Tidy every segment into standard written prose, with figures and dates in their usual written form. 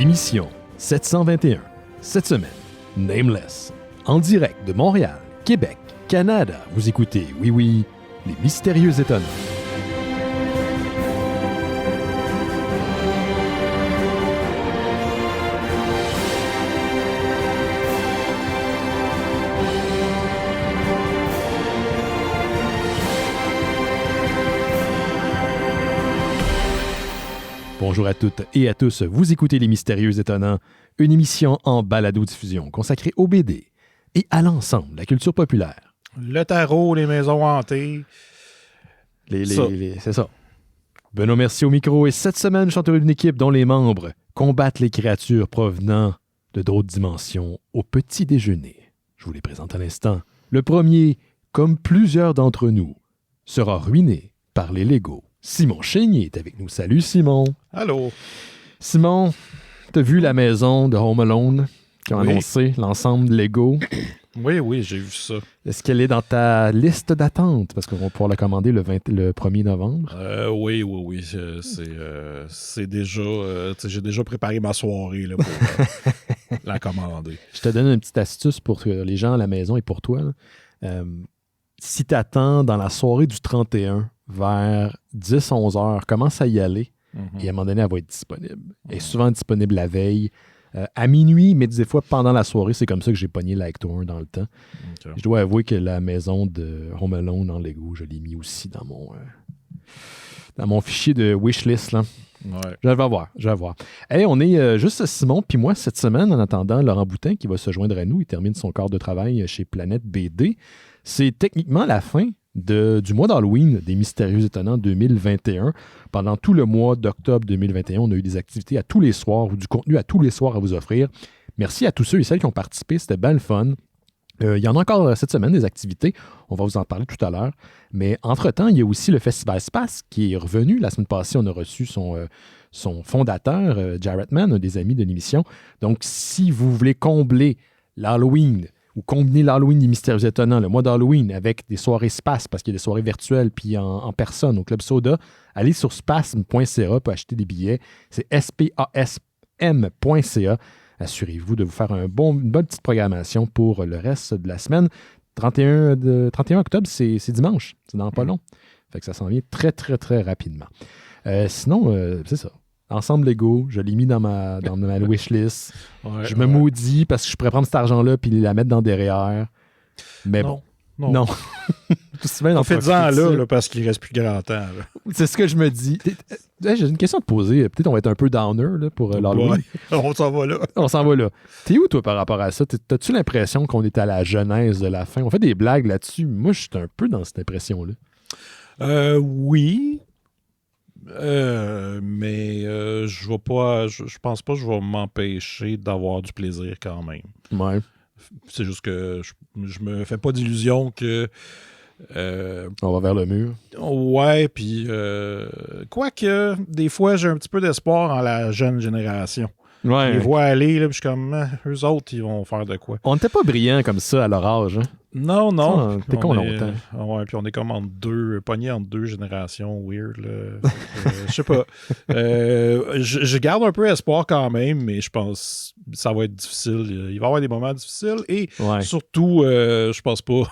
L'émission 721. Cette semaine, Nameless. En direct de Montréal, Québec, Canada. Vous écoutez, oui, les Mystérieux Étonnants. Bonjour à toutes et à tous, vous écoutez Les Mystérieux Étonnants, une émission en balado-diffusion consacrée au BD et à l'ensemble de la culture populaire. Le tarot, les maisons hantées. C'est ça. Benoît Mercier au micro et cette semaine, je suis entouré d'une équipe dont les membres combattent les créatures provenant de d'autres dimensions au petit déjeuner. Je vous les présente à l'instant. Le premier, comme plusieurs d'entre nous, sera ruiné par les Legos. Simon Chénier est avec nous. Salut Simon. Allô. Simon, t'as vu la maison de Home Alone qui ont annoncé l'ensemble de Lego? Oui, j'ai vu ça. Est-ce qu'elle est dans ta liste d'attente? Parce qu'on va pouvoir la commander le 1er novembre. Oui. C'est déjà... j'ai déjà préparé ma soirée là, pour la commander. Je te donne une petite astuce pour les gens à la maison et pour toi. Si t'attends dans la soirée du 31 vers 10-11 heures, commence à y aller et à un moment donné, elle va être disponible. Elle est souvent disponible la veille. À minuit, mais des fois, pendant la soirée, c'est comme ça que j'ai pogné l'Actor 1 dans le temps. Okay. Je dois avouer que la maison de Home Alone en Lego, je l'ai mis aussi dans mon fichier de wishlist. Là. Ouais. Je vais voir. Hey, on est juste Simon puis moi cette semaine, en attendant Laurent Boutin qui va se joindre à nous. Il termine son quart de travail chez Planète BD. C'est techniquement la fin du mois d'Halloween des Mystérieux Étonnants 2021. Pendant tout le mois d'octobre 2021, on a eu des activités à tous les soirs ou du contenu à tous les soirs à vous offrir. Merci à tous ceux et celles qui ont participé. C'était bien le fun. Il y en a encore cette semaine des activités. On va vous en parler tout à l'heure. Mais entre-temps, il y a aussi le Festival Space qui est revenu. La semaine passée, on a reçu son fondateur, Jarrett Mann, un des amis de l'émission. Donc, si vous voulez combler l'Halloween ou combiner l'Halloween des Mystérieux Étonnants, le mois d'Halloween, avec des soirées Space, parce qu'il y a des soirées virtuelles, puis en personne au Club Soda, allez sur spasm.ca pour acheter des billets. C'est spasm.ca. Assurez-vous de vous faire une bonne petite programmation pour le reste de la semaine. 31 octobre, c'est dimanche. C'est dans pas long. Fait que ça s'en vient très, très, très rapidement. Sinon, c'est ça. Ensemble Lego, je l'ai mis dans ma wishlist. Ouais, je me maudis parce que je pourrais prendre cet argent-là puis la mettre dans derrière. Mais non. On fait 10 ans là, parce qu'il reste plus grand temps. Là. C'est ce que je me dis. J'ai une question à te poser. Peut-être on va être un peu downer là, pour l'Halloween. Ouais, on s'en va là. T'es où, toi, par rapport à ça? T'as-tu l'impression qu'on est à la genèse de la fin? On fait des blagues là-dessus. Moi, je suis un peu dans cette impression-là. Oui. Mais je pense pas que je vais m'empêcher d'avoir du plaisir quand même. Ouais. C'est juste que je me fais pas d'illusion que on va vers le mur. Ouais, puis quoique des fois j'ai un petit peu d'espoir en la jeune génération. Ouais. Je les vois aller, là, puis je suis comme, eux autres, ils vont faire de quoi? On n'était pas brillants comme ça à leur âge, hein? Non. T'es con longtemps. Ouais, puis on est comme pognés entre deux générations weird, là. Je sais pas. Je garde un peu espoir quand même, mais je pense que ça va être difficile. Il va y avoir des moments difficiles et surtout, je pense pas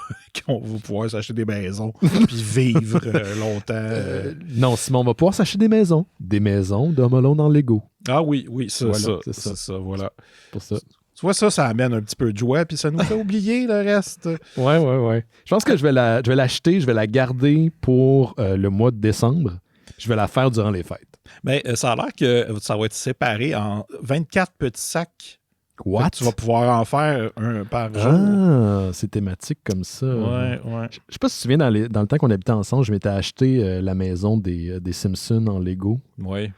qu'on va pouvoir s'acheter des maisons puis vivre longtemps. Non, Simon, on va pouvoir s'acheter des maisons. Des maisons d'Home Alone dans Lego. Ah oui, c'est ça, voilà. Pour ça. Tu vois, ça amène un petit peu de joie, puis ça nous fait oublier le reste. Ouais. Je pense que je vais l'acheter, je vais la garder pour le mois de décembre. Je vais la faire durant les fêtes. Mais ça a l'air que ça va être séparé en 24 petits sacs. What? Tu vas pouvoir en faire un par jour. Ah, c'est thématique comme ça. Ouais. Je sais pas si tu te souviens, dans le temps qu'on habitait ensemble, je m'étais acheté la maison des Simpsons en Lego. Ouais.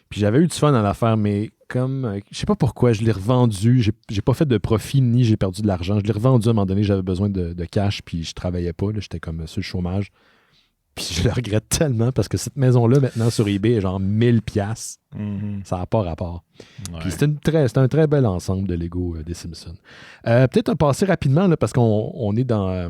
Puis j'avais eu du fun à l'affaire, mais comme, je sais pas pourquoi, je l'ai revendu. J'ai pas fait de profit ni j'ai perdu de l'argent. Je l'ai revendu à un moment donné, j'avais besoin de cash, puis je travaillais pas. Là, j'étais comme sur le chômage. Puis je le regrette tellement parce que cette maison-là, maintenant, sur eBay, est genre 1000$. Mm-hmm. Ça n'a pas rapport. Ouais. Puis c'est un très bel ensemble de Lego des Simpsons. Peut-être passer rapidement, là, parce qu'on est dans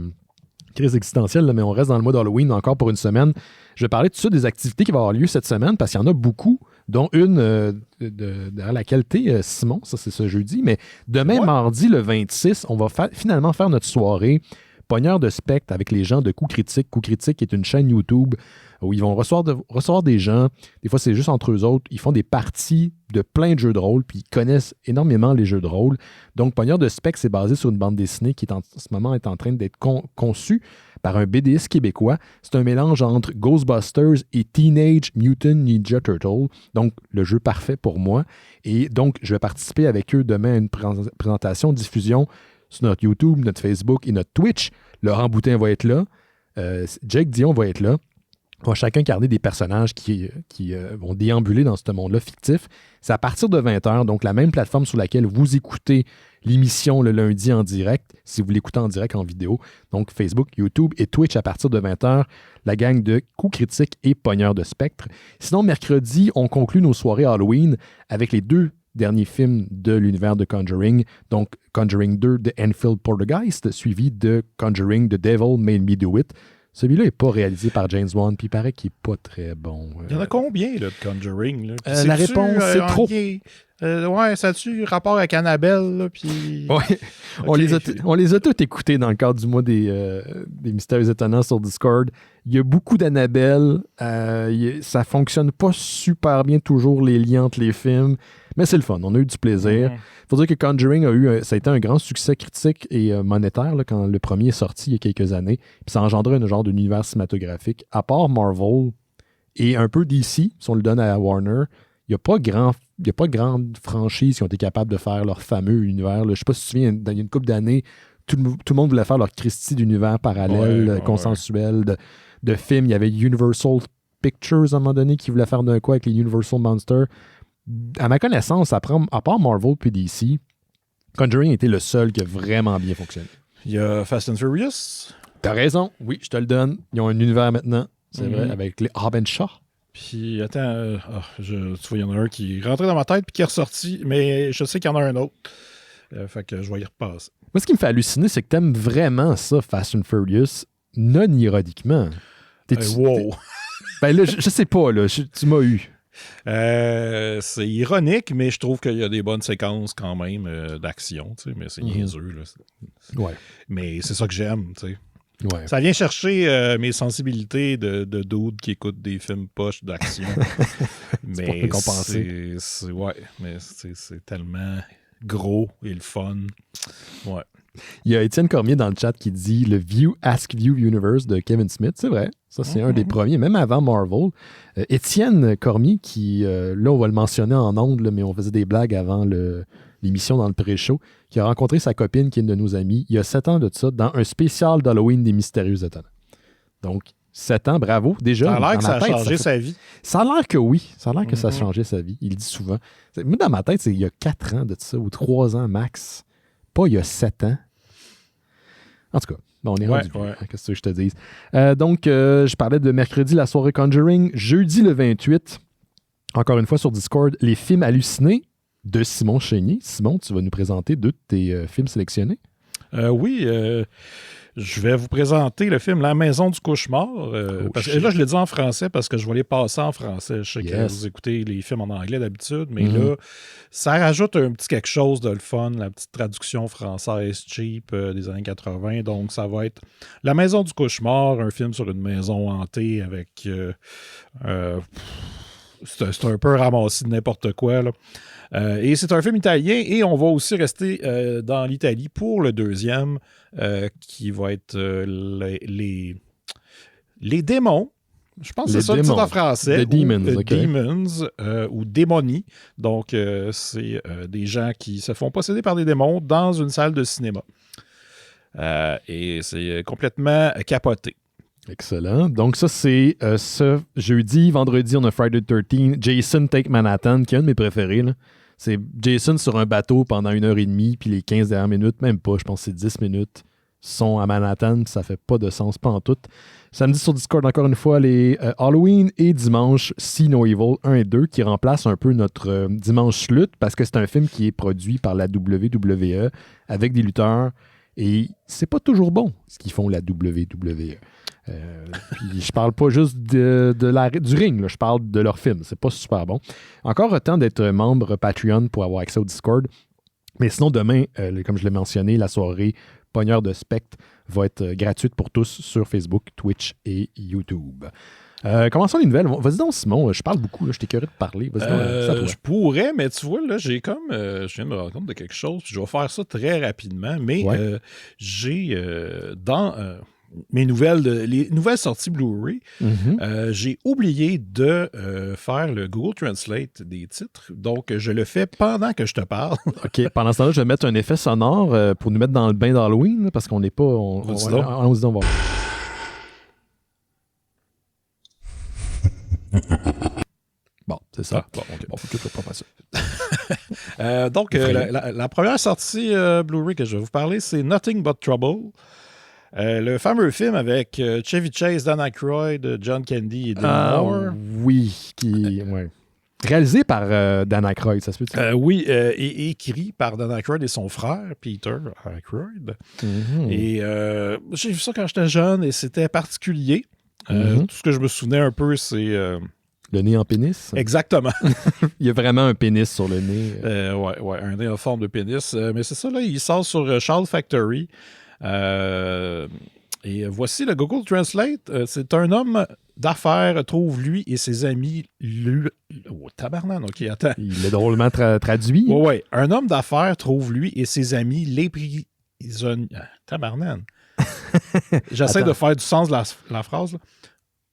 crise existentielle, là, mais on reste dans le mois d'Halloween encore pour une semaine. Je vais parler tout de suite des activités qui vont avoir lieu cette semaine parce qu'il y en a beaucoup. dont une derrière laquelle t'es, Simon, ça c'est ce jeudi. Mais demain, mardi, le 26, on va finalement faire notre soirée Pogneur de spectre avec les gens de Coup Critique. Coup Critique est une chaîne YouTube où ils vont recevoir des gens. Des fois, c'est juste entre eux autres. Ils font des parties de plein de jeux de rôle, puis ils connaissent énormément les jeux de rôle. Donc, Pogneur de spectre, c'est basé sur une bande dessinée qui en ce moment est en train d'être conçue par un BDiste québécois. C'est un mélange entre Ghostbusters et Teenage Mutant Ninja Turtle. Donc, le jeu parfait pour moi. Et donc, je vais participer avec eux demain à une présentation, diffusion sur notre YouTube, notre Facebook et notre Twitch. Laurent Boutin va être là. Jake Dion va être là. On va chacun incarner des personnages qui vont déambuler dans ce monde-là fictif. C'est à partir de 20h, donc la même plateforme sur laquelle vous écoutez l'émission le lundi en direct, si vous l'écoutez en direct en vidéo. Donc Facebook, YouTube et Twitch à partir de 20h, la gang de Coup Critique et Pogneur de spectre. Sinon, mercredi, on conclut nos soirées Halloween avec les 2 dernier film de l'univers de Conjuring, donc Conjuring 2 de Enfield Poltergeist, suivi de Conjuring The Devil Made Me Do It. Celui-là n'est pas réalisé par James Wan, puis il paraît qu'il n'est pas très bon. Il y en a combien là, de Conjuring? Là? La réponse, c'est trop. Ouais, ça a-tu rapport avec Annabelle? Là, puis... Ouais. Okay. On les a tous écoutés dans le cadre du mois des Mystères étonnants sur Discord. Il y a beaucoup d'Annabelle. Ça fonctionne pas super bien toujours, les liens entre les films. Mais c'est le fun. On a eu du plaisir. Il faut dire que Conjuring ça a été un grand succès critique et monétaire là, quand le premier est sorti il y a quelques années. Puis ça a engendré un genre d'univers cinématographique. À part Marvel et un peu DC, si on le donne à Warner, il n'y a pas de grandes franchises qui ont été capables de faire leur fameux univers. Je ne sais pas si tu te souviens, il y a une couple d'années, tout le monde voulait faire leur Christie d'univers parallèle, consensuel, de films. Il y avait Universal Pictures à un moment donné qui voulait faire d'un quoi avec les Universal Monsters. À ma connaissance, à part Marvel puis DC, Conjuring était le seul qui a vraiment bien fonctionné. Il y a Fast and Furious. T'as raison, oui, je te le donne. Ils ont un univers maintenant, c'est vrai, avec les Hobbs & Shaw. Puis, attends, tu vois, il y en a un qui est rentré dans ma tête puis qui est ressorti, mais je sais qu'il y en a un autre. Fait que je vais y repasser. Moi, ce qui me fait halluciner, c'est que t'aimes vraiment ça, Fast and Furious, non ironiquement. Wow! Ben là, je sais pas, là, tu m'as eu. C'est ironique, mais je trouve qu'il y a des bonnes séquences quand même d'action, tu sais, mais c'est niaiseux. Là. Ouais. Mais c'est ça que j'aime, tu sais. Ouais. Ça vient chercher mes sensibilités de dude qui écoute des films poches d'action. Mais c'est tellement gros et le fun. Ouais. Il y a Étienne Cormier dans le chat qui dit le Ask View Universe de Kevin Smith. C'est vrai. Ça, c'est un des premiers, même avant Marvel. Étienne Cormier, qui, là, on va le mentionner en ondes, là, mais on faisait des blagues avant l'émission dans le pré-show, qui a rencontré sa copine, qui est une de nos amies, il y a 7 ans de ça, dans un spécial d'Halloween des Mystérieux Étonnants. Donc, 7 ans, bravo. Déjà, ça a l'air que ça a changé sa vie. Ça a l'air que oui. Ça a l'air que ça a changé sa vie. Il le dit souvent. Moi, dans ma tête, c'est il y a 4 ans de ça, ou 3 ans max. Pas il y a 7 ans. En tout cas, bon, on est rendu. Qu'est-ce que je te dise? Donc, je parlais de mercredi, la soirée Conjuring. Jeudi, le 28, encore une fois sur Discord, les films hallucinés de Simon Chénier. Simon, tu vas nous présenter 2 de tes films sélectionnés? Oui, je vais vous présenter le film La Maison du Cauchemar. Et là, je l'ai dit en français parce que je vais les passer en français. Je sais que vous écoutez les films en anglais d'habitude, mais là, ça rajoute un petit quelque chose de le fun, la petite traduction française cheap des années 80. Donc, ça va être La Maison du Cauchemar, un film sur une maison hantée avec... c'est un peu ramassé de n'importe quoi, là. Et c'est un film italien et on va aussi rester dans l'Italie pour le deuxième qui va être les démons. Je pense que c'est ça le titre en français. The Demons, Demons ou Démonie. Donc, c'est des gens qui se font posséder par des démons dans une salle de cinéma. Et c'est complètement capoté. Excellent. Donc ça, c'est ce jeudi, vendredi, on a Friday the 13th, Jason Take Manhattan, qui est un de mes préférés, là. C'est Jason sur un bateau pendant 1h30, puis les 15 dernières minutes, même pas, je pense que c'est 10 minutes, sont à Manhattan, ça fait pas de sens, pas en tout. Samedi sur Discord, encore une fois, les Halloween et dimanche, See No Evil 1 et 2, qui remplacent un peu notre Dimanche Lutte, parce que c'est un film qui est produit par la WWE, avec des lutteurs, et c'est pas toujours bon, ce qu'ils font la WWE. Puis je parle pas juste du ring, là, je parle de leur film. C'est pas super bon. Encore temps d'être membre Patreon pour avoir accès au Discord. Mais sinon, demain, comme je l'ai mentionné, la soirée Pogneur de Spectre va être gratuite pour tous sur Facebook, Twitch et YouTube. Commençons les nouvelles. Vas-y donc, Simon. Je parle beaucoup. Là, je t'ai curieux de parler. Vas-y donc, c'est à toi. Je pourrais, mais tu vois, là, j'ai comme... je viens de me rendre compte de quelque chose. Puis je vais faire ça très rapidement. Mais j'ai dans... les nouvelles sorties Blu-ray, j'ai oublié de faire le Google Translate des titres. Donc, je le fais pendant que je te parle. OK. Pendant ce temps-là, je vais mettre un effet sonore pour nous mettre dans le bain d'Halloween, là, parce qu'on n'est pas... Allons-y donc, voir. Bon, c'est ça. Bon, okay. Bon, faut que je pas ça. Donc, la première sortie Blu-ray que je vais vous parler, c'est Nothing But Trouble. Le fameux film avec Chevy Chase, Dan Aykroyd, John Candy et Demi Moore. Oui, ouais. Réalisé par Dan Aykroyd, ça se peut-tu? Oui, et écrit par Dan Aykroyd et son frère, Peter Aykroyd. Et j'ai vu ça quand j'étais jeune et c'était particulier. Tout ce que je me souvenais un peu, c'est... le nez en pénis? Exactement. Il y a vraiment un pénis sur le nez. Ouais, un nez en forme de pénis. Mais c'est ça, là, il sort sur Child Factory. Et voici le Google Translate. C'est un homme d'affaires trouve lui et ses amis tabarnak, ok, attends. Il est drôlement traduit. Ouais. Un homme d'affaires trouve lui et ses amis les prisonniers. Tabarnak. J'essaie de faire du sens de la phrase, là.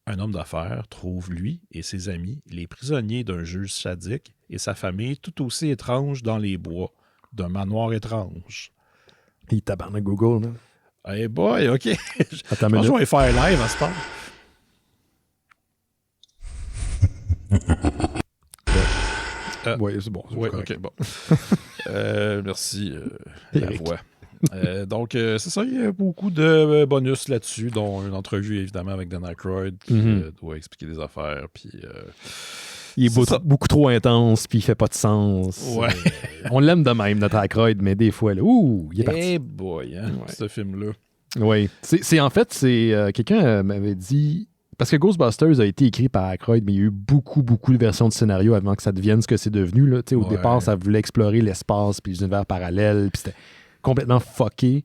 Un homme d'affaires trouve lui et ses amis les prisonniers d'un juge sadique et sa famille tout aussi étrange dans les bois d'un manoir étrange. Il tabarnak Google, là. Hey boy, OK. Attends, je vais faire live à ce temps. Oui, c'est bon. Oui, OK, bon. Merci, la voix. Donc, c'est ça, il y a beaucoup de bonus là-dessus, dont une entrevue, évidemment, avec Dan Aykroyd, qui doit expliquer des affaires, puis... il est beaucoup trop intense, puis il fait pas de sens. Ouais. On l'aime de même, notre Aykroyd, mais des fois, là, il est parti. Eh boy, ce film-là. Oui. En fait, quelqu'un m'avait dit... Parce que Ghostbusters a été écrit par Aykroyd, mais il y a eu beaucoup de versions de scénario avant que ça devienne ce que c'est devenu. Là. Au départ, ça voulait explorer l'espace, puis les univers parallèles, puis c'était complètement fucké.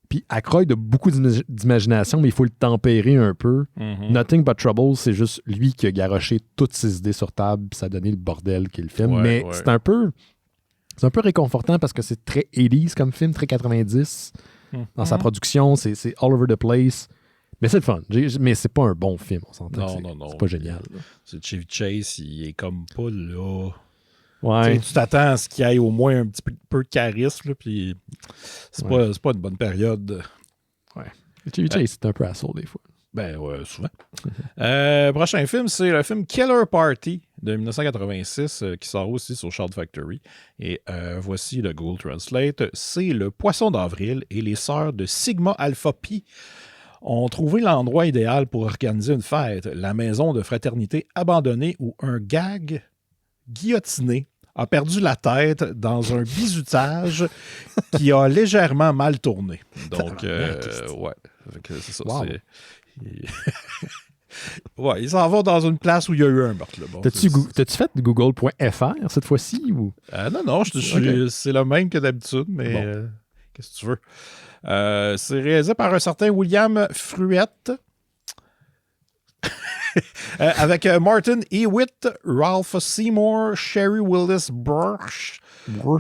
Puis Aykroyd a beaucoup d'imagination, mais il faut le tempérer un peu. Nothing But Trouble, c'est juste lui qui a garoché toutes ses idées sur table, puis ça a donné le bordel qu'est le film. Mais c'est un peu réconfortant parce que c'est très 80s comme film, très 90 dans sa production. C'est all over the place. Mais c'est le fun. Mais c'est pas un bon film, on s'entend. Non. C'est pas génial. C'est Chevy Chase, il est comme pas là. Ouais. Tu t'attends à ce qu'il y ait au moins un petit peu de charisme, là, puis c'est pas une bonne période. Ouais. Chevy Chase, c'est un peu asshole des fois. Ben ouais, souvent. Prochain film, c'est le film Killer Party de 1986 qui sort aussi sur Child Factory. Et voici le Google Translate. C'est le poisson d'avril et les sœurs de Sigma Alpha Pi ont trouvé l'endroit idéal pour organiser une fête, la maison de fraternité abandonnée où un gag guillotiné a perdu la tête dans un bizutage qui a légèrement mal tourné. Donc, ouais, c'est ça. Wow. Ouais, ils s'en vont dans une place où il y a eu un meurtre. Bon, T'as-tu fait google.fr cette fois-ci? Ou? Non, c'est le même que d'habitude, mais qu'est-ce que tu veux? C'est réalisé par un certain William Fruette. Avec Martin Hewitt, Ralph Seymour, Sherry Willis Burch,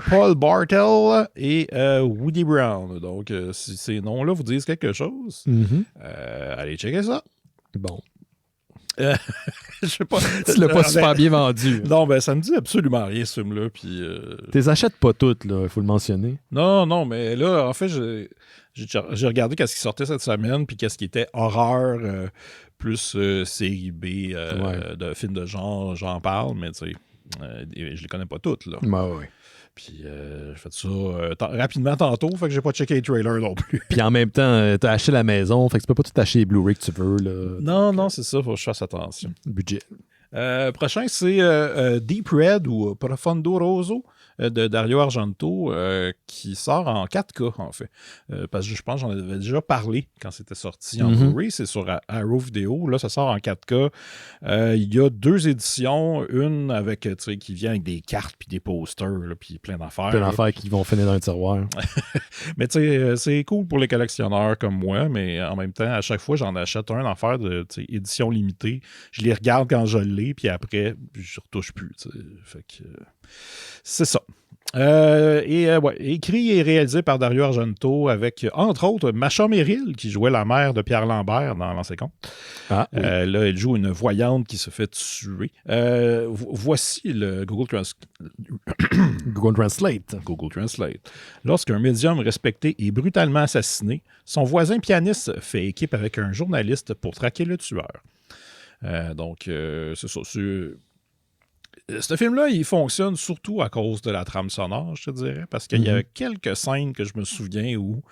Paul Bartel et Woody Brown. Donc, si ces noms-là vous disent quelque chose, allez checker ça. Bon. Je sais pas. Tu l'as pas super bien vendu. Non, ben ça me dit absolument rien, ce film-là. Puis, t'es achètes pas toutes, là, il faut le mentionner. Non, mais là, en fait, j'ai regardé qu'est-ce qui sortait cette semaine, puis qu'est-ce qui était horreur, plus série B de films de genre, j'en parle, mais tu sais, je les connais pas toutes, là. Ouais. Puis j'ai fait ça rapidement tantôt, fait que j'ai pas checké les trailers non plus. Puis en même temps, t'as acheté la maison, fait que tu peux pas tout acheter les Blu-ray que tu veux, là. Non, c'est ça, faut que je fasse attention. Budget. Prochain, c'est Deep Red ou Profondo Rosso de Dario Argento qui sort en 4K, en fait. Parce que je pense que j'en avais déjà parlé quand c'était sorti en Blu-ray. C'est sur Arrow Video. Là, ça sort en 4K. Il y a 2 éditions. Une avec, qui vient avec des cartes puis des posters, puis plein d'affaires. Plein d'affaires qui vont finir dans un tiroir. Mais tu sais, c'est cool pour les collectionneurs comme moi, mais en même temps, à chaque fois, j'en achète un affaire de édition limitée. Je les regarde quand je l'ai, puis après, je ne retouche plus. Fait que c'est ça. Écrit et réalisé par Dario Argento avec, entre autres, Macha Merrill, qui jouait la mère de Pierre Lambert dans L'Ancien Compte. Ah, oui. Là, elle joue une voyante qui se fait tuer. Voici le Google Translate. Google Translate. Lorsqu'un médium respecté est brutalement assassiné, son voisin pianiste fait équipe avec un journaliste pour traquer le tueur. C'est ça. Ce film-là, il fonctionne surtout à cause de la trame sonore, je te dirais, parce qu'il y a quelques scènes que je me souviens où,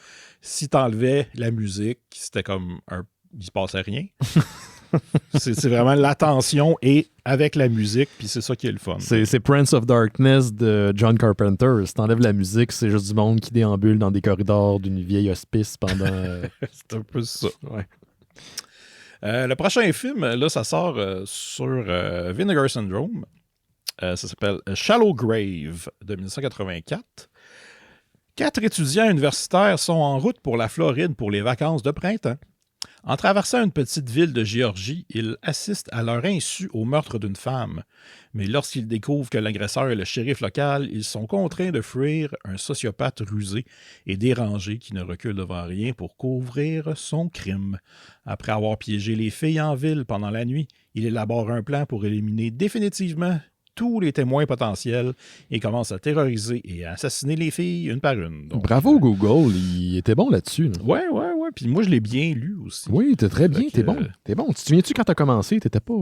si t'enlevais la musique, c'était comme il se passait rien. c'est vraiment l'attention et avec la musique, puis c'est ça qui est le fun. C'est Prince of Darkness de John Carpenter. Si t'enlèves la musique, c'est juste du monde qui déambule dans des corridors d'une vieille hospice pendant... C'est un peu ça. Ouais. Le prochain film, là, ça sort sur Vinegar Syndrome. Ça s'appelle Shallow Grave de 1984. 4 étudiants universitaires sont en route pour la Floride pour les vacances de printemps. En traversant une petite ville de Géorgie, ils assistent à leur insu au meurtre d'une femme. Mais lorsqu'ils découvrent que l'agresseur est le shérif local, ils sont contraints de fuir un sociopathe rusé et dérangé qui ne recule devant rien pour couvrir son crime. Après avoir piégé les filles en ville pendant la nuit, il élabore un plan pour éliminer définitivement tous les témoins potentiels et commence à terroriser et à assassiner les filles une par une. Donc, bravo Google, il était bon là-dessus. Là. Ouais. Puis moi, je l'ai bien lu aussi. Oui, t'es très bien, t'es bon. T'es bon. Tu te souviens-tu quand t'as commencé, t'étais pas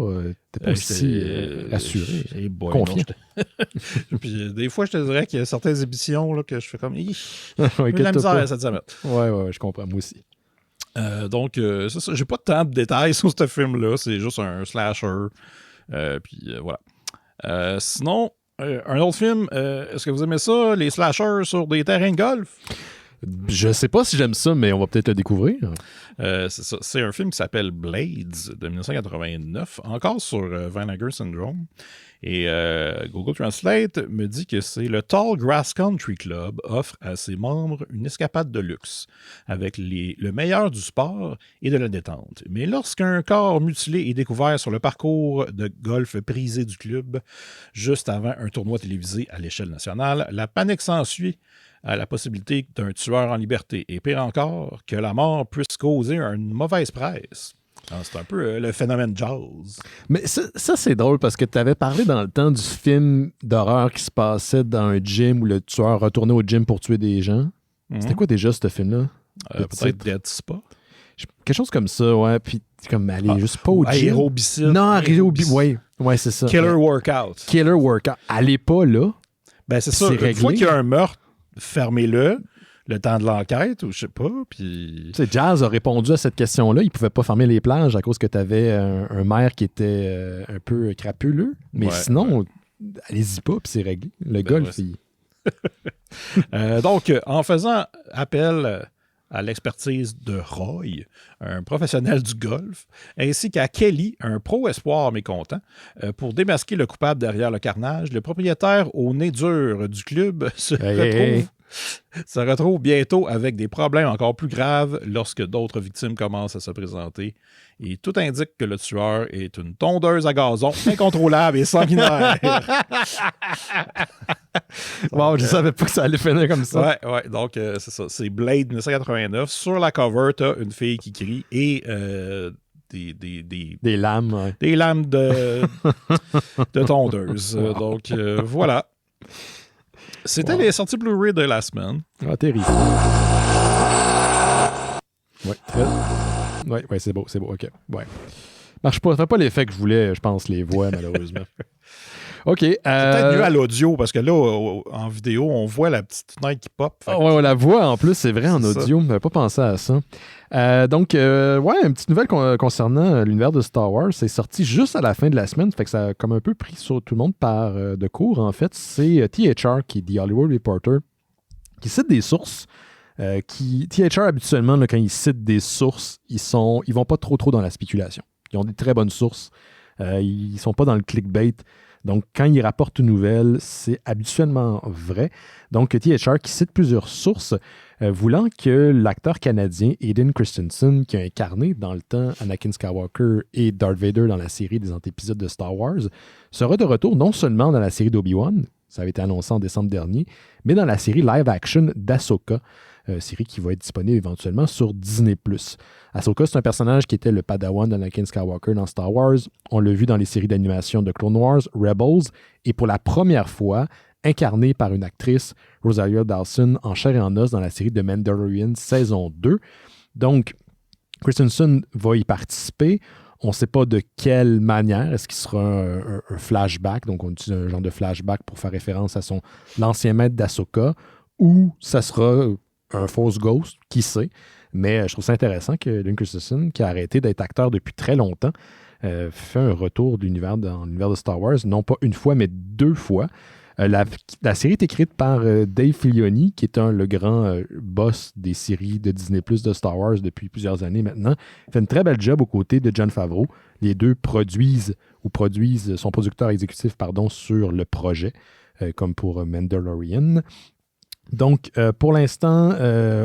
aussi assuré, confiant. Puis des fois, je te dirais qu'il y a certaines émissions là, que je fais comme... ouais, j'ai la misère à cette semaine. Ouais, je comprends, moi aussi. C'est ça. J'ai pas tant de détails sur ce film-là. C'est juste un slasher. Voilà. Sinon, un autre film, est-ce que vous aimez ça, les slashers sur des terrains de golf? Je sais pas si j'aime ça, mais on va peut-être le découvrir. C'est ça. C'est un film qui s'appelle Blades de 1989, encore sur Vinegar Syndrome. Et Google Translate me dit que c'est le Tall Grass Country Club offre à ses membres une escapade de luxe avec le meilleur du sport et de la détente. Mais lorsqu'un corps mutilé est découvert sur le parcours de golf prisé du club, juste avant un tournoi télévisé à l'échelle nationale, la panique s'ensuit à la possibilité d'un tueur en liberté et pire encore, que la mort puisse causer une mauvaise presse. Alors, c'est un peu le phénomène Jaws. Mais ça c'est drôle parce que tu avais parlé dans le temps du film d'horreur qui se passait dans un gym où le tueur retournait au gym pour tuer des gens. C'était quoi déjà ce film-là? Peut-être Dead Spa? Quelque chose comme ça, ouais. Puis comme aller juste pas au gym. Aérobicide. Non, aérobicide, ouais, c'est ça. Killer Workout. Killer Workout. Allez pas là. Ben c'est ça. Une fois qu'il y a un meurtre, fermez-le. Le temps de l'enquête, ou je sais pas, puis... Tu sais, Jazz a répondu à cette question-là. Il pouvait pas fermer les plages à cause que tu avais un maire qui était un peu crapuleux. Mais sinon, allez-y pas, puis c'est réglé. Le golf, il... Donc, en faisant appel à l'expertise de Roy, un professionnel du golf, ainsi qu'à Kelly, un pro-espoir mécontent, pour démasquer le coupable derrière le carnage, le propriétaire au nez dur du club se retrouve bientôt avec des problèmes encore plus graves lorsque d'autres victimes commencent à se présenter. Et tout indique que le tueur est une tondeuse à gazon incontrôlable et sanguinaire. Wow, je savais pas que ça allait finir comme ça. Ouais, donc c'est ça. C'est Blade 1989. Sur la cover, t'as une fille qui crie et des lames. Ouais. Des lames de tondeuse. Wow. Donc voilà. C'était les sorties Blu-ray de la semaine. Ah, terrible. Ouais, c'est beau, OK. Ouais. Marche pas, ça fait pas l'effet que je voulais, je pense, les voix, malheureusement. OK. C'est peut-être mieux à l'audio, parce que là, en vidéo, on voit la petite fenêtre qui pop. Ouais, on la voit en plus, c'est vrai, en audio. Je n'avais pas pensé à ça. Donc, une petite nouvelle concernant l'univers de Star Wars. C'est sorti juste à la fin de la semaine, fait que ça a comme un peu pris sur tout le monde par de court, en fait. C'est THR, qui est The Hollywood Reporter, qui cite des sources. THR, habituellement, là, quand ils citent des sources, ils vont pas trop dans la spéculation. Ils ont des très bonnes sources. Ils sont pas dans le clickbait. Donc, quand ils rapportent une nouvelle, c'est habituellement vrai. Donc, THR qui cite plusieurs sources voulant que l'acteur canadien Hayden Christensen, qui a incarné dans le temps Anakin Skywalker et Darth Vader dans la série des antépisodes de Star Wars, sera de retour non seulement dans la série d'Obi-Wan, ça avait été annoncé en décembre dernier, mais dans la série live-action d'Ahsoka, série qui va être disponible éventuellement sur Disney+. Ahsoka, c'est un personnage qui était le padawan d'Anakin Skywalker dans Star Wars. On l'a vu dans les séries d'animation de Clone Wars, Rebels, et pour la première fois, incarné par une actrice, Rosario Dawson, en chair et en os dans la série de Mandalorian saison 2. Donc, Christensen va y participer. On ne sait pas de quelle manière. Est-ce qu'il sera un flashback? Donc, on utilise un genre de flashback pour faire référence à l'ancien maître d'Ahsoka, ou ça sera un Force Ghost, qui sait. Mais je trouve ça intéressant que Hayden Christensen, qui a arrêté d'être acteur depuis très longtemps, fait un retour dans l'univers de Star Wars, non pas une fois, mais 2 fois. La série est écrite par Dave Filoni, qui est le grand boss des séries de Disney+ de Star Wars depuis plusieurs années maintenant. Il fait une très belle job aux côtés de Jon Favreau. Les deux sont producteurs exécutifs sur le projet, comme pour Mandalorian. Donc, pour l'instant,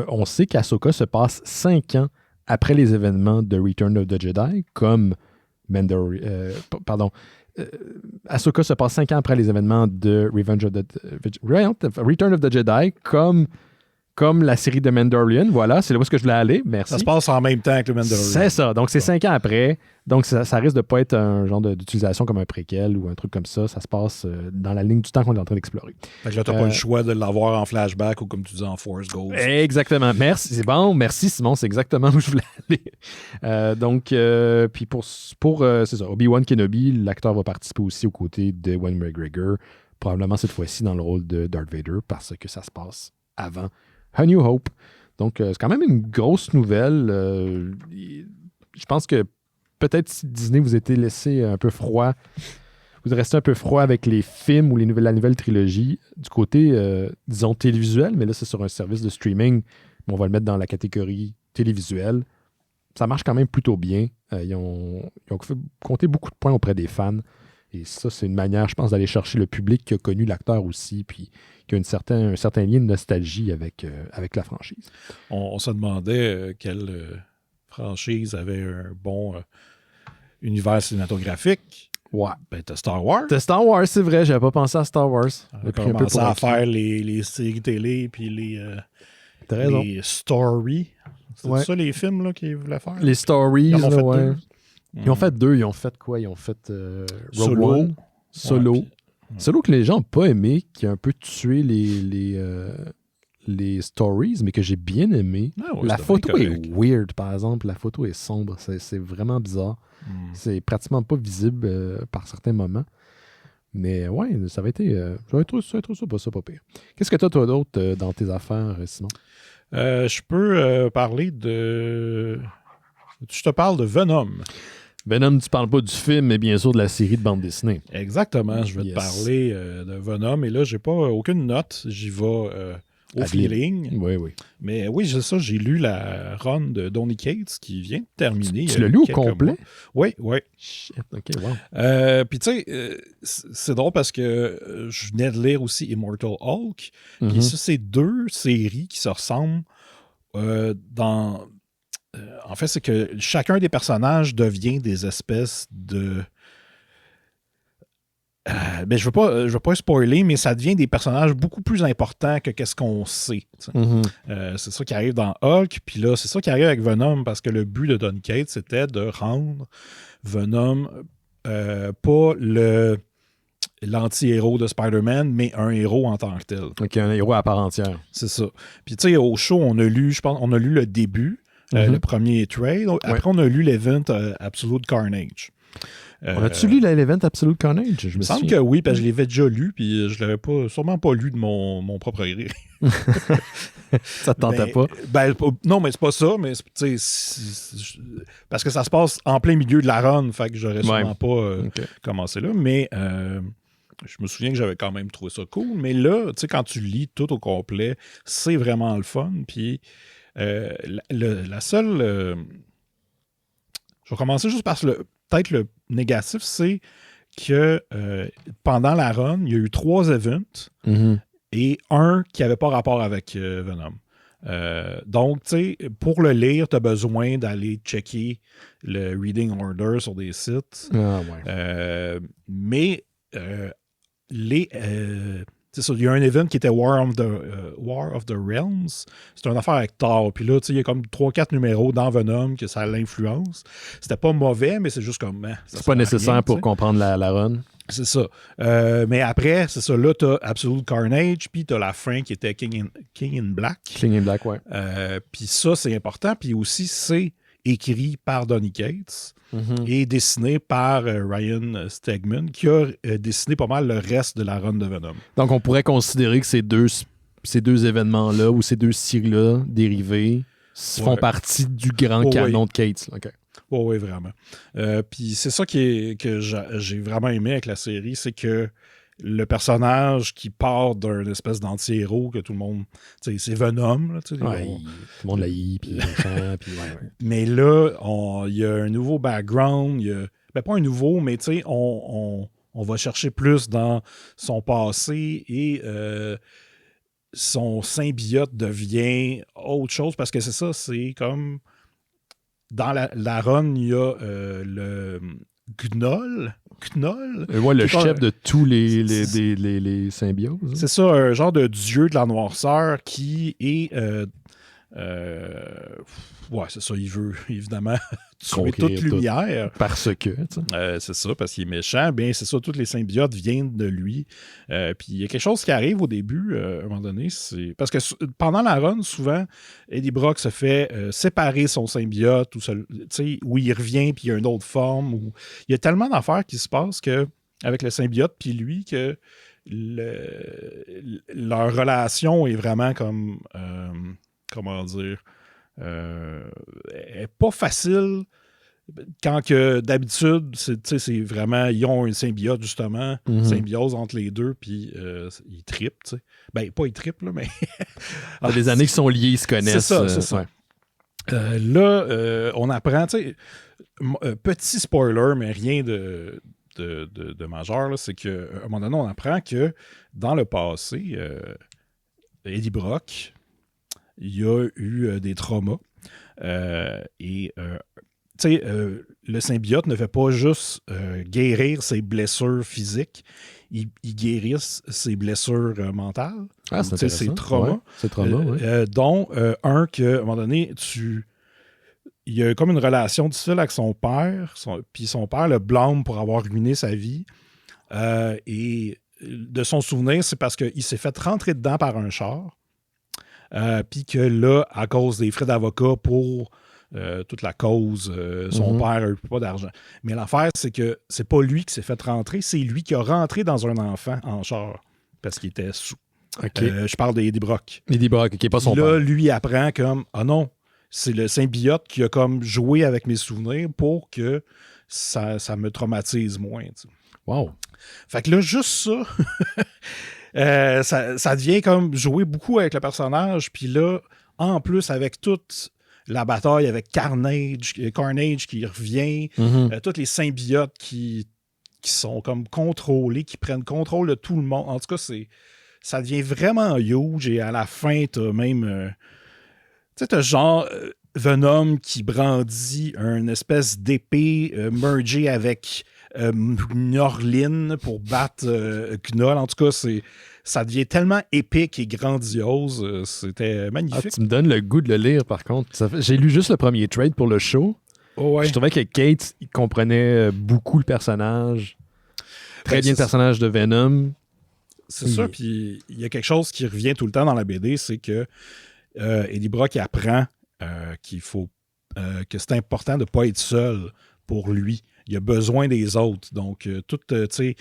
on sait qu'Ahsoka se passe 5 ans après les événements de Return of the Jedi, comme Ahsoka se passe 5 ans après les événements de Return of the Jedi, comme la série de Mandalorian. Voilà, c'est là où je voulais aller. Merci. Ça se passe en même temps que le Mandalorian. C'est ça. Donc, c'est 5 ans après. Donc, ça risque de ne pas être un genre d'utilisation comme un préquel ou un truc comme ça. Ça se passe dans la ligne du temps qu'on est en train d'explorer. Fait que là, tu n'as pas le choix de l'avoir en flashback ou comme tu dis en Force Ghost. Exactement. Merci. C'est bon. Merci, Simon. C'est exactement où je voulais aller. Puis pour c'est ça, Obi-Wan Kenobi, l'acteur va participer aussi aux côtés de Ewan McGregor, probablement cette fois-ci dans le rôle de Darth Vader, parce que ça se passe avant A New Hope. Donc, c'est quand même une grosse nouvelle. Je pense que peut-être si Disney vous était laissé un peu froid, vous restez un peu froid avec les films ou la nouvelle trilogie du côté, disons, télévisuel, mais là, c'est sur un service de streaming. On va le mettre dans la catégorie télévisuelle. Ça marche quand même plutôt bien. Ils ont fait compter beaucoup de points auprès des fans. Et ça, c'est une manière, je pense, d'aller chercher le public qui a connu l'acteur aussi, puis qui a un certain lien de nostalgie avec la franchise. On se demandait quelle franchise avait un bon univers cinématographique. Ouais. Ben, t'as Star Wars. T'as Star Wars, c'est vrai. J'avais pas pensé à Star Wars. On a commencé à faire les séries télé puis les stories. C'est ça les films là, qu'ils voulaient faire? Les stories, ils en ont fait ouais. 2. Ils ont fait 2. Ils ont fait quoi? Ils ont fait Rogue One, Solo. Ouais, Solo que les gens n'ont pas aimé, qui a un peu tué les stories, mais que j'ai bien aimé. Ah ouais, la photo est weird, par exemple. La photo est sombre. C'est vraiment bizarre. C'est pratiquement pas visible par certains moments. Mais ouais, ça va être ça pas pire. Qu'est-ce que tu as, toi, d'autre dans tes affaires, Simon? Je peux parler de... Je te parle de Venom. Venom, tu parles pas du film, mais bien sûr de la série de bande dessinée. Exactement, je vais te parler de Venom. Et là, j'ai pas aucune note. J'y vais au feeling. Oui. Mais oui, j'ai lu la run de Donny Cates qui vient de terminer. Tu l'as lu au complet? Oui. Shit, OK, wow. Puis tu sais, c'est drôle parce que je venais de lire aussi Immortal Hulk. Puis ça, c'est 2 séries qui se ressemblent en fait, c'est que chacun des personnages devient des espèces de... Ben, je veux pas spoiler, mais ça devient des personnages beaucoup plus importants que qu'est-ce qu'on sait. C'est ça qui arrive dans Hulk, puis là, c'est ça qui arrive avec Venom, parce que le but de Donny Cates, c'était de rendre Venom pas l'anti-héros de Spider-Man, mais un héros en tant que tel. OK, un héros à part entière. C'est ça. Puis tu sais, au show, on a lu le début, le premier trade. Après, on a lu l'event Absolute Carnage. On a-tu lu l'Event Absolute Carnage? Il me semble que oui, parce que je l'avais déjà lu, puis je l'avais sûrement pas lu de mon propre gré. Ça te tentait pas? Non, mais c'est pas ça, mais parce que ça se passe en plein milieu de la run, fait que j'aurais sûrement pas commencé là, mais je me souviens que j'avais quand même trouvé ça cool, mais là, tu sais, quand tu lis tout au complet, c'est vraiment le fun, puis la seule... je vais commencer juste par peut-être le négatif, c'est que pendant la run, il y a eu 3 events et un qui n'avait pas rapport avec Venom. Donc, tu sais, pour le lire, tu as besoin d'aller checker le reading order sur des sites. Mais c'est ça, il y a un event qui était War of the Realms. C'est une affaire avec Thor. Puis là, il y a comme 3-4 numéros dans Venom que ça a l'influence. C'était pas mauvais, mais c'est juste comme... c'est pas nécessaire pour comprendre la run. C'est ça. Mais après, c'est ça. Là, t'as Absolute Carnage, puis t'as la fin qui était King in Black. King in Black, ouais. Puis ça, c'est important. Puis aussi, c'est écrit par Donny Cates et dessiné par Ryan Stegman, qui a dessiné pas mal le reste de la run de Venom. Donc, on pourrait considérer que ces deux événements-là ou ces deux séries-là dérivées font partie du grand canon de Cates. OK. Oui, vraiment. Puis c'est ça que j'ai vraiment aimé avec la série, c'est que le personnage qui part d'un espèce d'anti-héros que tout le monde... C'est Venom. Là, tout le monde l'haït, puis Mais là, il y a un nouveau background. Pas un nouveau, mais on va chercher plus dans son passé et son symbiote devient autre chose parce que c'est ça, c'est comme... Dans la run, il y a le Gnoll. Le chef de tous les symbioses. Hein? C'est ça, un genre de dieu de la noirceur qui est... c'est ça, il veut évidemment tuer toute lumière. Parce que, c'est ça, parce qu'il est méchant. Bien, c'est ça, tous les symbiotes viennent de lui. Puis il y a quelque chose qui arrive au début, à un moment donné. Parce que pendant la run, souvent, Eddie Brock se fait séparer son symbiote, où il revient, puis il y a une autre forme. Il y a tellement d'affaires qui se passent avec le symbiote, puis lui, que leur relation est vraiment comme... comment dire, est pas facile quand que d'habitude, c'est vraiment, ils ont un symbiote justement, symbiose entre les deux, puis ils trippent, tu sais. Ben, pas ils trippent, là, mais... Il y a des années qui sont liés, ils se connaissent. C'est ça. Là, on apprend, tu sais, petit spoiler, mais rien de majeur, là, c'est qu'à un moment donné, on apprend que dans le passé, Eddie Brock... il y a eu des traumas. Le symbiote ne fait pas juste guérir ses blessures physiques, il guérit ses blessures mentales. Ah, c'est intéressant. Ses traumas. Ouais, ses traumas, dont un que, à un moment donné, il y a comme une relation difficile avec son père, puis son père le blâme pour avoir ruiné sa vie. Et de son souvenir, c'est parce qu'il s'est fait rentrer dedans par un char. Puis que là, à cause des frais d'avocat pour toute la cause, son père n'a eu pas d'argent. Mais l'affaire, c'est que c'est pas lui qui s'est fait rentrer, c'est lui qui a rentré dans un enfant en char parce qu'il était sous. Okay. Je parle d'Eddie Brock. Eddie Brock, qui n'est pas son père. Là, lui apprend comme, ah non, c'est le symbiote qui a comme joué avec mes souvenirs pour que ça me traumatise moins. T'sais. Wow. Fait que là, juste ça... ça devient comme jouer beaucoup avec le personnage. Puis là, en plus, avec toute la bataille avec Carnage qui revient, tous les symbiotes qui sont comme contrôlés, qui prennent contrôle de tout le monde. En tout cas, ça devient vraiment huge. Et à la fin, t'as même... t'as genre Venom qui brandit une espèce d'épée mergée avec... Norlin pour battre Gnoll. En tout cas, ça devient tellement épique et grandiose. C'était magnifique. Tu me donnes le goût de le lire, par contre. J'ai lu juste le premier trade pour le show. Oh ouais. Je trouvais que Kate, il comprenait beaucoup le personnage. Très bien le personnage de Venom. C'est ça. Puis il y a quelque chose qui revient tout le temps dans la BD, c'est que Eddie Brock apprend qu'il faut que c'est important de ne pas être seul pour lui. il a besoin des autres. Donc, tu sais,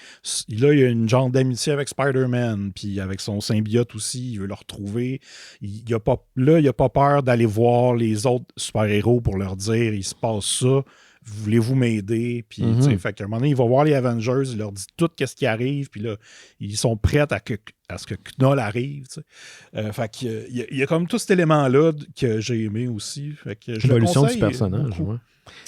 là, il y a une genre d'amitié avec Spider-Man, puis avec son symbiote aussi, il veut le retrouver. Il n'a pas peur d'aller voir les autres super-héros pour leur dire, il se passe ça, voulez-vous m'aider? Puis, tu sais, fait qu'à un moment donné, il va voir les Avengers, il leur dit tout ce qui arrive, puis là, ils sont prêts à ce que Knoll arrive, tu sais. Fait qu'il y a comme tout cet élément-là que j'ai aimé aussi. Fait que je l'évolution du personnage, ouais.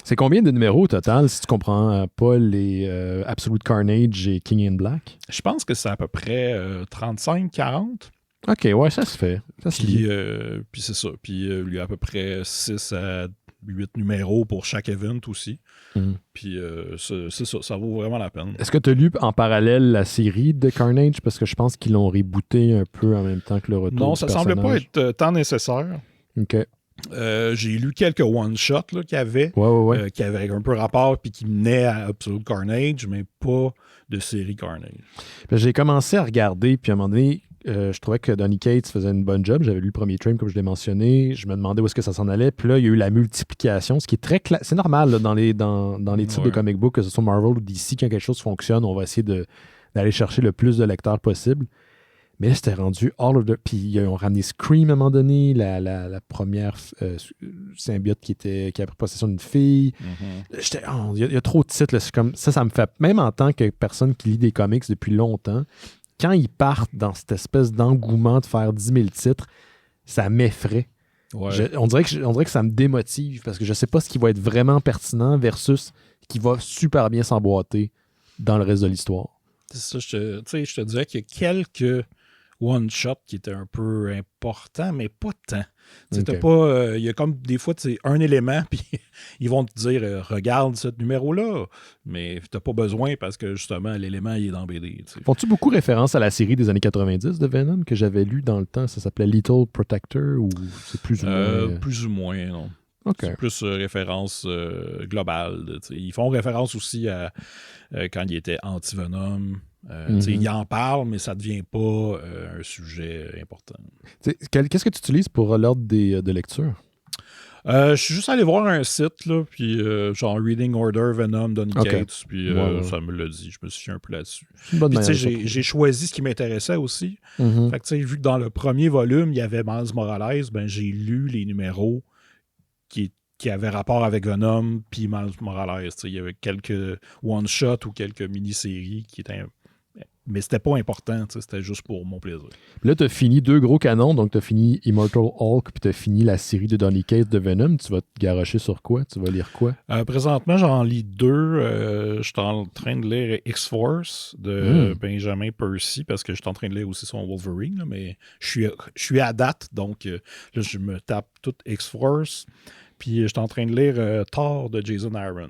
C'est combien de numéros au total, si tu comprends pas les Absolute Carnage et King in Black? Je pense que c'est à peu près 35-40. OK, ouais, ça se fait. Ça se lit. Puis c'est ça. Puis il y a à peu près 6 à 8 numéros pour chaque event aussi. Puis c'est ça, ça vaut vraiment la peine. Est-ce que tu as lu en parallèle la série de Carnage? Parce que je pense qu'ils l'ont rebooté un peu en même temps que le retour Non, du ça personnage. semblait pas être tant nécessaire. OK. J'ai lu quelques one-shots qu'il y avait, qui avaient un peu rapport puis qui menaient à Absolute Carnage, mais pas de série Carnage. J'ai commencé à regarder, puis à un moment donné, je trouvais que Donny Cates faisait une bonne job. J'avais lu le premier trade, comme je l'ai mentionné. Je me demandais où est-ce que ça s'en allait. Puis là, il y a eu la multiplication, ce qui est très c'est normal là, dans les titres de comic book, que ce soit Marvel ou DC, quand quelque chose fonctionne, on va essayer d'aller chercher le plus de lecteurs possible. Mais là, c'était rendu all of the... Puis ils ont ramené Scream à un moment donné, la première symbiote qui a pris possession d'une fille. J'étais, il y a trop de titres. Là. C'est comme, ça me fait... Même en tant que personne qui lit des comics depuis longtemps, quand ils partent dans cette espèce d'engouement de faire 10 000 titres, ça m'effraie. Ouais. On dirait que ça me démotive parce que je sais pas ce qui va être vraiment pertinent versus ce qui va super bien s'emboîter dans le reste de l'histoire. C'est ça, je te dirais qu'il y a quelques one-shot qui était un peu important, mais pas tant. Il y a comme des fois un élément, puis ils vont te dire regarde ce numéro-là, mais t'as pas besoin parce que justement l'élément il est dans BD. T'sais. Font-tu beaucoup référence à la série des années 90 de Venom que j'avais lu dans le temps? Ça s'appelait Little Protector ou c'est plus ou moins? Plus ou moins, non. Okay. C'est plus référence globale. Ils font référence aussi à quand il était anti-Venom. Ils en parlent, mais ça ne devient pas un sujet important. Qu'est-ce que tu utilises pour l'ordre de lecture? Je suis juste allé voir un site, là, puis genre Reading Order, Venom, Donny Cates, puis ça me l'a dit. Je me suis fait un peu là-dessus. Puis j'ai choisi ce qui m'intéressait aussi. Fait que, vu que dans le premier volume, il y avait Miles Morales, ben, j'ai lu les numéros qui avaient rapport avec Venom puis Miles Morales. Il y avait quelques one-shots ou quelques mini-séries qui étaient... Mais c'était pas important, c'était juste pour mon plaisir. Là, tu as fini 2 gros canons, donc tu as fini Immortal Hulk puis tu as fini la série de Donny Cates de Venom. Tu vas te garrocher sur quoi? Tu vas lire quoi? Présentement, j'en lis 2. Je suis en train de lire X-Force de Benjamin Percy parce que je suis en train de lire aussi son Wolverine, là, mais je suis à date, donc là, je me tape toute X-Force. Puis je suis en train de lire Thor de Jason Aaron.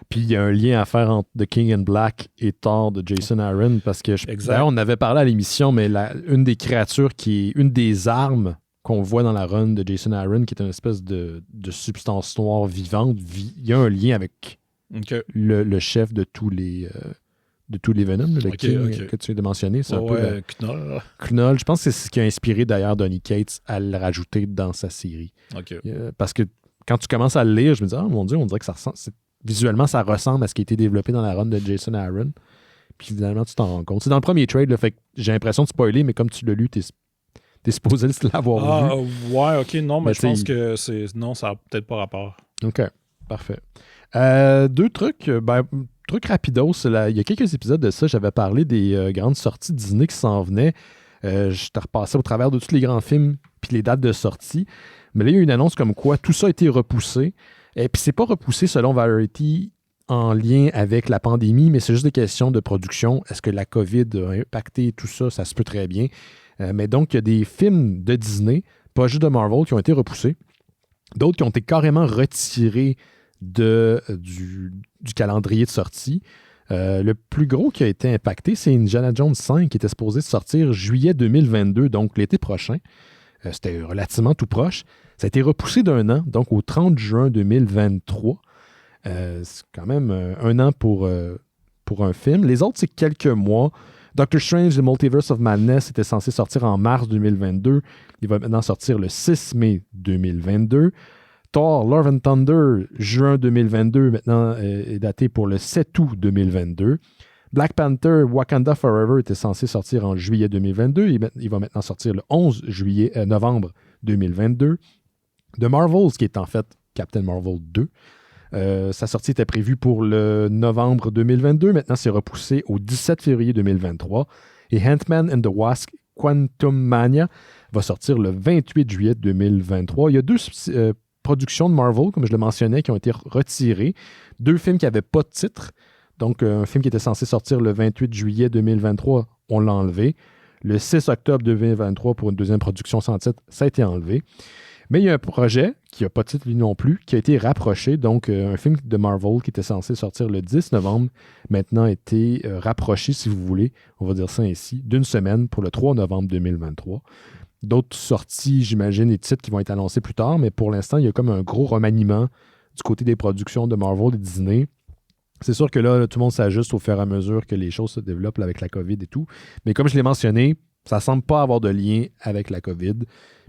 Puis il y a un lien à faire entre The King in Black et Thor de Jason Aaron parce que d'ailleurs, on avait parlé à l'émission, mais une des créatures une des armes qu'on voit dans la run de Jason Aaron, qui est une espèce de substance noire vivante, il y a un lien avec le chef de tous les Venom, le King que tu viens de mentionner. C'est un peu Knoll. Knoll. Je pense que c'est ce qui a inspiré d'ailleurs Donny Cates à le rajouter dans sa série. Parce que quand tu commences à le lire, je me dis, oh mon Dieu, on dirait que ça ressemble. Visuellement, ça ressemble à ce qui a été développé dans la run de Jason Aaron. Puis finalement, tu t'en rends compte. C'est dans le premier trade, là, fait que j'ai l'impression de spoiler, mais comme tu l'as lu, t'es supposé l'avoir vu. Ouais, ok, non, mais je pense que non, ça n'a peut-être pas rapport. Ok, parfait. 2 trucs. Truc rapidos, il y a quelques épisodes de ça, j'avais parlé des grandes sorties Disney qui s'en venaient. Je t'ai repassé au travers de tous les grands films puis les dates de sortie. Mais là, il y a une annonce comme quoi tout ça a été repoussé. Et puis, c'est pas repoussé selon Variety en lien avec la pandémie, mais c'est juste des questions de production. Est-ce que la COVID a impacté tout ça? Ça se peut très bien. Mais donc, il y a des films de Disney, pas juste de Marvel, qui ont été repoussés. D'autres qui ont été carrément retirés du calendrier de sortie. Le plus gros qui a été impacté, c'est Indiana Jones 5 qui était supposé sortir juillet 2022, donc l'été prochain. C'était relativement tout proche. Ça a été repoussé d'1 an, donc au 30 juin 2023. C'est quand même 1 an pour un film. Les autres, c'est quelques mois. Doctor Strange, The Multiverse of Madness, était censé sortir en mars 2022. Il va maintenant sortir le 6 mai 2022. Thor, Love and Thunder, juin 2022, maintenant est daté pour le 7 août 2022. Black Panther, Wakanda Forever était censé sortir en juillet 2022. Il va maintenant sortir le 11 novembre 2022. The Marvels, qui est en fait Captain Marvel 2. Sa sortie était prévue pour le novembre 2022. Maintenant, c'est repoussé au 17 février 2023. Et Ant-Man and the Wasp Quantumania va sortir le 28 juillet 2023. Il y a 2 productions de Marvel, comme je le mentionnais, qui ont été retirées. 2 films qui n'avaient pas de titre. Donc, un film qui était censé sortir le 28 juillet 2023, on l'a enlevé. Le 6 octobre 2023, pour une deuxième production sans titre, ça a été enlevé. Mais il y a un projet qui n'a pas de titre lui non plus, qui a été rapproché. Donc, un film de Marvel qui était censé sortir le 10 novembre, maintenant a été rapproché, si vous voulez, on va dire ça ainsi, d'une semaine pour le 3 novembre 2023. D'autres sorties, j'imagine, et titres qui vont être annoncés plus tard, mais pour l'instant, il y a comme un gros remaniement du côté des productions de Marvel et Disney. C'est sûr que là, tout le monde s'ajuste au fur et à mesure que les choses se développent avec la COVID et tout. Mais comme je l'ai mentionné, ça ne semble pas avoir de lien avec la COVID.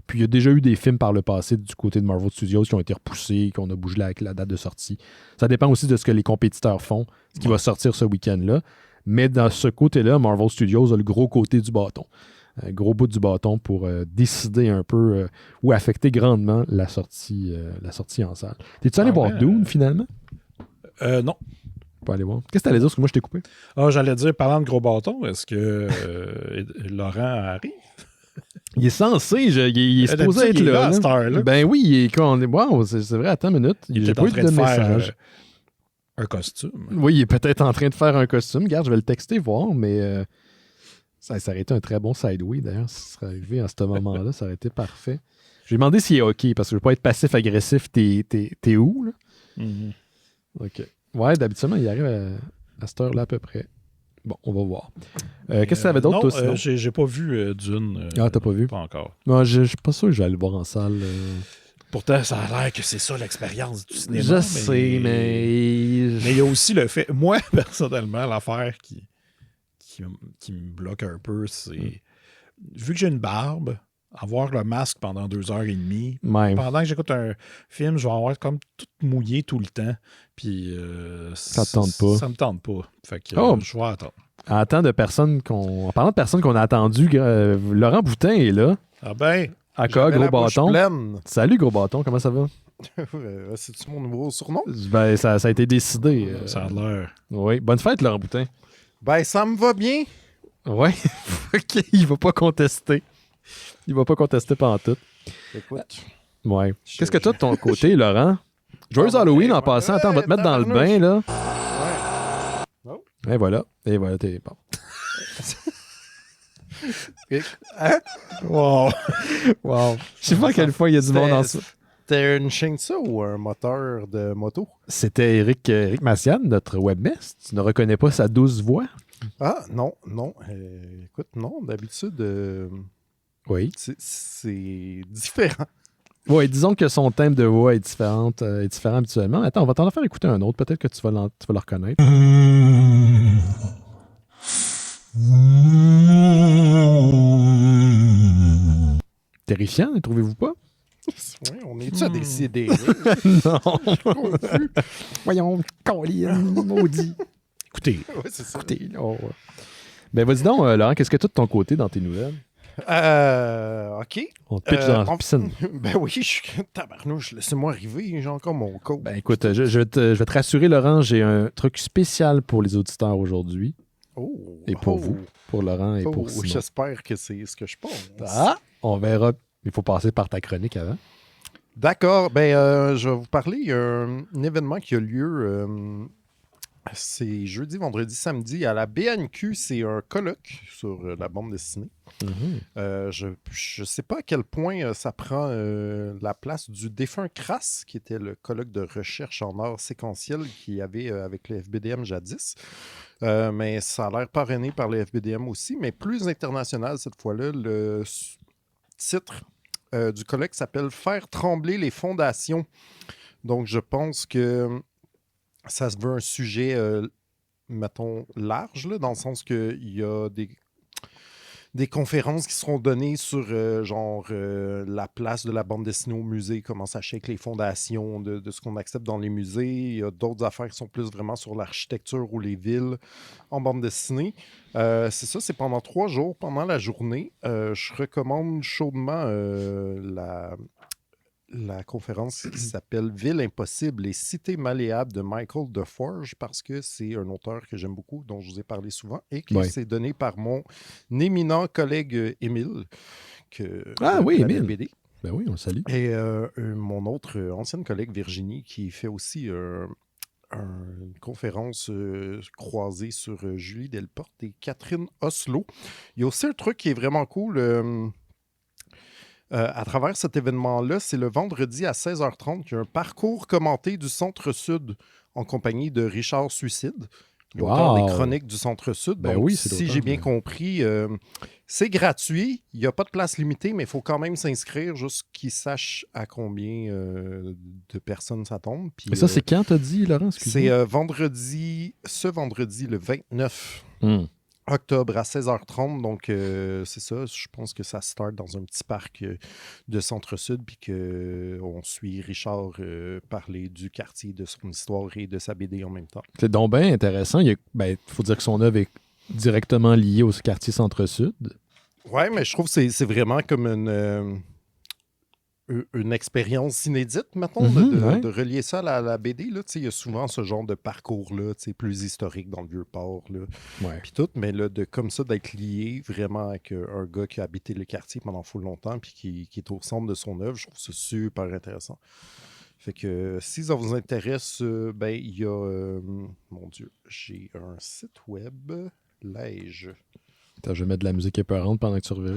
Puis il y a déjà eu des films par le passé du côté de Marvel Studios qui ont été repoussés, qu'on a bougé avec la date de sortie. Ça dépend aussi de ce que les compétiteurs font, ce qui va sortir ce week-end-là. Mais dans ce côté-là, Marvel Studios a le gros côté du bâton. Un gros bout du bâton pour décider un peu ou affecter grandement la sortie en salle. T'es-tu allé voir Dune finalement? Non. Pas aller voir. Qu'est-ce que t'allais dire? Parce que moi, je t'ai coupé. J'allais dire, parlant de gros bâton, est-ce que Laurent arrive? Il est censé, il est supposé être là. À cette heure-là. Ben oui, il est quand on est. Wow, c'est vrai, attends une minute. Il est en train de faire un costume. Oui, il est peut-être en train de faire un costume. Regarde, je vais le texter, voir, mais ça aurait été un très bon sideway, d'ailleurs, si ça serait arrivé à ce moment-là, ça aurait été parfait. Je lui ai demandé s'il est OK, parce que je ne veux pas être passif-agressif. T'es où, là? Mm-hmm. OK. Ouais, d'habitude, il arrive à cette heure-là à peu près. Bon, on va voir. Qu'est-ce que ça avait d'autre, toi, sinon? J'ai pas vu Dune. T'as pas vu? Pas encore. Non, je suis pas sûr que je vais aller le voir en salle. Pourtant, ça a l'air que c'est ça l'expérience du cinéma. Je sais, mais il y a aussi le fait... Moi, personnellement, l'affaire qui me bloque un peu, c'est... Vu que j'ai une barbe, avoir le masque pendant 2h30, pendant que j'écoute un film, je vais avoir comme tout mouillé tout le temps. Puis ça te tente pas. Ça me tente pas. Fait que je vais attendre. En parlant de personnes qu'on a attendues, Laurent Boutin est là. Ah ben. Aka, gros bâton. Salut, gros bâton, comment ça va? C'est-tu mon nouveau surnom? Ben, ça a été décidé. Ça a l'air. Oui. Bonne fête, Laurent Boutin. Ben, ça me va bien. Oui. OK, il va pas contester. Il va pas contester pantoute. Écoute. Ouais. Qu'est-ce que tu as de ton côté, Laurent? Joyeux Halloween en passant. Attends, on va te mettre dans le bain, là. Ouais. Oh. Et voilà. Et voilà, t'es bon. Hein? Wow. Wow. Je sais pas à quelle fois il y a du monde en ça. C'était une chaîne ça ou un moteur de moto? C'était Eric Massiane, notre webmestre. Tu ne reconnais pas sa douce voix? Ah, non. Écoute, non. D'habitude, oui. c'est différent. Oui, disons que son thème de voix est différent habituellement. Attends, on va t'en faire écouter un autre. Peut-être que tu vas le reconnaître. Terrifiant, ne trouvez-vous pas? Oui, on est-tu à décider? Non. Voyons, Colin, maudit. Écoutez. Ouais, c'est ça. Écoutez. Oh. Ben, vas-y donc, Laurent, qu'est-ce que tu as de ton côté dans tes nouvelles? OK. On te pitche dans la piscine. Ben oui, je suis tabarnouche. Laissez-moi arriver, j'ai encore mon code. Ben écoute, je vais te rassurer, Laurent, j'ai un truc spécial pour les auditeurs aujourd'hui. Oh. Et pour vous, pour Laurent et pour Simon. J'espère que c'est ce que je pense. Ah, on verra. Il faut passer par ta chronique avant. D'accord. Ben, je vais vous parler. Il y a un événement qui a lieu... c'est jeudi, vendredi, samedi. À la BNQ, c'est un colloque sur la bande dessinée. Mm-hmm. Je ne sais pas à quel point ça prend la place du défunt Crass, qui était le colloque de recherche en art séquentiel qu'il y avait avec le FBDM jadis. Mais ça a l'air parrainé par le FBDM aussi, mais plus international cette fois-là. Le titre du colloque s'appelle « Faire trembler les fondations ». Donc, je pense que ça se veut un sujet, mettons, large, là, dans le sens qu'il y a des conférences qui seront données sur la place de la bande dessinée au musée, comment ça shake les fondations de ce qu'on accepte dans les musées. Il y a d'autres affaires qui sont plus vraiment sur l'architecture ou les villes en bande dessinée. C'est ça, c'est pendant 3 jours, pendant la journée. Je recommande chaudement la conférence qui s'appelle Ville impossible et cités malléables de Michael DeForge parce que c'est un auteur que j'aime beaucoup, dont je vous ai parlé souvent et qui s'est donné par mon éminent collègue Émile. Émile. BD. Ben oui, on le salue. Et mon autre ancienne collègue Virginie qui fait aussi une conférence croisée sur Julie Delporte et Catherine Oslo. Il y a aussi un truc qui est vraiment cool. À travers cet événement-là, c'est le vendredi à 16h30 qu'il y a un parcours commenté du Centre-Sud en compagnie de Richard Suicide, l'auteur des chroniques du Centre-Sud. Ben donc, oui, si j'ai bien compris, c'est gratuit. Il n'y a pas de place limitée, mais il faut quand même s'inscrire juste qu'ils sachent à combien de personnes ça tombe. Puis, et ça, c'est quand, t'as dit, Laurent? C'est ce vendredi, le 29. Octobre à 16h30, donc c'est ça, je pense que ça start dans un petit parc de Centre-Sud, puis qu'on suit Richard parler du quartier, de son histoire et de sa BD en même temps. C'est donc bien intéressant. Il faut dire que son œuvre est directement liée au quartier Centre-Sud. Ouais, mais je trouve que c'est vraiment comme une expérience inédite, mettons, de relier ça à la BD. Il y a souvent ce genre de parcours-là, plus historique dans le Vieux-Port. Puis tout, mais là, comme ça, d'être lié vraiment avec un gars qui a habité le quartier pendant full longtemps puis qui est au centre de son œuvre, je trouve ça super intéressant. Fait que si ça vous intéresse, il y a... mon Dieu, j'ai un site web, Lège. Attends, je vais mettre de la musique épeurante pendant que tu reviens.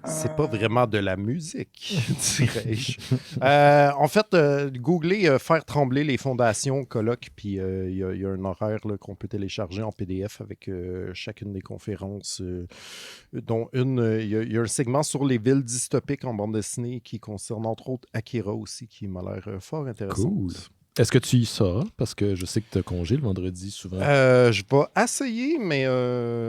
C'est pas vraiment de la musique, dirais-je. En fait, googlez faire trembler les fondations colloques, puis il y a un horaire là, qu'on peut télécharger en PDF avec chacune des conférences, dont une, il y a un segment sur les villes dystopiques en bande dessinée qui concerne entre autres Akira aussi, qui m'a l'air fort intéressant. Cool. Est-ce que tu y seras? Parce que je sais que tu as congé le vendredi souvent. Je vais essayer, mais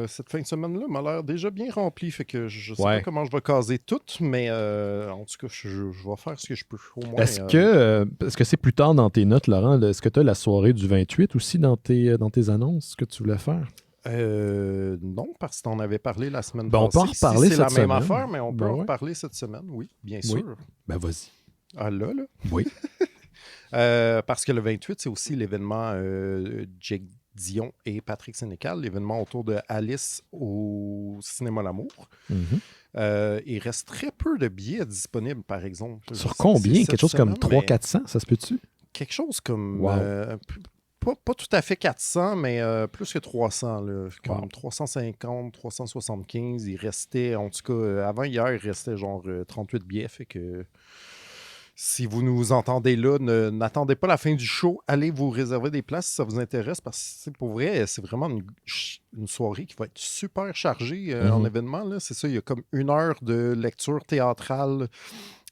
cette fin de semaine-là m'a l'air déjà bien remplie. Fait que je sais pas comment je vais caser tout, mais en tout cas, je vais faire ce que je peux. Au moins, est-ce que c'est plus tard dans tes notes, Laurent? Est-ce que tu as la soirée du 28 aussi dans tes annonces que tu voulais faire? Non, parce que tu en avais parlé la semaine passée. On peut en reparler cette semaine. C'est la même affaire, mais on peut en reparler cette semaine, oui, bien sûr. Ben vas-y. Ah là? Oui. Parce que le 28, c'est aussi l'événement Jake Dion et Patrick Sénécal, l'événement autour de Alice au Cinéma L'Amour. Il reste très peu de billets disponibles, par exemple. Sur combien? Quelque chose comme 300-400, ça se peut-tu? Quelque chose comme... pas tout à fait 400, mais plus que 300. Là, comme 350, 375. Il restait, en tout cas, avant hier, il restait genre 38 billets, fait que... Si vous nous entendez là, n'attendez pas la fin du show. Allez vous réserver des places si ça vous intéresse parce que pour vrai, c'est vraiment une soirée qui va être super chargée en événement. Là. C'est ça, il y a comme 1 heure de lecture théâtrale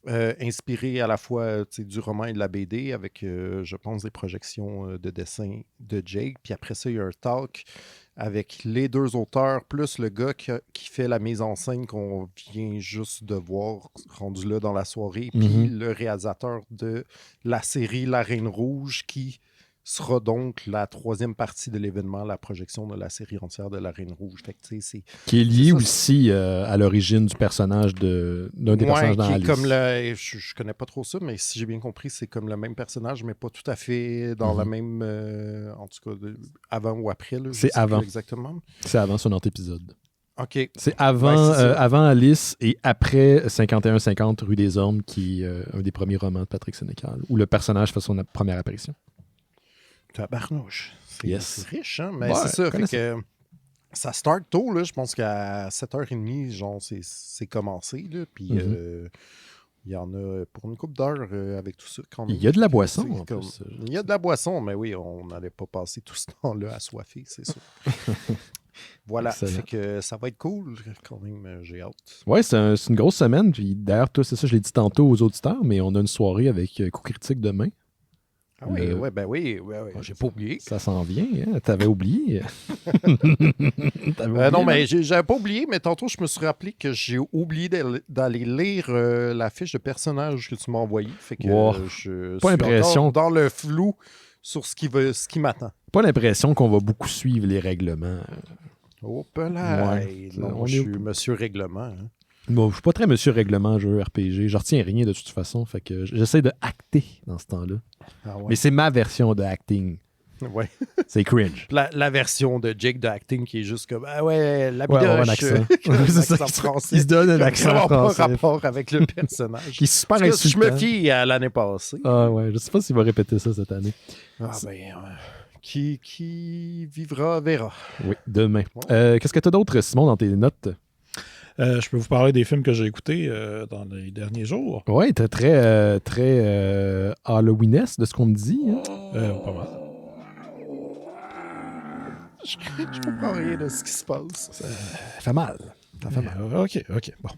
inspirée à la fois du roman et de la BD avec, je pense, des projections de dessin de Jake. Puis après ça, il y a un talk avec les 2 auteurs, plus le gars qui fait la mise en scène qu'on vient juste de voir rendu là dans la soirée, puis le réalisateur de la série La Reine Rouge, qui sera donc la 3e partie de l'événement, la projection de la série entière de La Reine Rouge. Fait que, qui est lié aussi à l'origine du personnage d'un des personnages dans Alice. Comme je connais pas trop ça, mais si j'ai bien compris, c'est comme le même personnage, mais pas tout à fait dans la même... en tout cas, avant ou après. Là, c'est avant. Exactement. C'est avant son autre épisode. OK. C'est avant, avant Alice et après 51-50 Rue des Ormes, qui est un des premiers romans de Patrick Sénécal, où le personnage fait son première apparition. Tabarnouche. C'est riche, hein? Mais ouais, c'est ça. Fait que ça start tôt, là. Je pense qu'à 7h30, genre, c'est commencé, là. Puis il y en a pour une couple d'heures avec tout ça. Quand même. Il y a de la boisson, en plus. Il y a de la boisson, mais oui, on n'allait pas passer tout ce temps-là assoiffé, c'est sûr. Voilà, fait que ça va être cool, quand même, j'ai hâte. Oui, c'est une grosse semaine. Puis d'ailleurs, c'est ça, je l'ai dit tantôt aux auditeurs, mais on a une soirée avec Coup Critique demain. Ah oui, Le- ouais, ben oui, j'ai pas oublié. Ça s'en vient, hein? T'avais oublié. Non, mais j'avais pas oublié, mais tantôt, je me suis rappelé que j'ai oublié d'aller lire la fiche de personnage que tu m'as envoyée. Fait que Wow. je Pas suis l'impression. encore dans le flou sur ce qui m'attend. Pas l'impression qu'on va beaucoup suivre les règlements. Oh, là, Ouais. non, On moi, est je au- suis monsieur règlement. Hein. Bon, je suis pas très monsieur règlement jeu RPG. Je retiens rien de toute façon. Fait que j'essaie de acter dans ce temps-là. Ah ouais. Mais c'est ma version de acting. Ouais. C'est cringe. La version de Jake de acting qui est juste comme ah ouais, la Ouais, on a un bidoche, accent. l'accent C'est ça, français. il se donne un Qui a accent vraiment pas français. rapport avec le personnage. Qui est super Parce que je insultant. me fie à l'année passée. Ah ouais, je sais pas s'il va répéter ça cette année. Ah ben, qui vivra verra. Oui, demain. Qu'est-ce que tu as d'autre, Simon, dans tes notes? Je peux vous parler des films que j'ai écoutés dans les derniers jours. Ouais, t'es très Halloweenesque de ce qu'on me dit. Hein? Pas mal. Je comprends rien de ce qui se passe. Ça fait mal. Ça fait mal. OK. Bon.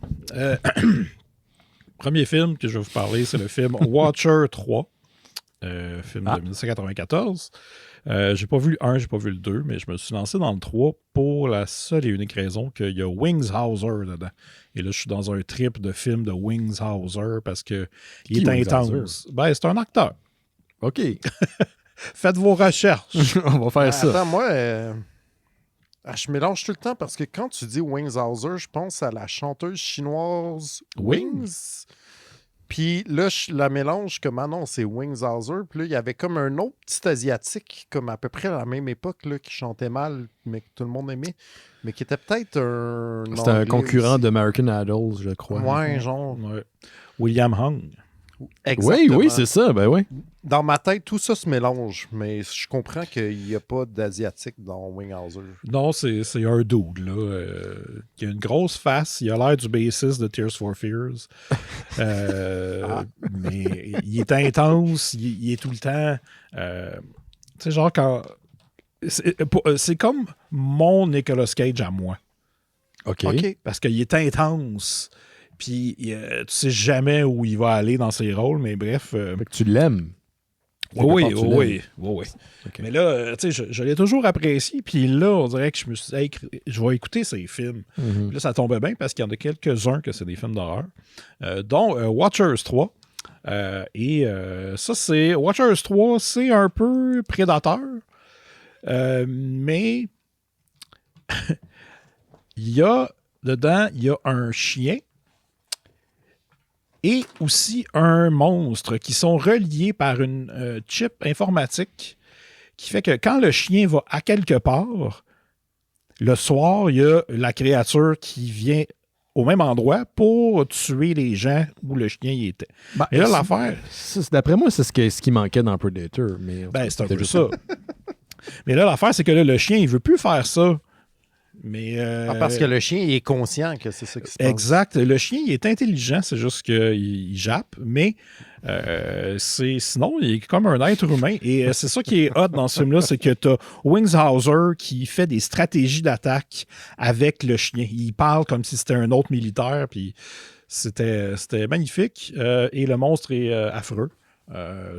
Premier film que je vais vous parler, c'est le film Watcher 3. Film de 1994. J'ai pas vu le 1, j'ai pas vu le 2, mais je me suis lancé dans le 3 pour la seule et unique raison qu'il y a Wings Hauser dedans. Et là, je suis dans un trip de film de Wings Hauser parce que il est Wings intense. Ben, c'est un acteur. OK. Faites vos recherches. On va faire ça. Attends, moi, je mélange tout le temps parce que quand tu dis Wings Hauser, je pense à la chanteuse chinoise Wings. Puis là, je la mélange comme, ah non, c'est Wings Hauser. Puis là, il y avait comme un autre petit Asiatique, comme à peu près à la même époque, là, qui chantait mal, mais que tout le monde aimait, mais qui était peut-être un... C'était un Anglais concurrent aussi. d'American Idol, je crois. Ouais, genre. Ouais. William Hung. Exactement. Oui, c'est ça. Ben oui. Dans ma tête, tout ça se mélange, mais je comprends qu'il n'y a pas d'Asiatique dans Wings Hauser. Non, c'est un dude, là. Qui a une grosse face. Il a l'air du bassiste de Tears for Fears. Mais il est intense. Il est tout le temps... tu sais, genre quand... C'est comme mon Nicolas Cage à moi. OK. Parce qu'il est intense. Puis tu sais jamais où il va aller dans ses rôles, mais bref... Fait que tu l'aimes. Oui. Okay. Mais là, tu sais, je l'ai toujours apprécié. Puis là, on dirait que je me suis dit, hey, je vais écouter ces films. Mhm. Puis là, ça tombait bien parce qu'il y en a quelques-uns que c'est des films d'horreur, dont Watchers 3. Ça, c'est... Watchers 3, c'est un peu prédateur. Mais dedans, il y a un chien et aussi un monstre qui sont reliés par une chip informatique qui fait que quand le chien va à quelque part, le soir, il y a la créature qui vient au même endroit pour tuer les gens où le chien y était. Ben, Et là, l'affaire... D'après moi, c'est ce qui manquait dans Predator. Mais Ben, c'est un peu ça. Mais là, l'affaire, c'est que là, le chien, il veut plus faire ça. Mais Parce que le chien il est conscient que c'est ça qui se passe. exact. Le chien, il est intelligent, c'est juste qu'il jappe, mais sinon, il est comme un être humain. Et c'est ça qui est hot dans ce film-là, c'est que tu as Wings Hauser qui fait des stratégies d'attaque avec le chien. Il parle comme si c'était un autre militaire, puis c'était magnifique. Et le monstre est affreux.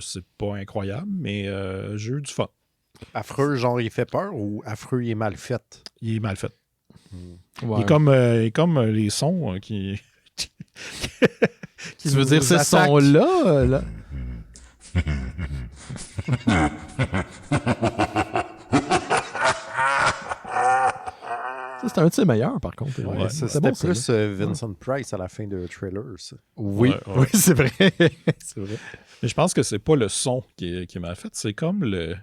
C'est pas incroyable, mais j'ai eu du fun. Affreux, genre il fait peur ou affreux, il est mal fait? Il est mal fait. Ouais. Il est comme les sons qui Tu veux dire ce attaquent. son-là? Là? Ça, c'est un de ses meilleurs, par contre. Ouais, C'est c'était bon, ça, plus là. Vincent Price à la fin de trailer, ça. Oui, Ouais. oui, c'est vrai. C'est vrai. Mais je pense que c'est pas le son qui est mal fait, c'est comme le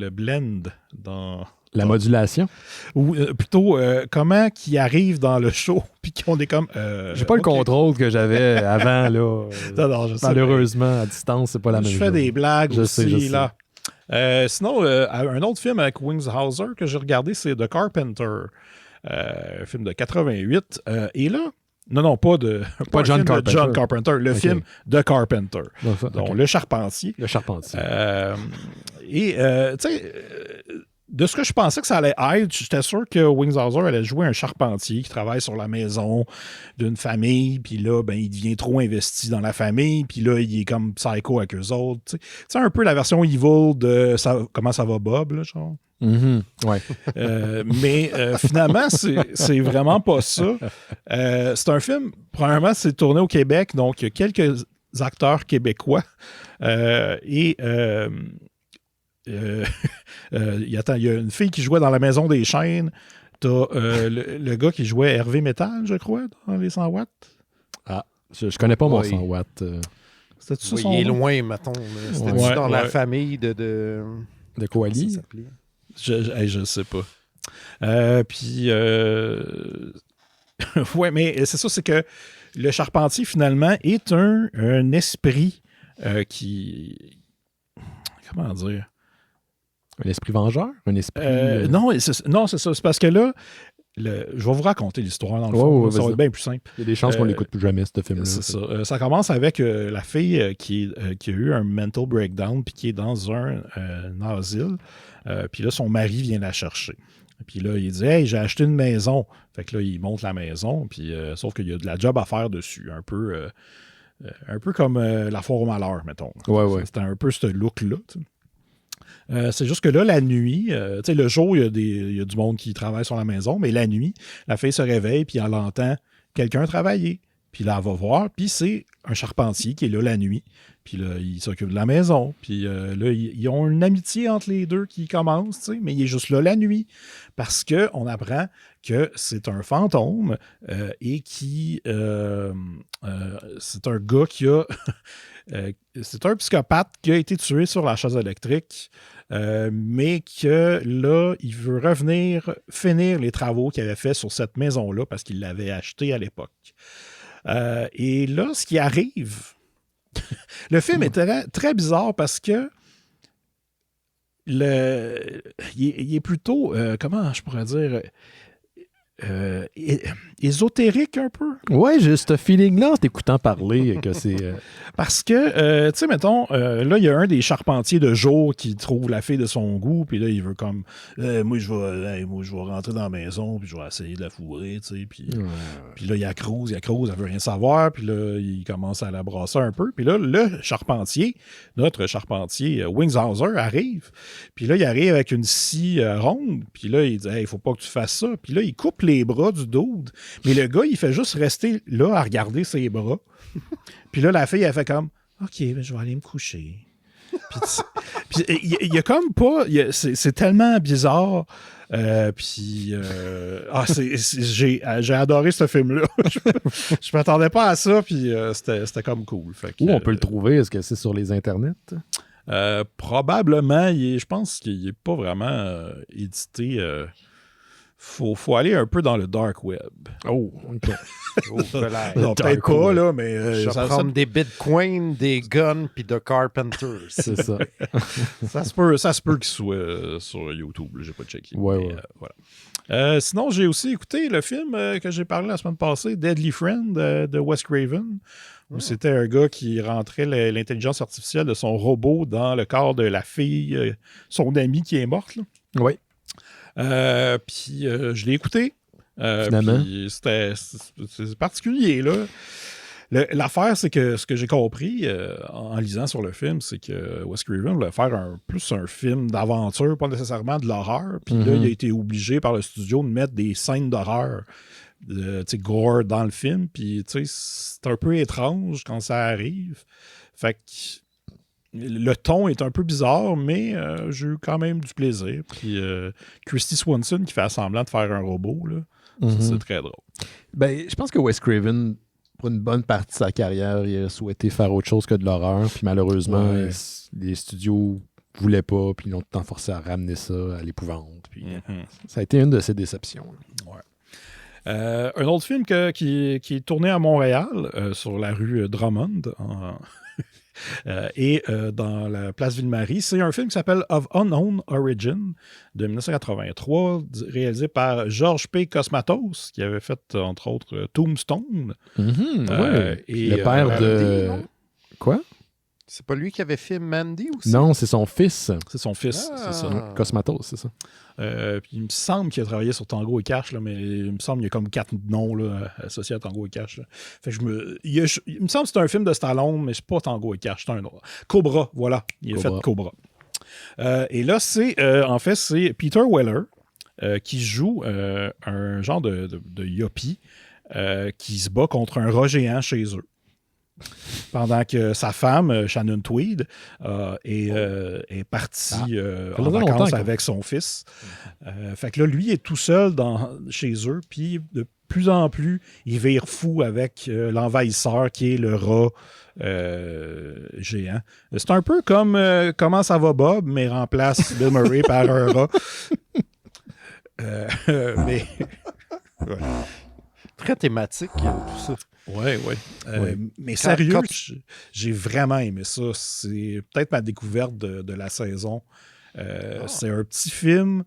blend dans... La modulation. Ou plutôt, comment qui arrive dans le show, puis qu'on est comme... J'ai pas le contrôle que j'avais avant, là. Non, je sais. Malheureusement, à distance, c'est pas la même Je chose. fais des blagues Je aussi, sais. là. Sinon, un autre film avec Wings Hauser que j'ai regardé, c'est The Carpenter. Un film de 88. Et là... Non, pas Pas John film de Carpenter. John Carpenter, le Ok. film de Carpenter. Donc, ça, Donc, ok. Le Charpentier. Le charpentier. Tu sais, de ce que je pensais que ça allait être, j'étais sûr que Wings Hauser allait jouer un charpentier qui travaille sur la maison d'une famille, puis là, ben, il devient trop investi dans la famille, puis là, il est comme psycho avec eux autres. Tu sais, un peu la version evil de Comment ça va Bob, là, genre. Ouais. Mais finalement, c'est vraiment pas ça. C'est un film, premièrement, c'est tourné au Québec, donc il y a quelques acteurs québécois et il y a une fille qui jouait dans La Maison des Chaînes. T'as le gars qui jouait Hervé Métal, je crois, dans Les 100 watts. Ah, je connais pas mon 100 watts. C'était-tu ça, Oui, son il est nom? loin, mettons. C'était-tu dans la famille de De Coali? Je sais pas. Puis, ouais, mais c'est ça, c'est que le charpentier, finalement, est un esprit qui... Comment dire? Un esprit vengeur? Un esprit... Non, c'est ça. C'est parce que là, je vais vous raconter l'histoire, dans le fond. Ça va être bien plus simple. Il y a des chances qu'on l'écoute plus jamais, ce film-là. C'est ça. Ça commence avec la fille qui a eu un mental breakdown puis qui est dans un asile. Puis là, son mari vient la chercher. Puis là, il dit « Hey, j'ai acheté une maison. » Fait que là, il monte la maison, puis sauf qu'il y a de la job à faire dessus. Un peu comme La Foire au Malheur, mettons. Ouais. C'était un peu ce look-là. C'est juste que là, la nuit, le jour, il y a du monde qui travaille sur la maison, mais la nuit, la fille se réveille, puis elle entend quelqu'un travailler. Puis là, elle va voir, puis c'est un charpentier qui est là la nuit. Puis là, il s'occupe de la maison. Puis là, ils ont une amitié entre les deux qui commence, mais il est juste là la nuit. Parce qu'on apprend que c'est un fantôme et qui... c'est un gars qui a... c'est un psychopathe qui a été tué sur la chaise électrique, mais que là, il veut revenir finir les travaux qu'il avait fait sur cette maison-là parce qu'il l'avait achetée à l'époque. Et là, ce qui arrive... le film est très, très bizarre parce que il est plutôt, comment je pourrais dire... ésotérique un peu. Ouais, j'ai ce feeling-là en t'écoutant parler que c'est... Parce que, tu sais, mettons, là, il y a un des charpentiers de jour qui trouve la fille de son goût, puis là, il veut comme, moi, je vais rentrer dans la maison, puis je vais essayer de la fourrer, tu sais, puis là, il accrouse, elle veut rien savoir, puis là, il commence à la brasser un peu, puis là, le charpentier, notre charpentier Wings Hauser arrive, puis là, il arrive avec une scie ronde, puis là, il dit, il faut pas que tu fasses ça, puis là, il coupe les bras du dude, mais le gars, il fait juste rester là à regarder ses bras. Puis là, la fille, elle fait comme OK, ben, je vais aller me coucher. Puis il y a comme pas. C'est tellement bizarre. J'ai adoré ce film-là. Je m'attendais pas à ça, puis c'était comme cool. Fait que, où on peut le trouver? Est-ce que c'est sur les internets? Probablement. Je pense qu'il n'est pas vraiment édité. Faut aller un peu dans le dark web. Oh, OK. Non, peut-être pas, là, mais... je vais prendre des bitcoins, des guns, puis de Carpenters. C'est ça. ça se peut qu'il soit sur YouTube. J'ai pas checké. Ouais. Voilà. Sinon, j'ai aussi écouté le film que j'ai parlé la semaine passée, Deadly Friend, de Wes Craven, où c'était un gars qui rentrait l'intelligence artificielle de son robot dans le corps de la fille, son amie qui est morte. Oui. Puis je l'ai écouté. Finalement. C'est particulier, là. L'affaire, c'est que ce que j'ai compris en lisant sur le film, c'est que Wes Craven voulait faire plus un film d'aventure, pas nécessairement de l'horreur. Puis là, il a été obligé par le studio de mettre des scènes d'horreur, gore dans le film. Puis c'est un peu étrange quand ça arrive. Fait que le ton est un peu bizarre, mais j'ai eu quand même du plaisir. Puis Christy Swanson qui fait semblant de faire un robot, là, ça, c'est très drôle. Ben, je pense que Wes Craven, pour une bonne partie de sa carrière, il a souhaité faire autre chose que de l'horreur. Puis malheureusement, les studios ne voulaient pas, puis ils l'ont tout le temps forcé à ramener ça à l'épouvante. Puis ça a été une de ses déceptions. Ouais. Un autre film qui est tourné à Montréal, sur la rue Drummond, et dans la place Ville-Marie, c'est un film qui s'appelle Of Unknown Origin de 1983, réalisé par George P. Cosmatos, qui avait fait, entre autres, Tombstone. Et le père de... Quoi? C'est pas lui qui avait fait Mandy aussi? Non, c'est son fils. C'est son fils, Ah. c'est ça. Cosmatos, c'est ça. Puis il me semble qu'il a travaillé sur Tango et Cash, là, mais il me semble qu'il y a comme 4 noms là, associés à Tango et Cash. Là. Fait que il me semble que c'est un film de Stallone, mais c'est pas Tango et Cash, c'est un autre. Cobra, voilà. Il a fait Cobra. Et là, en fait, c'est Peter Weller qui joue un genre de yuppie qui se bat contre un rat géant chez eux. Pendant que sa femme, Shannon Tweed, est partie en vacances avec son fils. Fait que là, lui est tout seul chez eux, puis de plus en plus, il vire fou avec l'envahisseur qui est le rat géant. C'est un peu comme Comment ça va Bob, mais remplace Bill Murray par un rat. Mais... Ouais. Très thématique, tout ça. Ouais. Mais sérieux, j'ai vraiment aimé ça. C'est peut-être ma découverte de la saison. C'est un petit film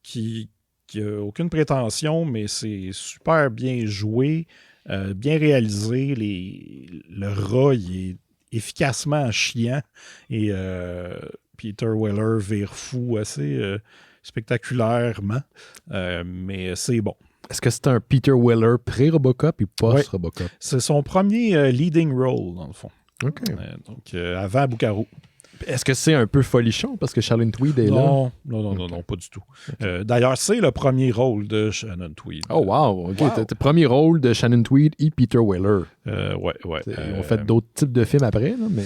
qui n'a aucune prétention, mais c'est super bien joué, bien réalisé. Le rat, il est efficacement chiant. Et Peter Weller vire fou assez spectaculairement. Mais c'est bon. Est-ce que c'est un Peter Weller pré-Robocop et post-Robocop? Ouais. C'est son premier leading role, dans le fond. OK. Donc, avant Bucaro. Est-ce que c'est un peu folichon parce que Shannon Tweed est là? Non, pas du tout. D'ailleurs, c'est le premier rôle de Shannon Tweed. Oh, wow. OK. Wow. Premier rôle de Shannon Tweed et Peter Weller. Ouais. Ils ont fait d'autres types de films après, là, mais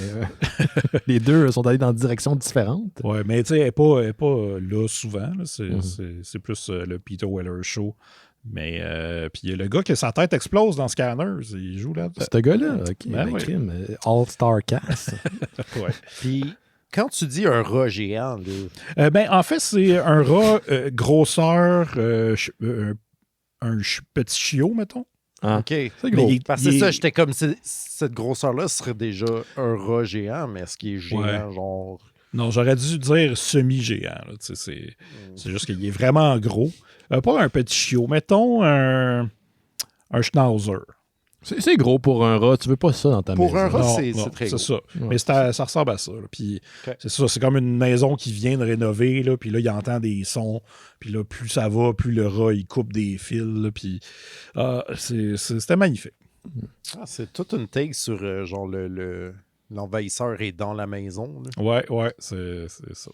les deux sont allés dans des directions différentes. Ouais, mais tu sais, elle n'est pas là souvent. Là. C'est plus le Peter Weller show. Mais puis il y a le gars que sa tête explose dans Scanners, il joue là. Ce gars-là, OK. Ben All-Star Cast. Ouais. Puis quand tu dis un rat géant, en fait, c'est un rat grosseur, un petit chiot, mettons. Ah, OK. C'est gros. Parce que ça, j'étais comme cette grosseur-là serait déjà un rat géant, mais est-ce qu'il est géant, genre. Non, j'aurais dû dire semi-géant. Là, c'est juste qu'il est vraiment gros. Pas un petit chiot, mettons un schnauzer. C'est gros pour un rat. Tu veux pas ça dans ta maison. Pour un rat, c'est très gros. C'est ça. Ouais. Mais ça ressemble à ça. Là. Puis c'est ça. C'est comme une maison qui vient de rénover. Là, puis là, il entend des sons. Puis là, plus ça va, plus le rat, il coupe des fils. Là, puis c'était magnifique. C'est toute une take sur genre l'envahisseur est dans la maison. Là. Ouais, c'est ça.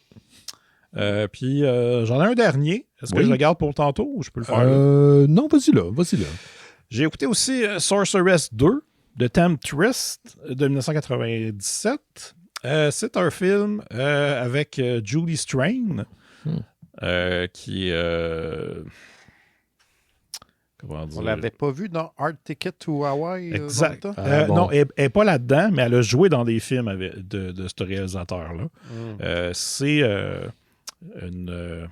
Puis j'en ai un dernier. Est-ce que je le garde pour tantôt ou je peux le faire? Non, vas-y là. J'ai écouté aussi Sorceress 2 de Temptress de 1997. C'est un film avec Julie Strain qui comment dire? On l'avait pas vu dans Hard Ticket to Hawaii. Exact. Bon. Non, elle n'est pas là-dedans, mais elle a joué dans des films de ce réalisateur-là. C'est une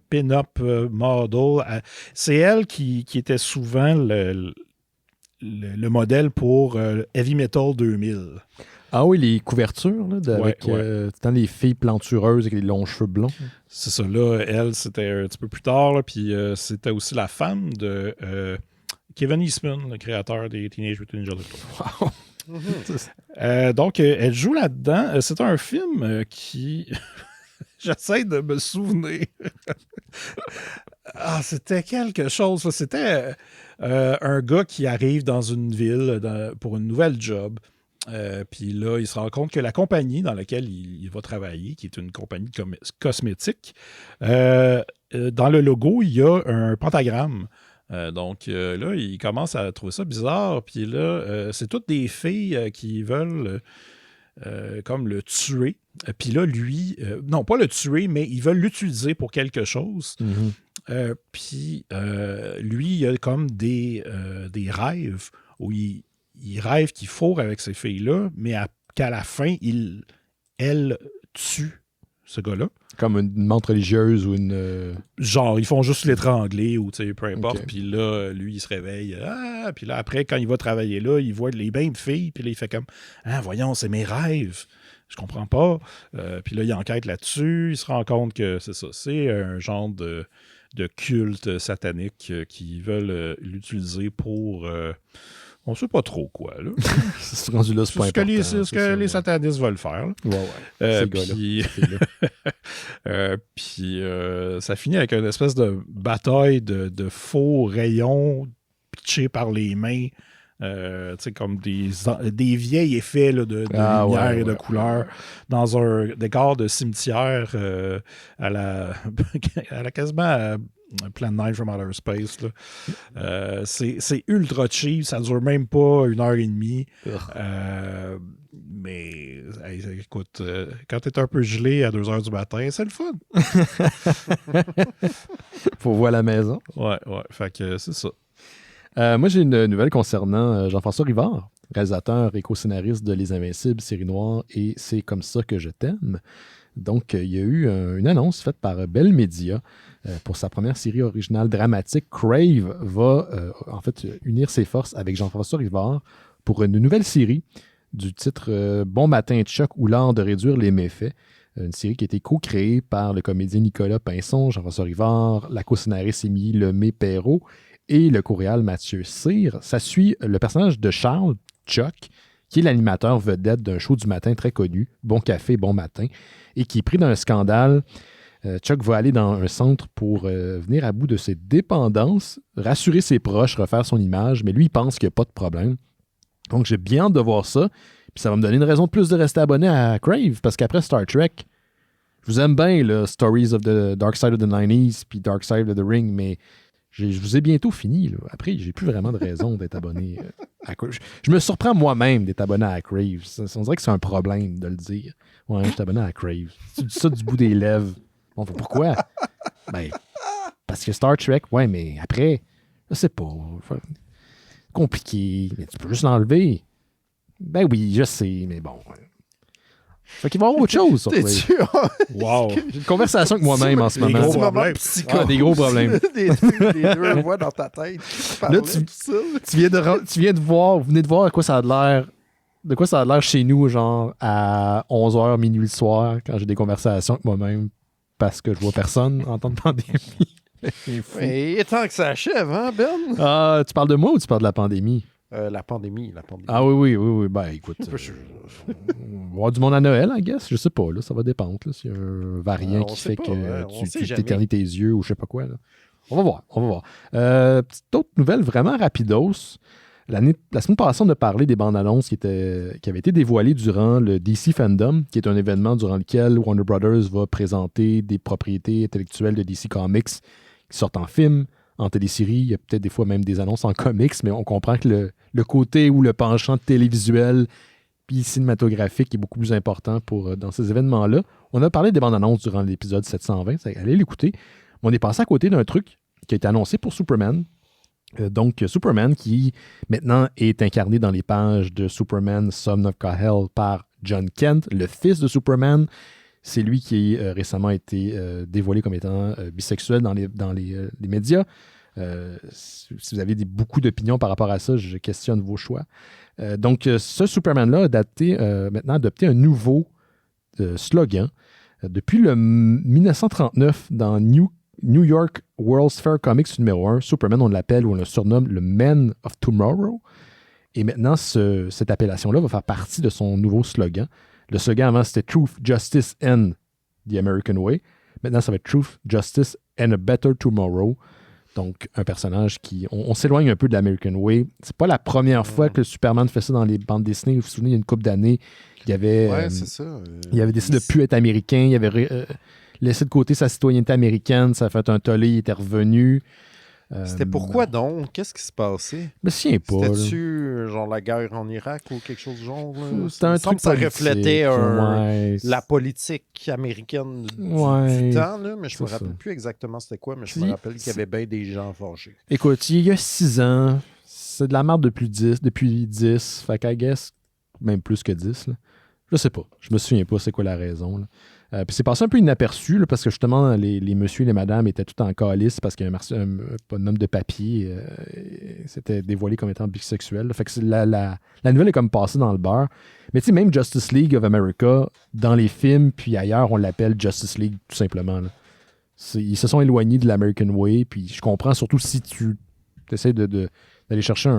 pin-up model. C'est elle qui était souvent le modèle pour Heavy Metal 2000. Ah oui, les couvertures, là, avec les filles plantureuses avec les longs cheveux blonds. C'est ça, là, elle, c'était un petit peu plus tard, là, puis c'était aussi la femme de Kevin Eastman, le créateur des Teenage Mutant Ninja Turtles. Wow! Donc, elle joue là-dedans. C'est un film qui... J'essaie de me souvenir. C'était quelque chose. C'était un gars qui arrive dans une ville pour une nouvelle job. Puis là, il se rend compte que la compagnie dans laquelle il va travailler, qui est une compagnie cosmétique, dans le logo, il y a un pentagramme. Donc là, il commence à trouver ça bizarre. Puis là, c'est toutes des filles qui veulent... comme le tuer. Puis là, lui, non, pas le tuer, mais ils veulent l'utiliser pour quelque chose. Puis lui, il a comme des rêves où il rêve qu'il fourre avec ces filles-là, mais qu'à la fin, elle tue ce gars-là. Comme une montre religieuse ou une... Genre, ils font juste l'étrangler ou peu importe. Okay. Puis là, lui, il se réveille. Puis là, après, quand il va travailler là, il voit les mêmes filles. Puis là, il fait comme voyons, c'est mes rêves. Je comprends pas. Puis là, il enquête là-dessus. Il se rend compte que c'est ça. C'est un genre de culte satanique qui veulent l'utiliser pour On sait pas trop quoi, là. Ce rendu-là, c'est pas important. C'est ce que les satanistes veulent faire. Là. Ouais. Ces gars-là. Puis ça finit avec une espèce de bataille de faux rayons pitchés par les mains. Comme des vieils effets là, de lumière et de couleur dans un décor de cimetière à la quasiment Plan 9 from Outer Space. Là. C'est ultra cheap, ça dure même pas 1h30. Mais écoute, quand t'es un peu gelé à 2h du matin, c'est le fun. Faut voir la maison. Ouais, fait que c'est ça. Moi, j'ai une nouvelle concernant Jean-François Rivard, réalisateur et co-scénariste de Les Invincibles, série noire, et C'est comme ça que je t'aime. Donc, il y a eu une annonce faite par Bell Media pour sa première série originale dramatique. Crave va en fait unir ses forces avec Jean-François Rivard pour une nouvelle série du titre Bon matin Chuck ou l'art de réduire les méfaits. Une série qui a été co-créée par le comédien Nicolas Pinson, Jean-François Rivard, la co-scénariste Émilie Lemay-Perrault et le choréal Mathieu Cyr. Ça suit le personnage de Charles, Chuck, qui est l'animateur vedette d'un show du matin très connu, Bon Café, Bon Matin, et qui est pris dans un scandale. Chuck va aller dans un centre pour venir à bout de ses dépendances, rassurer ses proches, refaire son image, mais lui, il pense qu'il n'y a pas de problème. Donc, j'ai bien hâte de voir ça. Puis ça va me donner une raison de plus de rester abonné à Crave, parce qu'après Star Trek, je vous aime bien, là, Stories of the Dark Side of the 90s, puis Dark Side of the Ring, mais je vous ai bientôt fini. Là. Après, j'ai plus vraiment de raison d'être abonné à Crave. Je me surprends moi-même d'être abonné à Crave. On dirait que c'est un problème de le dire. Ouais, je suis abonné à Crave. Tu dis ça du bout des lèvres. Bon, pourquoi? Ben, parce que Star Trek, ouais, mais après, je sais pas. Compliqué. Mais tu peux juste l'enlever. Ben oui, je sais, mais bon. Fait qu'il va y avoir autre chose sur Crave. Wow. J'ai une conversation avec moi-même en ce moment. Gros problèmes. Des gros problèmes. des deux voix dans ta tête. Là, tu viens de voir, vous venez de voir à quoi ça a l'air. De quoi ça a l'air chez nous, genre à 11h, minuit le soir, quand j'ai des conversations avec moi-même, parce que je vois personne en temps de pandémie. Et tant que ça achève, hein, Ben? Ah, tu parles de moi ou tu parles de la pandémie? La pandémie. Ah oui. Ben écoute, on va avoir du monde à Noël, I guess. Je sais pas, là, ça va dépendre. S'il y a un variant qui fait que tu t'éternies tes yeux ou je sais pas quoi. Là. On va voir. Petite autre nouvelle vraiment rapidos. La semaine passée, on a parlé des bandes annonces qui avaient été dévoilées durant le DC Fandom, qui est un événement durant lequel Warner Brothers va présenter des propriétés intellectuelles de DC Comics qui sortent en film, en télésérie. Il y a peut-être des fois même des annonces en comics, mais on comprend que le côté ou le penchant télévisuel puis cinématographique est beaucoup plus important dans ces événements-là. On a parlé des bandes annonces durant l'épisode 720, allez l'écouter. On est passé à côté d'un truc qui a été annoncé pour Superman. Donc, Superman, qui maintenant est incarné dans les pages de Superman Son of Kal-El par John Kent, le fils de Superman. C'est lui qui a récemment été dévoilé comme étant bisexuel dans les médias. Si vous avez beaucoup d'opinions par rapport à ça, je questionne vos choix. Donc, ce Superman-là a maintenant adopté un nouveau slogan. Depuis le 1939, dans New York World's Fair Comics numéro 1, Superman, on l'appelle ou on le surnomme le Man of Tomorrow. Et maintenant, cette appellation-là va faire partie de son nouveau slogan. Le slogan avant, c'était Truth, Justice and the American Way. Maintenant, ça va être Truth, Justice and a Better Tomorrow. Donc, un personnage qui... On s'éloigne un peu de l'American Way. C'est pas la première fois que Superman fait ça dans les bandes dessinées. Vous vous souvenez, il y a une couple d'années, il y avait... c'est ça. Il avait décidé de ne plus être américain. Il avait... laissé de côté sa citoyenneté américaine, ça a fait un tollé, il était revenu. C'était pourquoi donc? Qu'est-ce qui se passait? Je me souviens pas. C'était-tu genre la guerre en Irak ou quelque chose du genre? C'était un truc ça reflétait la politique politique américaine du temps, là, mais je me rappelle plus exactement c'était quoi, mais je me rappelle qu'il y avait bien des gens fâchés. Écoute, il y a 6 ans, c'est de la merde depuis 10, fait qu'I guess, même plus que 10, là. Je sais pas, je me souviens pas c'est quoi la raison, là. Puis c'est passé un peu inaperçu là, parce que justement, les messieurs et les madames étaient tout en calice parce qu'un homme de papier s'était dévoilé comme étant bisexuel. Là. Fait que la nouvelle est comme passée dans le beurre. Mais tu sais, même Justice League of America, dans les films puis ailleurs, on l'appelle Justice League tout simplement. Là. Ils se sont éloignés de l'American Way. Puis je comprends surtout si tu essaies d'aller chercher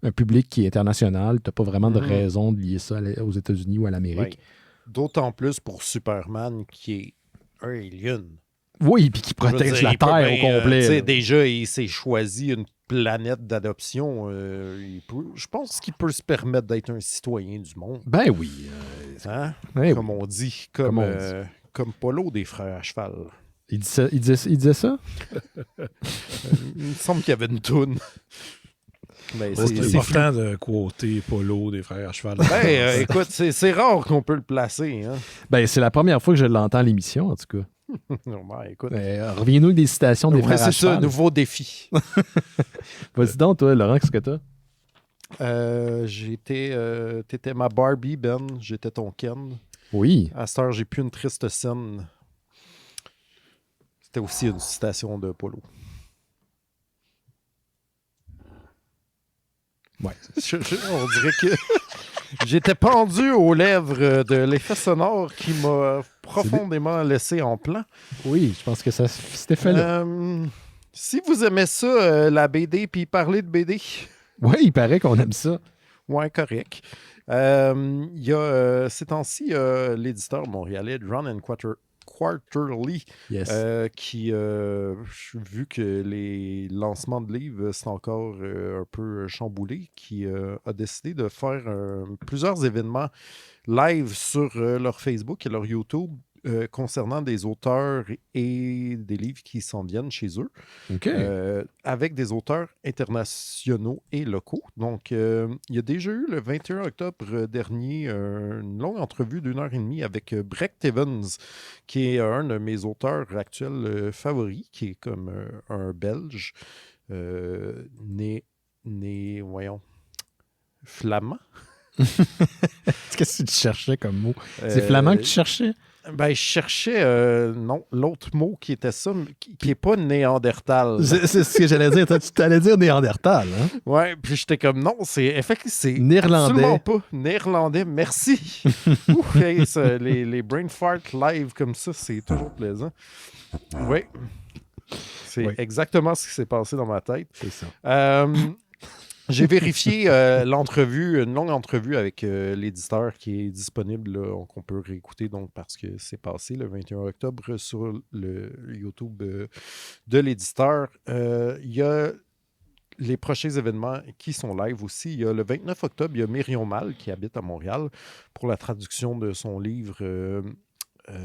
un public qui est international. Tu n'as pas vraiment de Mhm. raison de lier ça aux États-Unis ou à l'Amérique. Ouais. D'autant plus pour Superman qui est un alien. Oui, puis qui Je veux protège dire, la il peut Terre bien, au complet. tu sais, là. déjà, il s'est choisi une planète d'adoption. Je pense qu'il peut se permettre d'être un citoyen du monde. Ben oui. Hein? Eh Comme oui. on dit. Comme on dit. Comme Polo des frères à cheval. Il disait ça? Il me semble qu'il y avait une toune. Ben, C'est important de quoter Polo des frères à cheval. Ben, écoute, c'est rare qu'on peut le placer. Hein? Ben, c'est la première fois que je l'entends à l'émission, en tout cas. Ben, écoute. Reviens-nous avec des citations des Ouais, frères à c'est ça, cheval. nouveau défi. Vas-y donc, toi, Laurent, qu'est-ce que t'as? T'étais ma Barbie, Ben. J'étais ton Ken. Oui. À cette heure, j'ai plus une triste scène. C'était aussi une citation de Polo. Ouais. On dirait que j'étais pendu aux lèvres de l'effet sonore qui m'a profondément laissé en plan. Oui, je pense que ça cet effet-là. Si vous aimez ça, la BD, puis parler de BD, Oui, il paraît qu'on aime ça. ouais, correct. Il y a ces temps-ci l'éditeur montréalais Drawn Quarterly Yes. qui, vu que les lancements de livres, c'est encore un peu chamboulé, qui a décidé de faire plusieurs événements live sur leur Facebook et leur YouTube concernant des auteurs et des livres qui s'en viennent chez eux, OK. avec des auteurs internationaux et locaux. Donc, il y a déjà eu le 21 octobre dernier une longue entrevue d'1 heure et demie avec Brecht Evans, qui est un de mes auteurs actuels favoris, qui est comme un Belge né, voyons, flamand. Qu'est-ce que tu cherchais comme mot? C'est flamand que tu cherchais? Ben, je cherchais, non, l'autre mot qui était ça, qui n'est pas néandertal. C'est ce que j'allais dire. Tu t'allais dire néandertal, hein? Ouais, puis j'étais comme, non, c'est effectivement, c'est Néerlandais. absolument pas néerlandais, merci. Ouf, hey, ça, les brain fart live comme ça, c'est toujours plaisant. Oui, c'est Oui. exactement ce qui s'est passé dans ma tête. C'est ça. J'ai vérifié l'entrevue, une longue entrevue avec l'éditeur qui est disponible, là, qu'on peut réécouter donc parce que c'est passé le 21 octobre sur le YouTube de l'éditeur. Il y a les prochains événements qui sont live aussi. Il y a le 29 octobre, il y a Myrion Mal qui habite à Montréal pour la traduction de son livre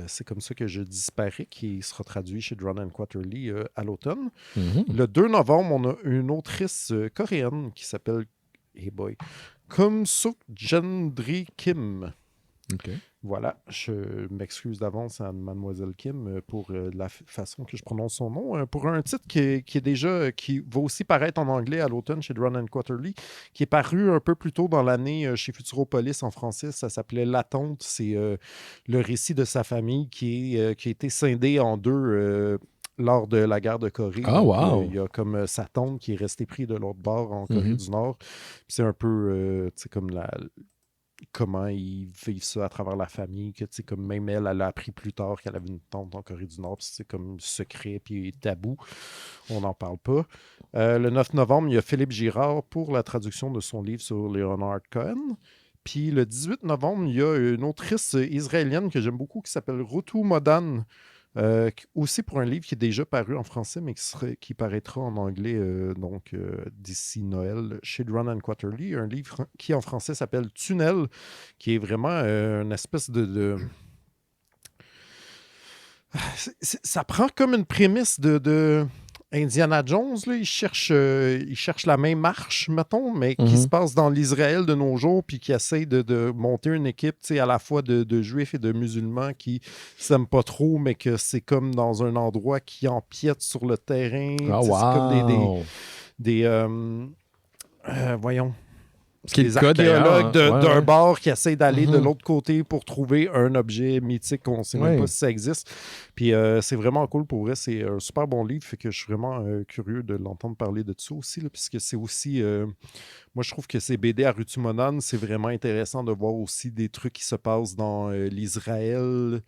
C'est comme ça que je disparais, qui sera traduit chez Drawn Quarterly à l'automne. Mhm. Le 2 novembre, on a une autrice coréenne qui s'appelle Kum Suk Jendri Kim. OK. Voilà, je m'excuse d'avance à Mademoiselle Kim pour la façon que je prononce son nom. Pour un titre qui va aussi paraître en anglais à l'automne chez Drawn Quarterly, qui est paru un peu plus tôt dans l'année chez Futuropolis en français. Ça s'appelait L'Attente. C'est le récit de sa famille qui a été scindée en deux lors de la guerre de Corée. Ah, Donc, wow! il y a comme sa tante qui est restée prise de l'autre bord en Corée Mhm. du Nord. Puis c'est un peu comme comment ils vivent ça à travers la famille, que comme même elle a appris plus tard qu'elle avait une tante en Corée du Nord, c'est comme secret puis tabou, on n'en parle pas. Le 9 novembre, il y a Philippe Girard pour la traduction de son livre sur Leonard Cohen. Puis le 18 novembre, il y a une autrice israélienne que j'aime beaucoup qui s'appelle Rutu Modan, aussi pour un livre qui est déjà paru en français, mais qui paraîtra en anglais d'ici Noël chez Drawn Quarterly. Un livre qui en français s'appelle Tunnel, qui est vraiment une espèce de... Ça prend comme une prémisse de Indiana Jones, là, il cherche la même marche, mettons, mais qui se passe dans l'Israël de nos jours, puis qui essaye de monter une équipe à la fois de juifs et de musulmans qui s'aiment pas trop, mais que c'est comme dans un endroit qui empiète sur le terrain. Ah, C'est wow! comme voyons. Ce qui est Des le cas, archéologues d'ailleurs, hein. d'un Ouais, ouais. bord qui essayent d'aller de Mhm. l'autre côté pour trouver un objet mythique qu'on ne sait même Ouais. pas si ça existe. Puis c'est vraiment cool pour vrai. C'est un super bon livre. Fait que je suis vraiment curieux de l'entendre parler de ça aussi, là, puisque c'est aussi... moi, je trouve que ces BD à Rutumonan, c'est vraiment intéressant de voir aussi des trucs qui se passent dans l'Israël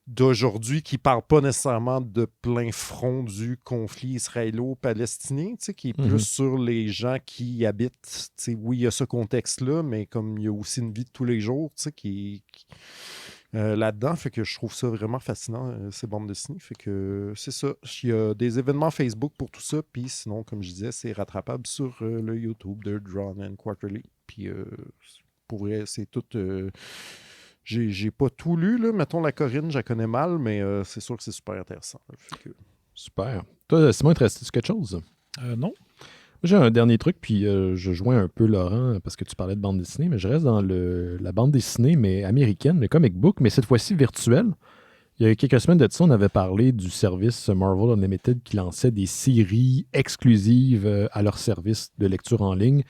d'aujourd'hui qui ne parle pas nécessairement de plein front du conflit israélo-palestinien, qui est plus sur les gens qui y habitent. Oui, il y a ce contexte-là, mais comme il y a aussi une vie de tous les jours qui là-dedans, fait que je trouve ça vraiment fascinant, ces bandes dessinées. Fait que c'est ça. Il y a des événements Facebook pour tout ça, puis sinon, comme je disais, c'est rattrapable sur le YouTube de Drawn and Quarterly. Puis pour vrai, c'est tout... J'ai pas tout lu, là. Mettons la Corinne, je la connais mal, mais c'est sûr que c'est super intéressant. Fait que... Super. Toi, Simon, il te reste quelque chose? Non. J'ai un dernier truc, puis je joins un peu Laurent parce que tu parlais de bande dessinée, mais je reste dans la bande dessinée, mais américaine, le comic book, mais cette fois-ci virtuelle. Il y a quelques semaines de ça, on avait parlé du service Marvel Unlimited qui lançait des séries exclusives à leur service de lecture en ligne.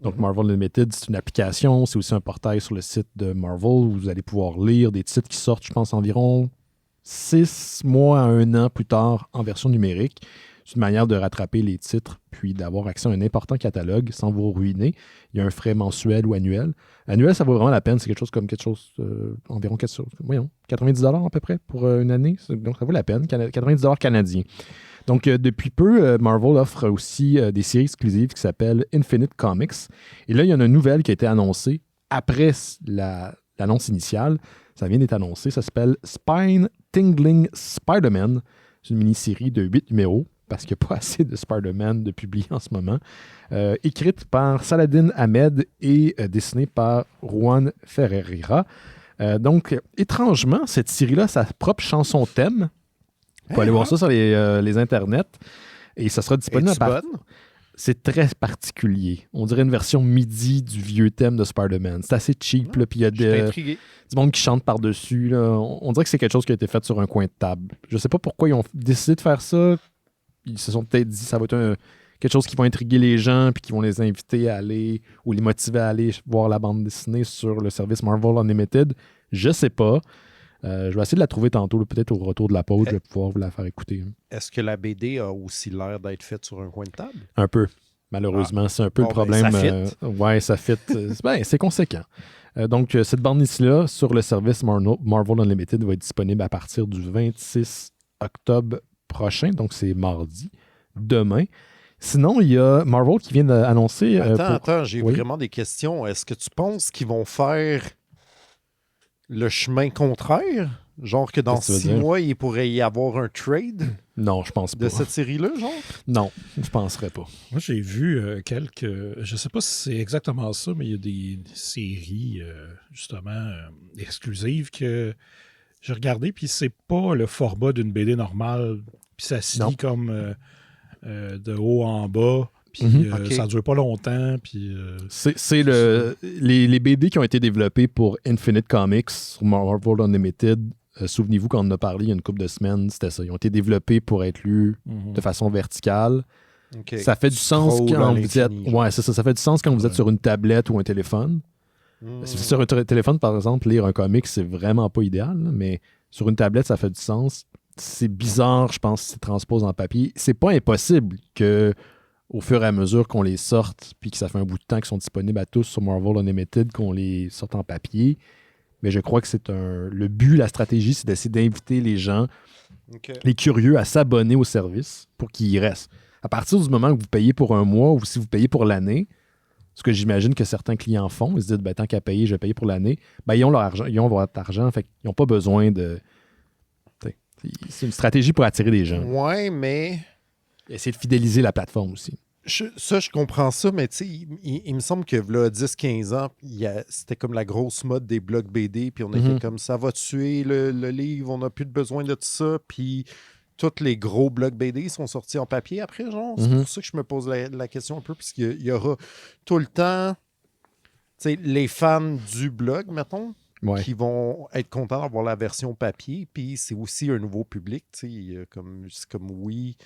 Donc, Marvel Unlimited, c'est une application, c'est aussi un portail sur le site de Marvel où vous allez pouvoir lire des titres qui sortent, je pense, environ 6 mois à 1 an plus tard en version numérique. C'est une manière de rattraper les titres puis d'avoir accès à un important catalogue sans vous ruiner. Il y a un frais mensuel ou annuel. Annuel, ça vaut vraiment la peine. C'est quelque chose environ 90$ à peu près pour une année. Donc, ça vaut la peine. 90$ canadiens. Donc, depuis peu, Marvel offre aussi des séries exclusives qui s'appellent Infinite Comics. Et là, il y en a une nouvelle qui a été annoncée après l'annonce initiale. Ça vient d'être annoncé. Ça s'appelle Spine Tingling Spider-Man. C'est une mini-série de 8 numéros, parce qu'il n'y a pas assez de Spider-Man de publier en ce moment. Écrite par Saladin Ahmed et dessinée par Juan Ferreira. Donc, étrangement, cette série-là a sa propre chanson thème. Vous pouvez aller voir ça sur les internets. Et ça sera disponible à partir... C'est très particulier. On dirait une version MIDI du vieux thème de Spider-Man. C'est assez cheap. Puis il y a du monde qui chante par-dessus. Là. On dirait que c'est quelque chose qui a été fait sur un coin de table. Je ne sais pas pourquoi ils ont décidé de faire ça. Ils se sont peut-être dit que ça va être quelque chose qui va intriguer les gens puis qui vont les inviter à aller ou les motiver à aller voir la bande dessinée sur le service Marvel Unlimited. Je sais pas. Je vais essayer de la trouver tantôt, peut-être au retour de la pause, je vais pouvoir vous la faire écouter. Est-ce que la BD a aussi l'air d'être faite sur un coin de table? Un peu. Malheureusement, c'est un peu le problème. Ben, ça fit. Ouais, ça fit. C'est conséquent. Donc, cette bande dessinée-là, sur le service Marvel Unlimited, va être disponible à partir du 26 octobre prochain. Donc, c'est mardi, demain. Sinon, il y a Marvel qui vient d'annoncer... Attends, j'ai vraiment des questions. Est-ce que tu penses qu'ils vont faire le chemin contraire? Genre que dans 6 mois, il pourrait y avoir un trade? Non, je pense pas. De cette série-là, genre? Non, je penserais pas. Moi, j'ai vu je sais pas si c'est exactement ça, mais il y a des séries, justement, exclusives que j'ai regardées, puis c'est pas le format d'une BD normale, puis ça se lit comme de haut en bas, puis ça dure pas longtemps, puis... C'est les BD qui ont été développés pour Infinite Comics sur Marvel Unlimited. Souvenez-vous, quand on en a parlé il y a une couple de semaines, c'était ça. Ils ont été développés pour être lus de façon verticale. Okay. Ça fait du sens quand vous êtes... Ouais, c'est ça. Ça fait du sens quand vous êtes sur une tablette ou un téléphone. Si sur un téléphone, par exemple, lire un comic, c'est vraiment pas idéal, là, mais sur une tablette, ça fait du sens. C'est bizarre, je pense, si tu transposes en papier. C'est pas impossible que au fur et à mesure qu'on les sorte, puis que ça fait un bout de temps qu'ils sont disponibles à tous sur Marvel Unlimited, qu'on les sorte en papier. Mais je crois que c'est le but, la stratégie, c'est d'essayer d'inviter les gens, les curieux, à s'abonner au service pour qu'ils y restent. À partir du moment que vous payez pour un mois ou si vous payez pour l'année, ce que j'imagine que certains clients font, ils se disent, tant qu'à payer, je vais payer pour l'année, ils ont leur argent, ils ont votre argent, fait qu'ils n'ont pas besoin de... C'est une stratégie pour attirer des gens. Ouais, mais... Essayer de fidéliser la plateforme aussi. Je comprends ça, mais tu sais, il me semble que là, 10-15 ans, c'était comme la grosse mode des blogs BD, puis on était comme ça va tuer le livre, on n'a plus de besoin de tout ça, puis tous les gros blogs BD sont sortis en papier après, genre. C'est pour ça que je me pose la question un peu, puisqu'il y aura tout le temps, tu sais, les fans du blog, mettons, qui vont être contents d'avoir la version papier, puis c'est aussi un nouveau public, tu sais, c'est comme oui,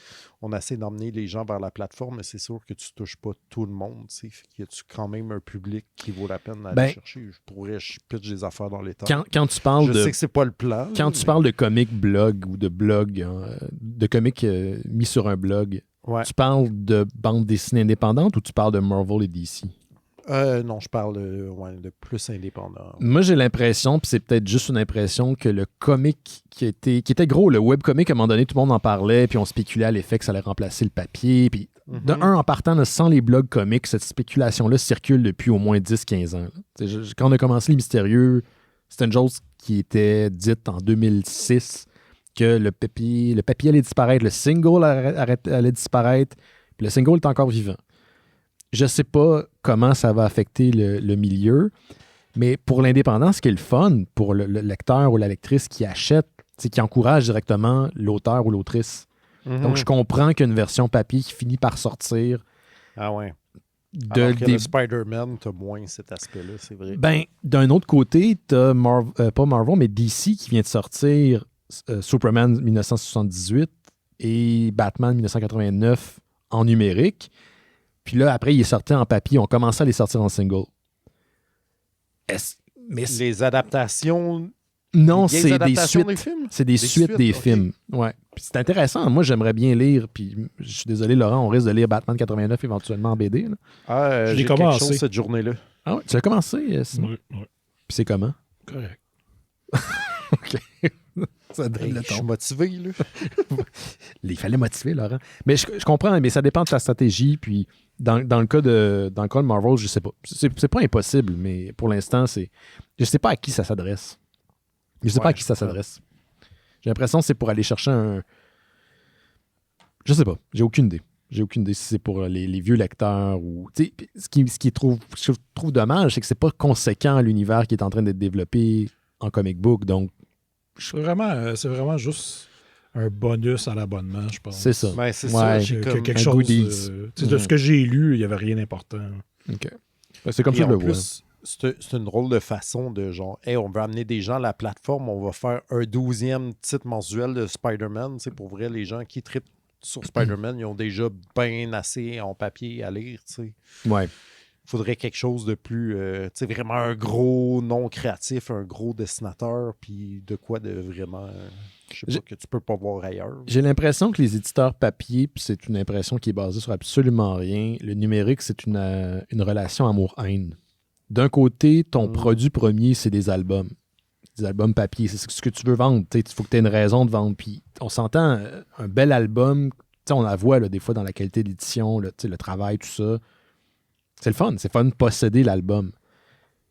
on essaie d'emmener les gens vers la plateforme, mais c'est sûr que tu touches pas tout le monde, tu sais, y a-tu quand même un public qui vaut la peine d'aller chercher? Je pitch des affaires dans les temps. Quand tu parles je sais que c'est pas le plan. Quand tu parles de comic blog ou de blog, de comic mis sur un blog, tu parles de bande dessinée indépendante ou tu parles de Marvel et DC? Non, je parle de plus indépendant. Moi, j'ai l'impression, puis c'est peut-être juste une impression, que le comic qui était gros, le webcomic, à un moment donné, tout le monde en parlait, puis on spéculait à l'effet que ça allait remplacer le papier. Puis, de un, en partant, là, sans les blogs comics, cette spéculation-là circule depuis au moins 10-15 ans. Quand on a commencé Les Mystérieux, c'était une chose qui était dite en 2006, que le papier allait disparaître, le single allait disparaître, puis le single est encore vivant. Je ne sais pas comment ça va affecter le milieu, mais pour l'indépendant, ce qui est le fun pour le lecteur ou la lectrice qui achète, c'est qui encourage directement l'auteur ou l'autrice. Donc, je comprends qu'il y a une version papier qui finit par sortir. Ah ouais. Alors que le Spider-Man, tu as moins cet aspect-là, c'est vrai. Ben, d'un autre côté, tu as pas Marvel, mais DC qui vient de sortir Superman 1978 et Batman 1989 en numérique. Puis là, après, il est sorti en papier. On commençait à les sortir en single. Les adaptations... Non, c'est des suites. Des films? C'est des suites des films. Ouais. Puis c'est intéressant. Moi, j'aimerais bien lire. Puis je suis désolé, Laurent, on risque de lire Batman 89 éventuellement en BD. Là. J'ai commencé quelque chose cette journée-là. Ah ouais, tu as commencé, Simon? Oui. Puis c'est comment? Correct. OK. Ça donne le ton. Je suis motivé, là. Il fallait motiver, Laurent. Mais je comprends, mais ça dépend de ta stratégie. Puis dans le cas de Marvel, je sais pas. C'est pas impossible, mais pour l'instant, je sais pas à qui ça s'adresse. Je sais pas à qui ça s'adresse. J'ai l'impression que c'est pour aller chercher un... Je sais pas. J'ai aucune idée. J'ai aucune idée si c'est pour les vieux lecteurs ou... Ce que je trouve dommage, c'est que c'est pas conséquent à l'univers qui est en train d'être développé en comic book. Donc, c'est vraiment juste un bonus à l'abonnement, je pense. C'est ça. Ben, c'est Ouais. ça. Quelque chose... de ce que j'ai lu, il n'y avait rien d'important. OK. C'est comme ça que je le vois. C'est une drôle de façon de genre, hey, on veut amener des gens à la plateforme, on va faire un 12e titre mensuel de Spider-Man. Pour vrai, les gens qui trippent sur Spider-Man, ils ont déjà bien assez en papier à lire. Ouais. Il faudrait quelque chose de plus, vraiment un gros nom créatif, un gros dessinateur, puis de quoi de vraiment, je sais pas, que tu peux pas voir ailleurs. J'ai l'impression que les éditeurs papier, puis c'est une impression qui est basée sur absolument rien, le numérique, c'est une relation amour-haine. D'un côté, ton produit premier, c'est des albums. Des albums papier. C'est ce que tu veux vendre. Il faut que tu aies une raison de vendre. Puis on s'entend, un bel album, on la voit là, des fois dans la qualité de l'édition, le travail, tout ça. C'est le fun. C'est fun de posséder l'album.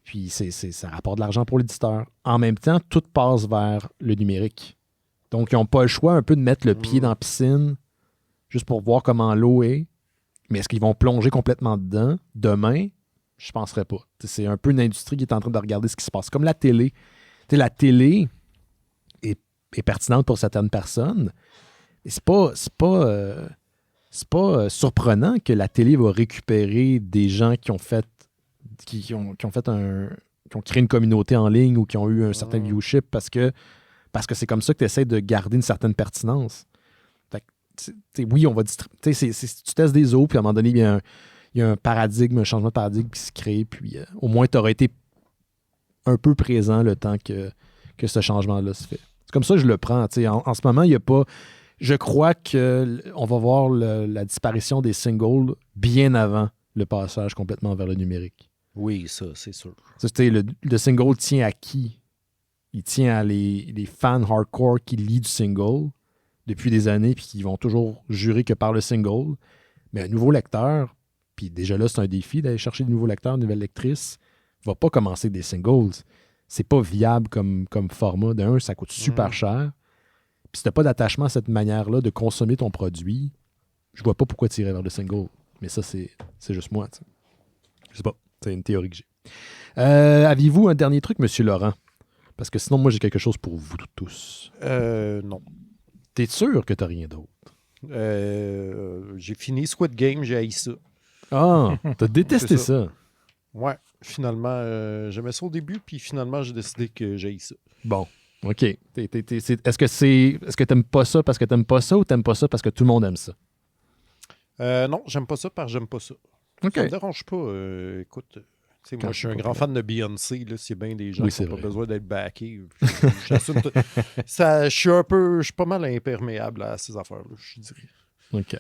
Puis ça rapporte de l'argent pour l'éditeur. En même temps, tout passe vers le numérique. Donc, ils n'ont pas le choix un peu de mettre le pied dans la piscine juste pour voir comment l'eau est. Mais est-ce qu'ils vont plonger complètement dedans demain? Je ne penserais pas. C'est un peu une industrie qui est en train de regarder ce qui se passe. Comme la télé. La télé est pertinente pour certaines personnes. Et c'est pas surprenant que la télé va récupérer des gens qui ont créé une communauté en ligne ou qui ont eu un certain viewership parce que c'est comme ça que tu essaies de garder une certaine pertinence. Fait que, oui, on va distribuer. Tu testes des eaux, puis à un moment donné, il y a un paradigme, un changement de paradigme qui se crée, puis au moins, tu aurais été un peu présent le temps que ce changement-là se fait. C'est comme ça que je le prends. En ce moment, il n'y a pas... Je crois qu'on va voir la disparition des singles bien avant le passage complètement vers le numérique. Oui, ça, c'est sûr. Le single tient à qui? Il tient à les fans hardcore qui lisent du single depuis des années puis qui vont toujours jurer que par le single. Mais un nouveau lecteur, puis déjà là, c'est un défi d'aller chercher de nouveaux lecteurs, de nouvelles lectrices, ne va pas commencer des singles. C'est pas viable comme format. D'un, ça coûte super cher. Puis si tu n'as pas d'attachement à cette manière-là de consommer ton produit, je vois pas pourquoi tirer vers le single. Mais ça, c'est juste moi. T'sais. Je sais pas. C'est une théorie que j'ai. Aviez-vous un dernier truc, M. Laurent? Parce que sinon, moi, j'ai quelque chose pour vous tous. Non. T'es sûr que t'as rien d'autre? J'ai fini Squid Game, j'ai haï ça. Ah, t'as détesté ça. Ouais, finalement, j'aimais ça au début, puis finalement, j'ai décidé que j'ai haï ça. Bon, OK. Est-ce que t'aimes pas ça parce que t'aimes pas ça ou t'aimes pas ça parce que tout le monde aime ça? Non, j'aime pas ça parce que j'aime pas ça. OK. Ça me dérange pas. Écoute, moi, je suis un grand fan de Beyoncé. S'il y a bien des gens qui n'ont pas besoin d'être backés, j'assume. Je suis pas mal imperméable à ces affaires-là, je dirais. OK.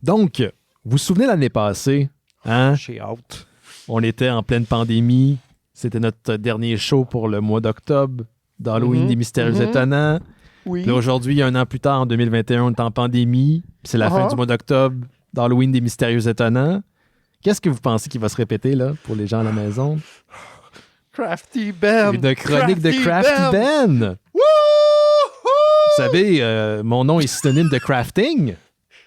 Donc, vous vous souvenez l'année passée, hein? Chez Out. On était en pleine pandémie. C'était notre dernier show pour le mois d'octobre d'Halloween des Mystérieux Étonnants. Oui. Là, aujourd'hui, un an plus tard, en 2021, on est en pandémie. Puis c'est la fin du mois d'octobre d'Halloween des Mystérieux Étonnants. Qu'est-ce que vous pensez qui va se répéter là pour les gens à la maison? Crafty Ben! Une chronique de Crafty Ben! Wouhou! Vous savez, mon nom est synonyme de crafting.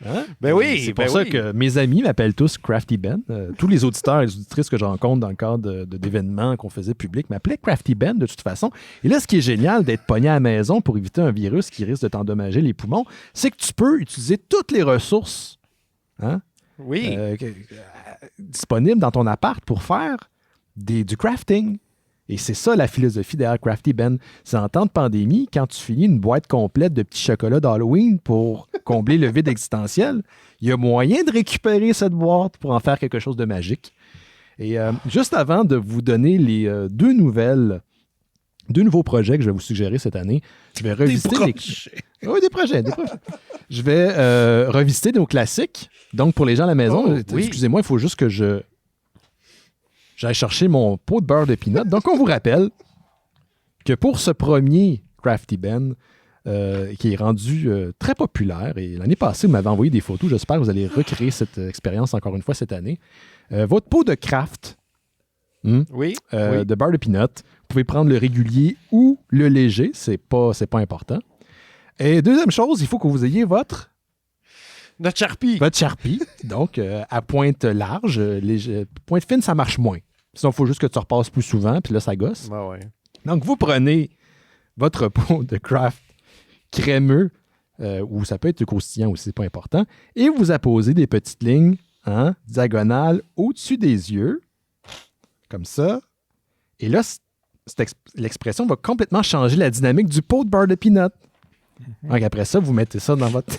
Hein? Ben oui, c'est pour ça que mes amis m'appellent tous Crafty Ben. Tous les auditeurs et les auditrices que je rencontre dans le cadre d'événements qu'on faisait public m'appelaient Crafty Ben de toute façon. Et là, ce qui est génial d'être pogné à la maison pour éviter un virus qui risque de t'endommager les poumons, c'est que tu peux utiliser toutes les ressources Oui. disponibles dans ton appart pour faire du crafting. Et c'est ça la philosophie derrière Crafty Ben. C'est en temps de pandémie, quand tu finis une boîte complète de petits chocolats d'Halloween pour combler le vide existentiel, il y a moyen de récupérer cette boîte pour en faire quelque chose de magique. Et juste avant de vous donner les deux nouveaux projets que je vais vous suggérer cette année, je vais revisiter Oui, des projets. Je vais revisiter nos classiques. Donc, pour les gens à la maison, excusez-moi, il faut juste que j'allais chercher mon pot de beurre de peanut. Donc, on vous rappelle que pour ce premier Crafty Ben, qui est rendu très populaire, et l'année passée, vous m'avez envoyé des photos, j'espère que vous allez recréer cette expérience encore une fois cette année. Votre pot de craft de beurre de peanut, vous pouvez prendre le régulier ou le léger, c'est pas important. Et deuxième chose, il faut que vous ayez votre Sharpie. Votre Sharpie, donc à pointe large, pointe fine, ça marche moins. Sinon, il faut juste que tu repasses plus souvent, puis là, ça gosse. Ah ouais. Donc, vous prenez votre pot de craft crémeux, ou ça peut être croustillant aussi, c'est pas important, et vous apposez des petites lignes diagonales au-dessus des yeux, comme ça. Et là, l'expression va complètement changer la dynamique du pot de beurre de peanut. Donc, après ça, vous mettez ça dans votre...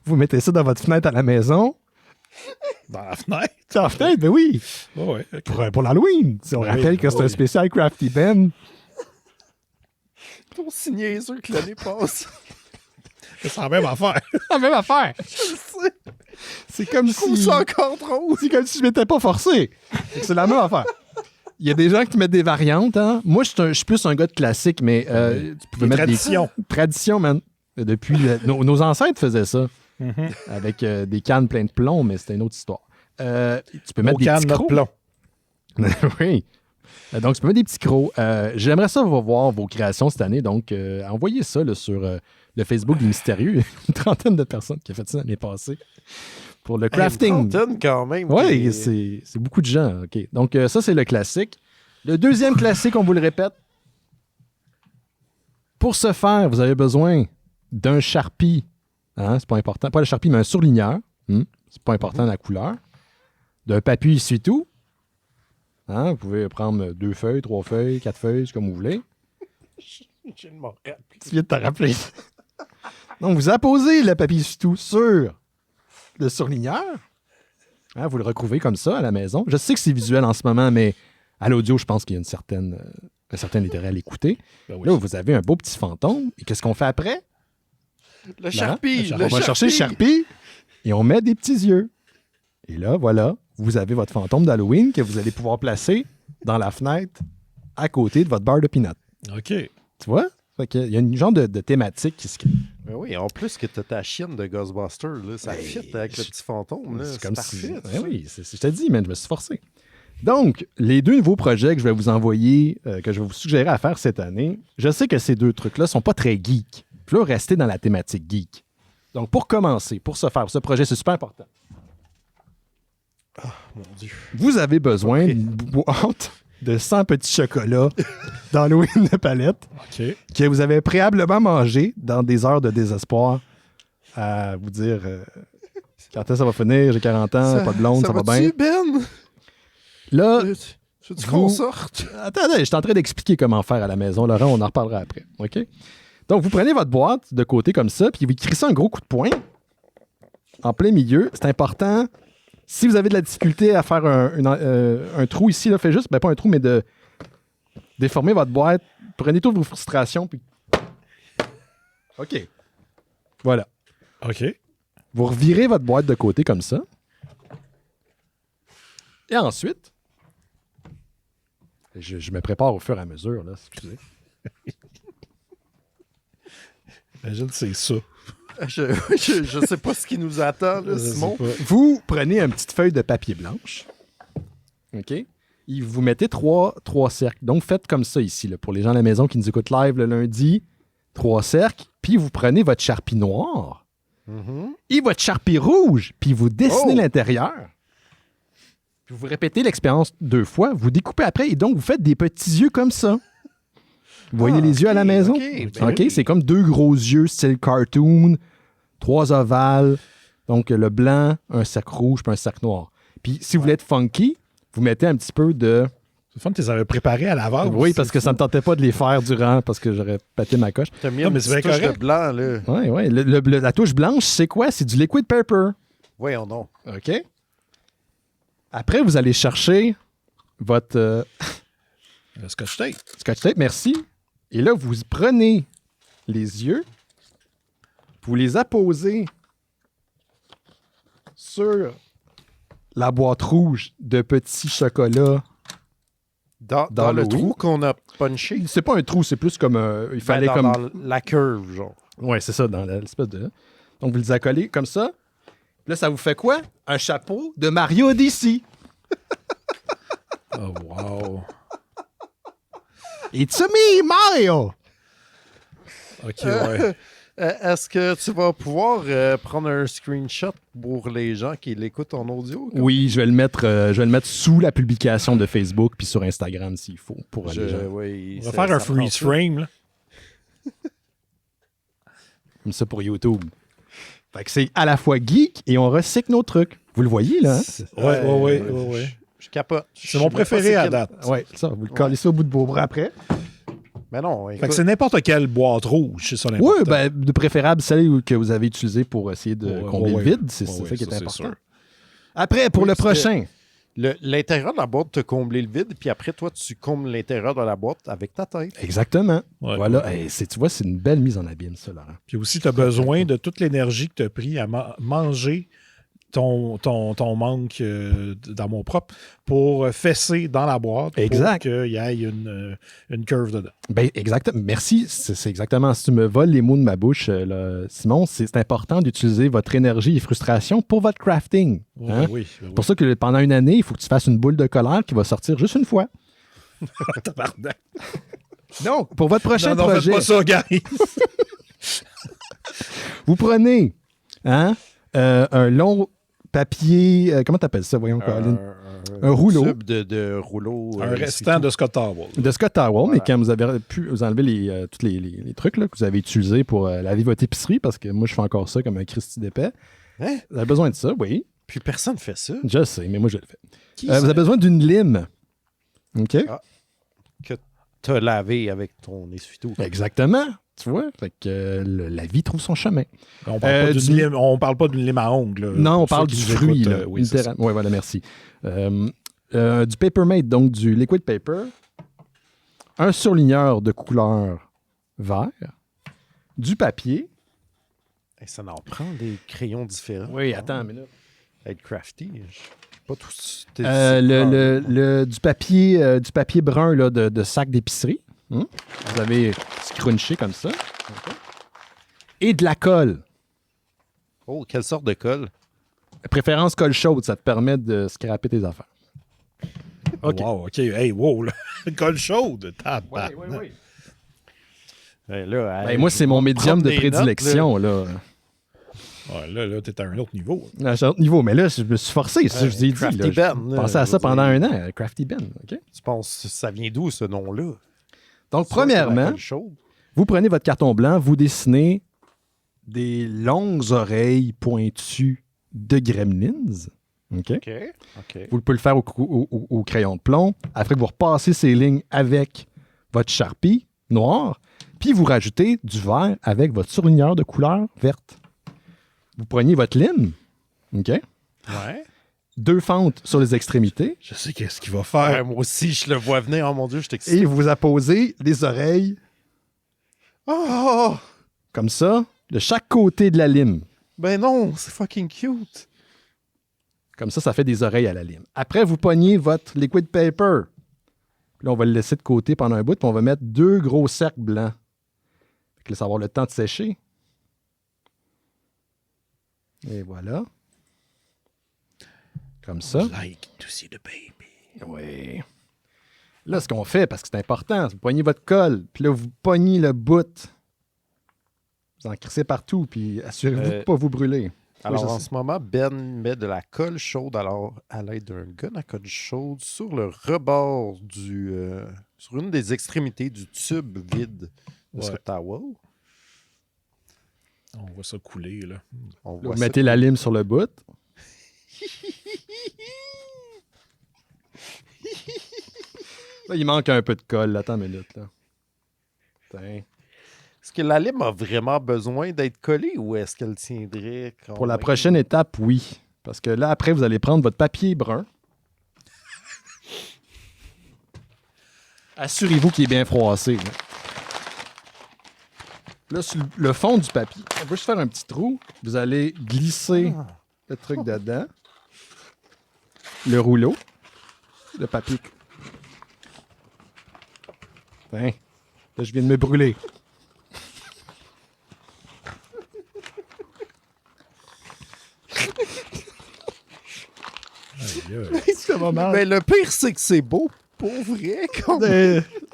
Vous mettez ça dans votre fenêtre à la maison. Dans la fenêtre? Dans la fenêtre, ben oui. Oh ouais, okay. Pour l'Halloween. Si on rappelle que c'est un spécial Crafty Ben. C'est aussi niaiseux que l'année passe. C'est la même affaire. La même affaire. Je sais. C'est comme si... C'est encore trop. C'est comme si je m'étais pas forcé. C'est la même affaire. Il y a des gens qui mettent des variantes. Hein? Moi, je suis plus un gars de classique, mais tu pouvais mettre traditions. Des traditions, man. Depuis... nos ancêtres faisaient ça. Avec des cannes pleines de plomb, mais c'était une autre histoire. Tu peux mettre des petits crocs. Plomb. Oui. Donc, tu peux mettre des petits crocs. J'aimerais ça voir vos créations cette année. Donc, envoyez ça là, sur le Facebook des Mystérieux. Une trentaine de personnes qui ont fait ça l'année passée pour le crafting. Une trentaine quand même. Oui, c'est beaucoup de gens. OK. Donc, ça, c'est le classique. Le deuxième classique, on vous le répète. Pour ce faire, vous avez besoin d'un Sharpie. C'est pas important. Pas le Sharpie, mais un surligneur. C'est pas important la couleur. D'un papier essuie-tout. Vous pouvez prendre 2 feuilles, 3 feuilles, 4 feuilles, comme vous voulez. Je ne m'en rappelle. Tu viens de te rappeler. Donc, vous apposez le papier essuie-tout sur le surligneur. Vous le recouvrez comme ça à la maison. Je sais que c'est visuel en ce moment, mais à l'audio, je pense qu'il y a un certain intérêt à l'écouter. Ben oui. Là, vous avez un beau petit fantôme. Et qu'est-ce qu'on fait après? Le Sharpie. On va chercher le Sharpie et on met des petits yeux. Et là, voilà, vous avez votre fantôme d'Halloween que vous allez pouvoir placer dans la fenêtre à côté de votre beurre de peanut. OK. Tu vois? Il y a une genre de thématique qui se crée. Ben oui, en plus que tu as ta chienne de Ghostbuster, là, ça fit avec le petit fantôme. Là, c'est comme parfait. Si... oui, je te dis, man, je me suis forcé. Donc, les deux nouveaux projets que je vais vous envoyer, que je vais vous suggérer à faire cette année, je sais que ces deux trucs-là sont pas très geeks. Puis là, rester dans la thématique geek. Donc, pour commencer, pour ce faire, ce projet, c'est super important. Ah, mon Dieu. Vous avez besoin d'une boîte de 100 petits chocolats d'Halloween de palette que vous avez préalablement mangé dans des heures de désespoir à vous dire quand est-ce que ça va finir, j'ai 40 ans, pas de blonde, ça va bien. Ben? Là, veux-tu qu'on sorte? Attendez, je suis en train d'expliquer comment faire à la maison, Laurent, on en reparlera après. OK? Donc, vous prenez votre boîte de côté comme ça, puis vous crissez un gros coup de poing en plein milieu. C'est important. Si vous avez de la difficulté à faire un trou ici, là, faites juste, pas un trou, mais de déformer votre boîte. Prenez toutes vos frustrations, puis... OK. Voilà. OK. Vous revirez votre boîte de côté comme ça. Et ensuite, je me prépare au fur et à mesure, là, excusez. Imagine, c'est ça. Je sais pas ce qui nous attend, là, Je sais Simon. pas. Vous prenez une petite feuille de papier blanche. OK? Et vous mettez trois cercles. Donc, faites comme ça ici, là, pour les gens à la maison qui nous écoutent live le lundi. 3 cercles. Puis, vous prenez votre charpie noire Mhm. et votre charpie rouge. Puis, vous dessinez Oh! l'intérieur. Puis, vous répétez l'expérience 2 fois. Vous découpez après. Et donc, vous faites des petits yeux comme ça. Vous voyez les yeux à la ok, maison? ok, ben OK? oui. C'est comme 2 gros yeux, style cartoon. 3 ovales. Donc, le blanc, un cercle rouge, puis un cercle noir. Puis, si vous voulez être funky, vous mettez un petit peu de... C'est fun, tu les avais préparés à l'avance. Oui, parce que ça me tentait pas de les faire durant, parce que j'aurais pété ma coche. T'as mis Non, une mais c'est petite bien touche de correct. blanc, là. Oui, oui. La touche blanche, c'est quoi? C'est du liquid paper. Voyons donc. OK? Après, vous allez chercher votre Le scotch tape. scotch tape, merci. Et là, vous prenez les yeux, vous les apposez sur la boîte rouge de petits chocolats. Dans le Halloween. trou qu'on a punché. C'est pas un trou, c'est plus comme il fallait dans, comme... dans la curve, genre. Ouais, c'est ça, dans l'espèce de... Donc, vous les accolez comme ça. Là, ça vous fait quoi? Un chapeau de Mario Odyssey. Oh, wow. It's me, Mario! OK, ouais. Est-ce que tu vas pouvoir prendre un screenshot pour les gens qui l'écoutent en audio? Oui, je vais le mettre sous la publication de Facebook puis sur Instagram s'il faut pour les gens. Oui, On va faire un freeze frame, là. Comme ça pour YouTube. Fait que c'est à la fois geek et on recycle nos trucs. Vous le voyez, là? Hein? Ouais. Je capote. C'est mon préféré à date. Ouais, ça. Vous le collez ça au bout de vos bras après. Mais non, Fait écoute, que c'est n'importe quelle boîte rouge, c'est ça Oui, l'important. ben, de préférable celle que vous avez utilisée pour essayer de Ouais, combler ouais, le vide. C'est ouais, ça qui est ça, c'est important. sûr. Après, pour Oui, le parce que- prochain. l'intérieur de la boîte te combler le vide, puis après, toi, tu combles l'intérieur de la boîte avec ta tête. Exactement. Ouais. Voilà. Hey, tu vois, c'est une belle mise en abîme, ça, Laurent. Puis aussi, tu as besoin de toute l'énergie que tu as pris à manger ton manque d'amour propre pour fesser dans la boîte Exact. pour qu'il y ait une curve dedans. Ben, exactement. Merci. C'est exactement. Si tu me voles les mots de ma bouche, là, Simon, c'est important d'utiliser votre énergie et frustration pour votre crafting. Hein? Oui, C'est pour ça que pendant une année, il faut que tu fasses une boule de colère qui va sortir juste une fois. Tabarnak. Donc, pour votre prochain Non, projet, faites pas ça, guys. vous prenez un long papier. Comment tu appelles ça? Voyons, Colin. Un rouleau. Tube de rouleau. Un restant de Scott Towel. De Scott Towel, mais Voilà. quand vous avez pu vous enlever tous les trucs là, que vous avez utilisés pour laver votre épicerie, parce que moi, je fais encore ça comme un Christy d'épais. Hein? Vous avez besoin de ça, oui. Puis personne ne fait ça. Je sais, mais moi, je le fais. Qui Vous avez besoin d'une lime. OK? Ah. Que t'as lavé avec ton essuie-tout. Exactement. Tu vois? Fait que la vie trouve son chemin. On parle, pas du- d'une lime, on parle pas d'une lime à ongles. là. Non, on Pour parle ceux du qui nous fruit. écoutent, Là, oui, c'est ça. Oui, voilà, merci. Du Papermate, donc du liquid paper. Un surligneur de couleur vert. Du papier. Hey, ça en prend des crayons différents. Oui, attends une minute. Être crafty. Je sais pas tout. Du papier brun là, de sac d'épicerie. Vous avez scrunché comme ça. OK. Et de la colle. Oh, quelle sorte de colle? Préférence colle chaude, ça te permet de scraper tes affaires. OK. Wow, OK. Hey, wow, là. Colle chaude. Tabarnak. Là, Moi, c'est mon médium de prendre des prédilection. Là. Ouais, là, t'es à un autre niveau. À un autre niveau. Mais là, je me suis forcé. C'est ça que je vous ai dit. Crafty Là, Ben, je là, pensais à je ça veux pendant dire. un an. Crafty Ben. OK? Tu penses, ça vient d'où ce nom-là? Donc, Ça, c'est la premièrement, colle chaude. vous prenez votre carton blanc, vous dessinez des longues oreilles pointues de gremlins. OK? OK. Vous pouvez le faire au crayon de plomb. Après que vous repassez ces lignes avec votre Sharpie noir, puis vous rajoutez du vert avec votre surligneur de couleur verte. Vous prenez votre lime, OK? Ouais. 2 fentes sur les extrémités, Je sais qu'est-ce qu'il va faire. Moi aussi, je le vois venir. Oh mon Dieu, je t'excite. et vous apposez les oreilles Oh! comme ça, de chaque côté de la lime. Ben non, c'est fucking cute. Comme ça fait des oreilles à la lime. Après, vous pognez votre liquid paper. Puis là, on va le laisser de côté pendant un bout, puis on va mettre 2 gros cercles blancs. Fait que là, ça va avoir le temps de sécher. Et voilà. Comme ça. Like to see the baby. Oui. Là, ce qu'on fait, parce que c'est important, vous pognez votre colle, puis là, vous pognez le bout. Vous en crissez partout, puis assurez-vous de ne pas vous brûler. Alors, en ce moment, Ben met de la colle chaude à l'aide d'un gun à colle chaude sur le rebord sur une des extrémités du tube vide de ce towel. On voit ça couler, là. Vous mettez la lime sur le bout. Là, il manque un peu de colle. Attends une minute, là. Putain. Est-ce que la lime a vraiment besoin d'être collée ou est-ce qu'elle tiendrait quand Pour la même? prochaine étape, oui. Parce que là, après, vous allez prendre votre papier brun. Assurez-vous qu'il est bien froissé. Là, sur le fond du papier, on va juste faire un petit trou. Vous allez glisser le truc dedans. Le rouleau. Le papier. Là, je viens de me brûler. Ça va mal. Mais le pire, c'est que c'est beau. Pour vrai.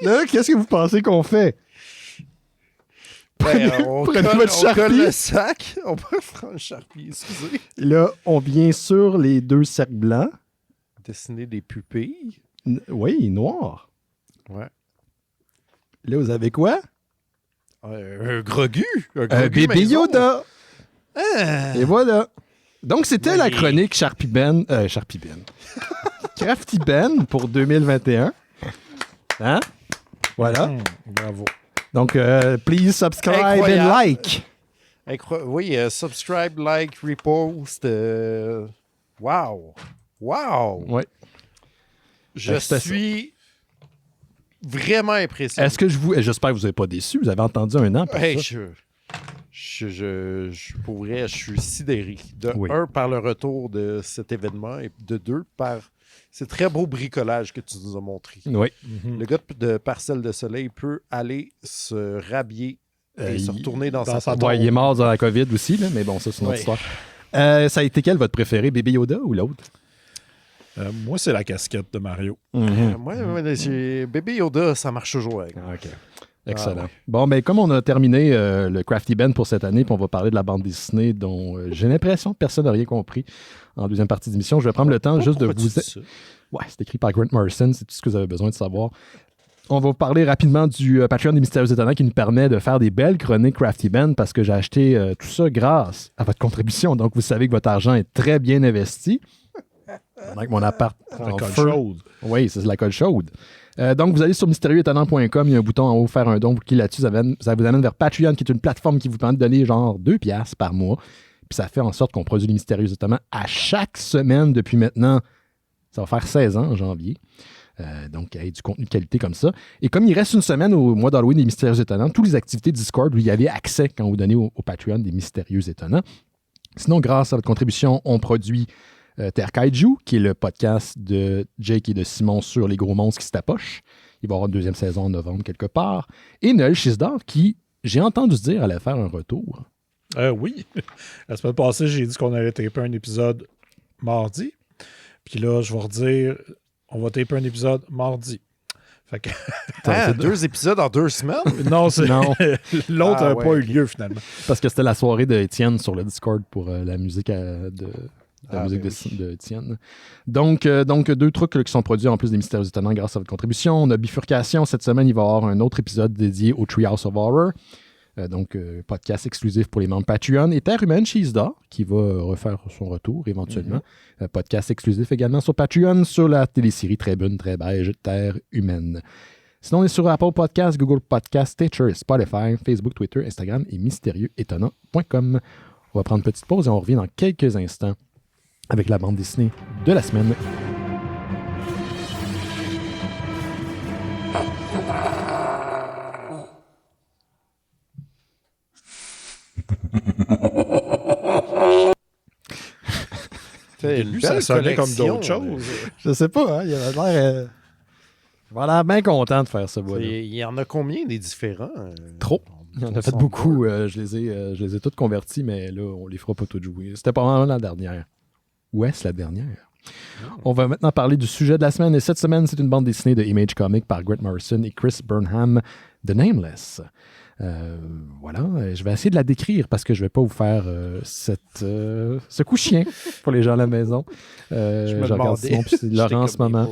Là, qu'est-ce que vous pensez qu'on fait? On Prenez colle, votre on Sharpie. colle le sac. On peut prendre le Sharpie, excusez. Là, on vient sur les 2 cercles blancs. Dessiner des pupilles. Oui, noir. Ouais. Là, vous avez quoi? Un grogu. Un bébé maison. Yoda. Ah. Et voilà. Donc, c'était Oui. la chronique Sharpie Ben. Crafty Ben pour 2021. Hein? Voilà. Bravo. Donc, please subscribe Incroyable. and like. Oui, subscribe, like, repost. Wow. Wow. Ouais. Je C'était suis vraiment impressionné. Est-ce que j'espère que vous n'avez pas déçu. Vous avez entendu un an pour Hey, ça. pour vrai, je suis sidéré. De Oui. un, par le retour de cet événement, et de deux, par ce très beau bricolage que tu nous as montré. Oui. Le gars de Parcelle de Soleil peut aller se rhabiller et se retourner dans sa sa tombe. Ouais, il est mort dans la COVID aussi, là, mais bon, ça, c'est une autre Ouais. histoire. Ça a été quel votre préféré, Bébé Yoda ou l'autre? Moi, c'est la casquette de Mario. Moi, j'ai Bébé Yoda, ça marche toujours avec. OK. Excellent. Ah ouais. Bon, ben comme on a terminé le Crafty Ben pour cette année, puis on va parler de la bande dessinée dont j'ai l'impression que personne n'a rien compris en deuxième partie d'émission, je vais prendre le temps juste de Pourquoi vous... tu dis ça? Ouais, c'est écrit par Grant Morrison, c'est tout ce que vous avez besoin de savoir. On va vous parler rapidement du Patreon des Mystérieux Étonnants qui nous permet de faire des belles chroniques Crafty Ben parce que j'ai acheté tout ça grâce à votre contribution. Donc, vous savez que votre argent est très bien investi. Pendant que mon appart La en colle feu. chaude. Oui, c'est la colle chaude. Donc, vous allez sur mystérieuxétonnant.com, il y a un bouton en haut, faire un don, vous cliquez là-dessus, ça vous amène vers Patreon, qui est une plateforme qui vous permet de donner genre 2$ par mois. Puis ça fait en sorte qu'on produit les Mystérieux Étonnants à chaque semaine depuis maintenant. Ça va faire 16 ans en janvier. Donc, il y a du contenu de qualité comme ça. Et comme il reste une semaine au mois d'Halloween des Mystérieux Étonnants, toutes les activités Discord, vous y avez accès quand vous donnez au Patreon des Mystérieux Étonnants. Sinon, grâce à votre contribution, on produit Terre Kaiju, qui est le podcast de Jake et de Simon sur les gros monstres qui se tapochent. Il va y avoir une deuxième saison en novembre quelque part. Et Noël Chisdor, qui, j'ai entendu se dire, allait faire un retour. Oui. La semaine passée, j'ai dit qu'on allait taper un épisode mardi. Puis là, je vais redire, on va taper un épisode mardi. Fait que... Ah, 2 épisodes en 2 semaines? non, Non. l'autre n'a ouais. pas eu lieu finalement. Parce que c'était la soirée de Étienne sur le Discord pour la musique de Étienne. Donc, 2 trucs là, qui sont produits en plus des Mystérieux Étonnants grâce à votre contribution. On a Bifurcation. Cette semaine, il va y avoir un autre épisode dédié au Treehouse of Horror. Podcast exclusif pour les membres Patreon. Et Terre Humaine chez Isda, qui va refaire son retour éventuellement. Podcast exclusif également sur Patreon, sur la télésérie très bonne, très beige, Terre Humaine. Sinon, on est sur Apple Podcasts, Google Podcasts, Stitcher, Spotify, Facebook, Twitter, Instagram et mystérieuxétonnant.com. On va prendre une petite pause et on revient dans quelques instants avec la bande dessinée de la semaine. T'sais, Au début, ça sonnait comme d'autres choses. Je sais pas, hein, il avait l'air... il avait l'air bien content de faire ce bois-là. Il y en a combien des différents? Trop. Il en a fait beaucoup. Je les ai toutes convertis, mais là, on les fera pas toutes jouer. C'était pas vraiment la dernière. Où est-ce la dernière? On va maintenant parler du sujet de la semaine. Et cette semaine, c'est une bande dessinée de Image Comics par Grant Morrison et Chris Burnham, The Nameless. Voilà, je vais essayer de la décrire parce que je ne vais pas vous faire ce coup chien pour les gens à la maison. Je regarde Simon puis c'est Laurent en ce moment.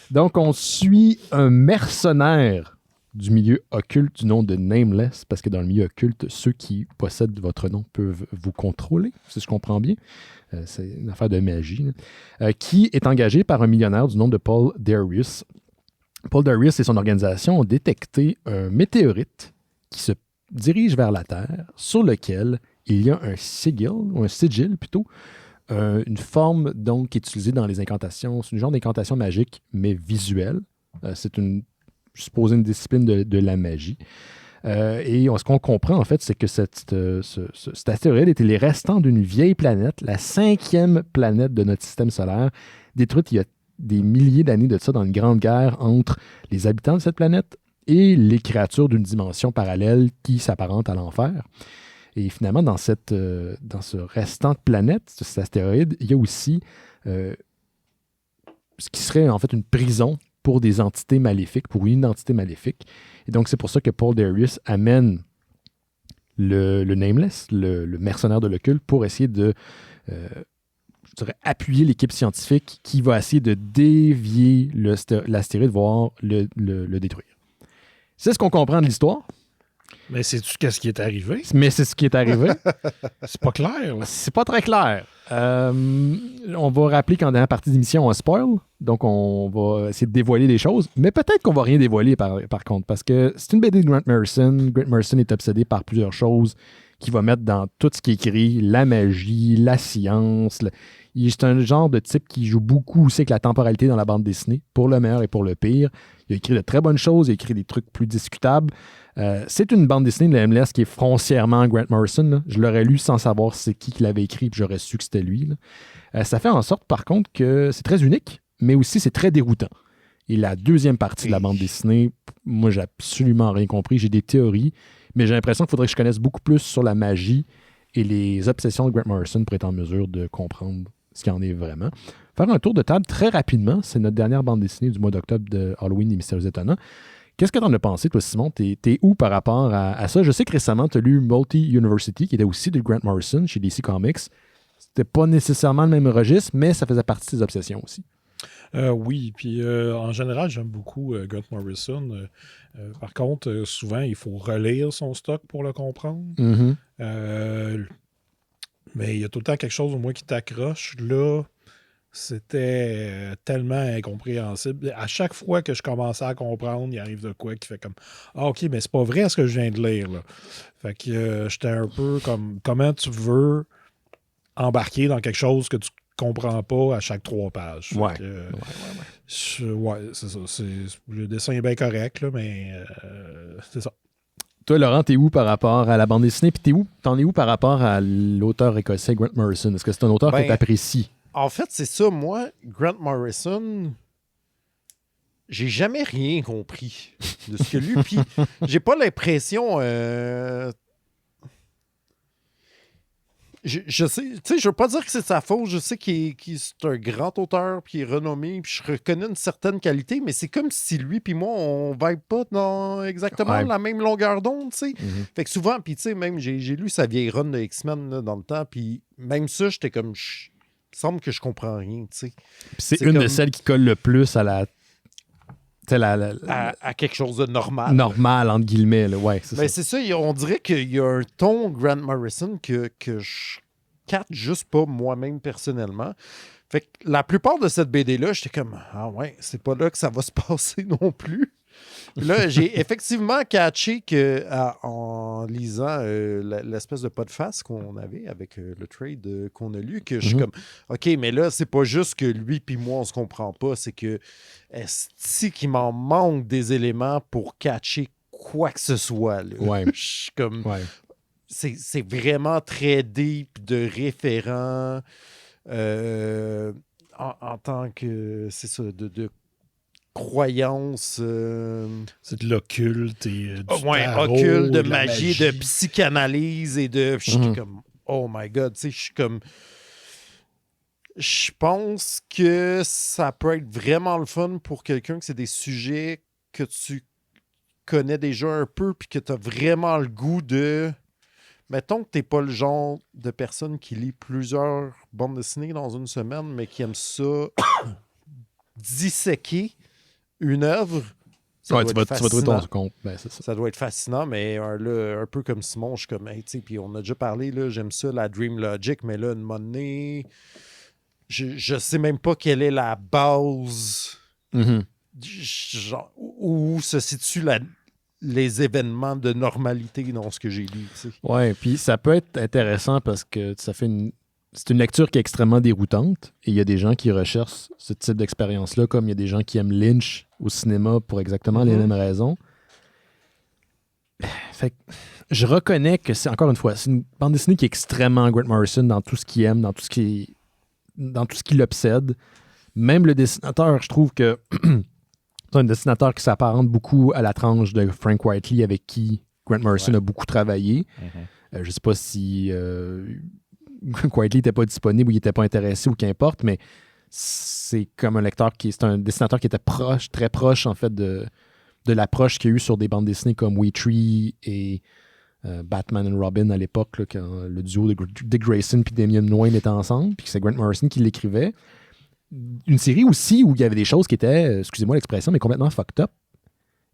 Donc, on suit un mercenaire du milieu occulte du nom de Nameless, parce que dans le milieu occulte, ceux qui possèdent votre nom peuvent vous contrôler, si je comprends bien. C'est une affaire de magie. Qui est engagé par un millionnaire du nom de Paul Darius. Paul Darius et son organisation ont détecté un météorite qui se dirige vers la Terre, sur lequel il y a un sigil plutôt, une forme donc qui est utilisée dans les incantations. C'est une genre d'incantation magique, mais visuelle. C'est supposée une discipline de la magie. Et ce qu'on comprend, en fait, c'est que cet astéroïde était les restants d'une vieille planète, la 5e planète de notre système solaire, détruite il y a des milliers d'années de ça dans une grande guerre entre les habitants de cette planète et les créatures d'une dimension parallèle qui s'apparente à l'enfer. Et finalement, dans ce restant de planète, cet astéroïde, il y a aussi ce qui serait en fait une prison pour des entités maléfiques, pour une entité maléfique. Et donc, c'est pour ça que Paul Darius amène le Nameless, le mercenaire de l'occulte, pour essayer de appuyer l'équipe scientifique qui va essayer de dévier l'astéroïde, voire le détruire. C'est ce qu'on comprend de l'histoire. Mais sais-tu qu'est-ce qui est arrivé? Mais c'est ce qui est arrivé. C'est pas clair, là. C'est pas très clair. On va rappeler qu'en dernière partie d'émission, on spoil. Donc, on va essayer de dévoiler des choses. Mais peut-être qu'on va rien dévoiler par contre. Parce que c'est une BD de Grant Morrison. Grant Morrison est obsédé par plusieurs choses qu'il va mettre dans tout ce qu'il écrit. La magie, la science. C'est un genre de type qui joue beaucoup aussi avec la temporalité dans la bande dessinée, pour le meilleur et pour le pire. Il a écrit de très bonnes choses, il a écrit des trucs plus discutables. C'est une bande dessinée de la MLS qui est foncièrement Grant Morrison. Là. Je l'aurais lu sans savoir c'est qui l'avait écrit, puis j'aurais su que c'était lui. Ça fait en sorte, par contre, que c'est très unique, mais aussi c'est très déroutant. Et la deuxième partie de la bande dessinée, moi, j'ai absolument rien compris. J'ai des théories, mais j'ai l'impression qu'il faudrait que je connaisse beaucoup plus sur la magie et les obsessions de Grant Morrison pour être en mesure de comprendre ce qu'il en est vraiment. Faire un tour de table très rapidement. C'est notre dernière bande dessinée du mois d'octobre de Halloween des Mystérieux Étonnants. Qu'est-ce que tu en as pensé, toi, Simon? T'es où par rapport à ça? Je sais que récemment, tu as lu Multi-University, qui était aussi de Grant Morrison chez DC Comics. C'était pas nécessairement le même registre, mais ça faisait partie de ses obsessions aussi. Oui, puis en général, j'aime beaucoup Grant Morrison. Par contre, souvent, il faut relire son stock pour le comprendre. Mm-hmm. Mais il y a tout le temps quelque chose au moins qui t'accroche. Là, c'était tellement incompréhensible. À chaque fois que je commençais à comprendre, il arrive de quoi qui fait comme « Ah, OK, mais c'est pas vrai ce que je viens de lire. » là. Fait que j'étais un peu comme « Comment tu veux embarquer dans quelque chose que tu comprends pas à chaque 3 pages? » Ouais. Ouais, c'est ça. Le dessin est bien correct, là, mais c'est ça. Toi, Laurent, t'es où par rapport à la bande dessinée? Puis t'en es où par rapport à l'auteur écossais Grant Morrison? Est-ce que c'est un auteur que t'apprécies? En fait, c'est ça. Moi, Grant Morrison, j'ai jamais rien compris de ce que lui. Puis, j'ai pas l'impression. Je sais, tu sais, je veux pas dire que c'est de sa faute. Je sais qu'il c'est un grand auteur, puis il est renommé, puis je reconnais une certaine qualité, mais c'est comme si lui puis moi, on vibe pas dans exactement la même longueur d'onde, tu sais. Mm-hmm. Fait que souvent, puis tu sais, même, j'ai lu sa vieille run de X-Men là, dans le temps, puis même ça, j'étais comme... Il semble que je comprends rien, tu sais. C'est une de celles qui colle le plus à la... À quelque chose de normal. Normal, entre guillemets. Là. Ouais, c'est ça. C'est ça, on dirait qu'il y a un ton Grant Morrison que je capte juste pas moi-même personnellement. Fait que la plupart de cette BD-là, j'étais comme « Ah ouais, c'est pas là que ça va se passer non plus. » Là, j'ai effectivement catché en lisant l'espèce de podcast qu'on avait avec le trade qu'on a lu, que je suis comme OK, mais là, c'est pas juste que lui puis moi, on se comprend pas, c'est que est-ce qu'il m'en manque des éléments pour catcher quoi que ce soit. Là. Ouais. Je suis comme... Ouais. C'est vraiment très deep de référents. en tant que, c'est ça, de croyance. C'est de l'occulte et du tarot, occulte, de la magie, de psychanalyse et de. J'étais comme, oh my god, tu sais, je suis comme. Je pense que ça peut être vraiment le fun pour quelqu'un que c'est des sujets que tu connais déjà un peu puis que tu as vraiment le goût de. Mettons que tu n'es pas le genre de personne qui lit plusieurs bandes dessinées dans une semaine, mais qui aime ça disséquer une œuvre. Ouais, tu vas trouver ton compte. Ben, c'est ça. Ça doit être fascinant, mais là, un peu comme Simon, je suis comme, hey, tu sais, puis on a déjà parlé, là, j'aime ça, la Dream Logic, mais là, une monnaie, je sais même pas quelle est la base, genre, où se situent les événements de normalité dans ce que j'ai lu, tu sais. Ouais, puis ça peut être intéressant parce que ça fait c'est une lecture qui est extrêmement déroutante et il y a des gens qui recherchent ce type d'expérience-là, comme il y a des gens qui aiment Lynch au cinéma pour exactement les mêmes raisons. Fait que je reconnais que c'est, encore une fois, c'est une bande dessinée qui est extrêmement Grant Morrison dans tout ce qu'il aime, dans tout ce qui l'obsède. Même le dessinateur, je trouve que c'est un dessinateur qui s'apparente beaucoup à la tranche de Frank Whiteley avec qui Grant Morrison a beaucoup travaillé. Je ne sais pas si Whiteley n'était pas disponible ou il n'était pas intéressé ou qu'importe, mais c'est comme c'est un dessinateur qui était très proche en fait de l'approche qu'il y a eu sur des bandes dessinées comme We Tree et Batman and Robin à l'époque, là, quand le duo de Dick Grayson et Damian Wayne étaient ensemble, puis que c'est Grant Morrison qui l'écrivait. Une série aussi où il y avait des choses qui étaient, excusez-moi l'expression, mais complètement fucked up.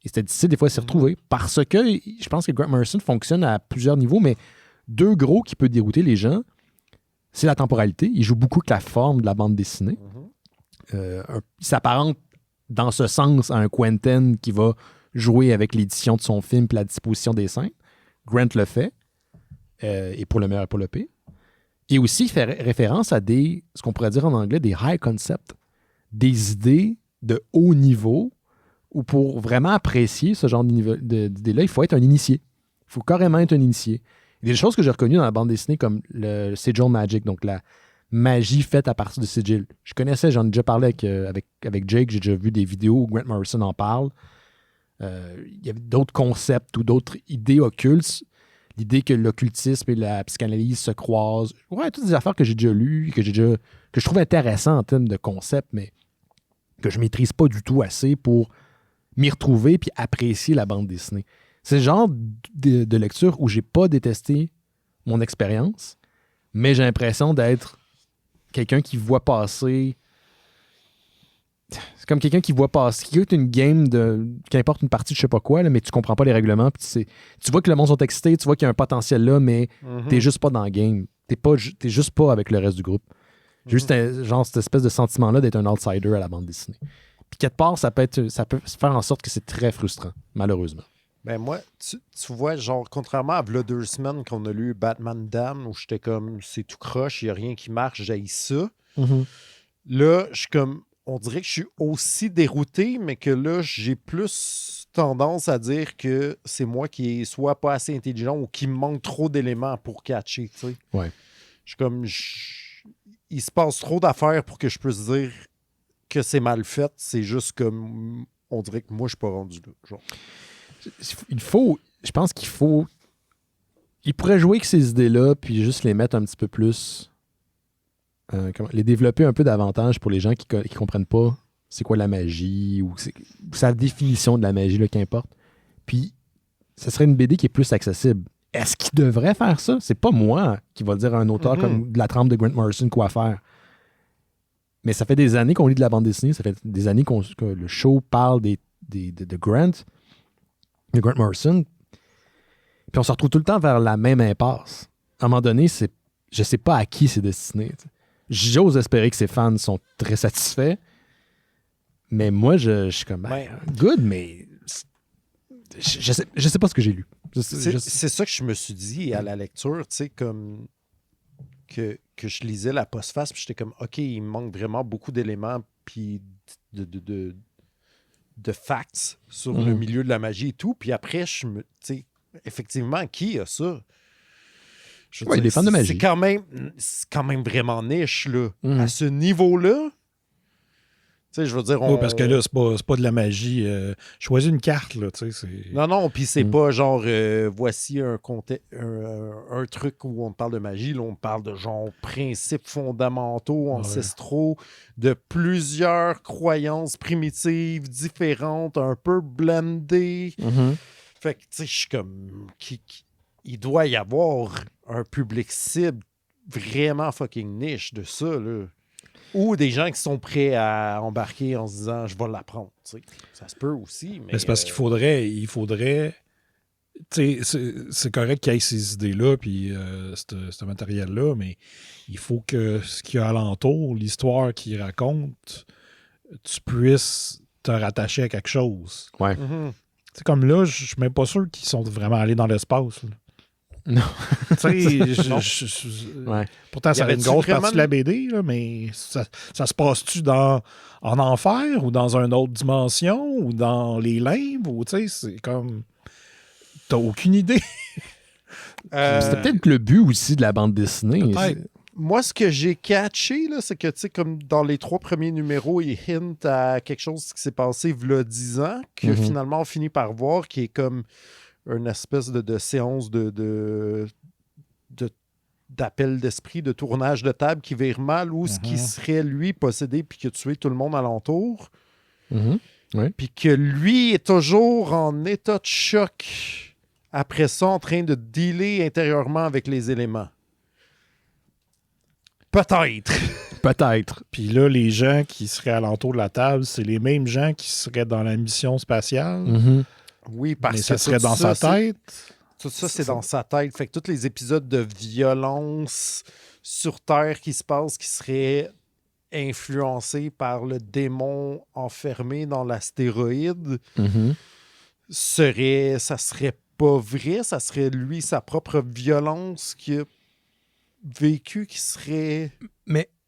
Et c'était difficile des fois de s'y retrouver parce que je pense que Grant Morrison fonctionne à plusieurs niveaux, mais deux gros qui peut dérouter les gens, c'est la temporalité. Il joue beaucoup avec la forme de la bande dessinée. Il s'apparente dans ce sens à un Quentin qui va jouer avec l'édition de son film et la disposition des scènes. Grant le fait, et pour le meilleur et pour le pire. Et aussi, il fait référence à ce qu'on pourrait dire en anglais, des high concepts, des idées de haut niveau, où pour vraiment apprécier ce genre d'idées-là, il faut être un initié. Il faut carrément être un initié. Il y a des choses que j'ai reconnues dans la bande dessinée, comme le Sigil Magic, donc la magie faite à partir de sigil. Je connaissais, j'en ai déjà parlé avec Jake, j'ai déjà vu des vidéos où Grant Morrison en parle. Il y avait d'autres concepts ou d'autres idées occultes. L'idée que l'occultisme et la psychanalyse se croisent. Ouais, toutes des affaires que j'ai déjà lues, que je trouve intéressantes en termes de concept, mais que je maîtrise pas du tout assez pour m'y retrouver puis apprécier la bande dessinée. C'est le genre de lecture où j'ai pas détesté mon expérience, mais j'ai l'impression d'être quelqu'un qui voit passer. C'est comme quelqu'un qui voit passer, qui est une game qu'importe une partie de je sais pas quoi, là, mais tu comprends pas les règlements. Puis tu vois que le monde sont excités, tu vois qu'il y a un potentiel là, mais t'es juste pas dans le game. T'es juste pas avec le reste du groupe. J'ai juste cette espèce de sentiment-là d'être un outsider à la bande dessinée. Puis quelque part, ça peut faire en sorte que c'est très frustrant, malheureusement. Ben moi, tu vois, genre, contrairement à v'là 2 semaines qu'on a lu Batman Damned, où j'étais comme, c'est tout croche, il n'y a rien qui marche, j'haïs ça. Là, je suis comme, on dirait que je suis aussi dérouté, mais que là, j'ai plus tendance à dire que c'est moi qui est soit pas assez intelligent ou qui me manque trop d'éléments pour catcher, tu sais. Ouais. Je suis comme, il se passe trop d'affaires pour que je puisse dire que c'est mal fait. C'est juste comme, on dirait que moi, je suis pas rendu là, genre. Je pense qu'il faut. Il pourrait jouer avec ces idées-là, puis juste les mettre un petit peu plus. Les développer un peu davantage pour les gens qui comprennent pas c'est quoi la magie ou sa définition de la magie, là, qu'importe. Puis, ce serait une BD qui est plus accessible. Est-ce qu'il devrait faire ça? C'est pas moi qui va dire à un auteur comme de la trempe de Grant Morrison quoi faire. Mais ça fait des années qu'on lit de la bande dessinée, ça fait des années que le show parle de Grant. De Grant Morrison, puis on se retrouve tout le temps vers la même impasse. À un moment donné, je sais pas à qui c'est destiné. T'sais. J'ose espérer que ses fans sont très satisfaits, mais moi, je suis comme, good, mais je sais pas ce que j'ai lu. C'est ça que je me suis dit à la lecture, tu sais, comme que je lisais la postface, puis j'étais comme, OK, il me manque vraiment beaucoup d'éléments, puis de facts sur le milieu de la magie et tout. Puis après, effectivement, qui a ça? Je veux Ouais, dire, des fans de magie. C'est quand même vraiment niche, là. À ce niveau-là, tu sais, je veux dire... Parce que là, c'est pas de la magie. Choisis une carte, là, tu sais. Non, puis c'est pas genre, voici un truc où on parle de magie, là, on parle de genre principes fondamentaux, ancestraux, de plusieurs croyances primitives, différentes, un peu blendées. Fait que, tu sais, je suis comme... il doit y avoir un public cible vraiment fucking niche de ça, là. Ou des gens qui sont prêts à embarquer en se disant « je vais l'apprendre ». Ça se peut aussi, mais... C'est parce qu'il faudrait... Tu sais, c'est correct qu'il y ait ces idées-là puis ce matériel-là, mais il faut que ce qu'il y a alentour, l'histoire qu'il raconte, tu puisses te rattacher à quelque chose. Ouais. C'est comme là, je suis même pas sûr qu'ils sont vraiment allés dans l'espace. Là. Non. Tu sais, Ouais. pourtant, ça a une grosse vraiment partie de la BD, là, mais ça se passe-tu en enfer ou dans une autre dimension ou dans les limbes ou tu sais, c'est comme. T'as aucune idée. C'était peut-être le but aussi de la bande dessinée. Peut-être. Moi, ce que j'ai catché, là, c'est que, tu sais, comme dans les 3 premiers numéros, il hint à quelque chose qui s'est passé v'là 10 ans, que finalement on finit par voir, qui est comme une espèce de séance d'appel d'esprit, de tournage de table qui vire mal, ou ce qui serait, lui, possédé puis qui a tué tout le monde alentour. Ouais. Puis que lui est toujours en état de choc après ça, en train de dealer intérieurement avec les éléments. Peut-être. Puis là, les gens qui seraient alentour de la table, c'est les mêmes gens qui seraient dans la mission spatiale. Oui, parce mais que ça serait dans sa tête. Tout ça, c'est dans sa tête. Fait que tous les épisodes de violence sur Terre qui se passent, qui seraient influencés par le démon enfermé dans l'astéroïde, ça serait pas vrai. Ça serait lui, sa propre violence qui a vécu, qui serait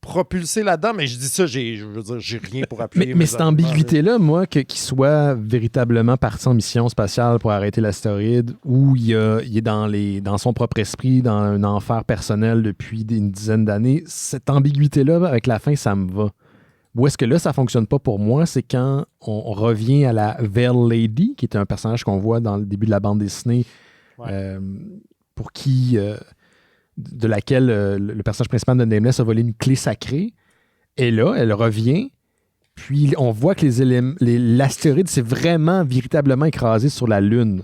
propulsé là-dedans. Mais je dis ça, je veux dire, j'ai rien pour appuyer. Mais cette ambiguïté-là, moi, qu'il soit véritablement parti en mission spatiale pour arrêter l'astéroïde, ou il est dans son propre esprit, dans un enfer personnel depuis une dizaine d'années, cette ambiguïté-là, avec la fin, ça me va. Où est-ce que là, ça fonctionne pas pour moi, c'est quand on revient à la Veil Lady, qui est un personnage qu'on voit dans le début de la bande dessinée, pour qui... de laquelle le personnage principal de Nameless a volé une clé sacrée. Et là, elle revient, puis on voit que l'astéroïde s'est vraiment, véritablement écrasé sur la Lune.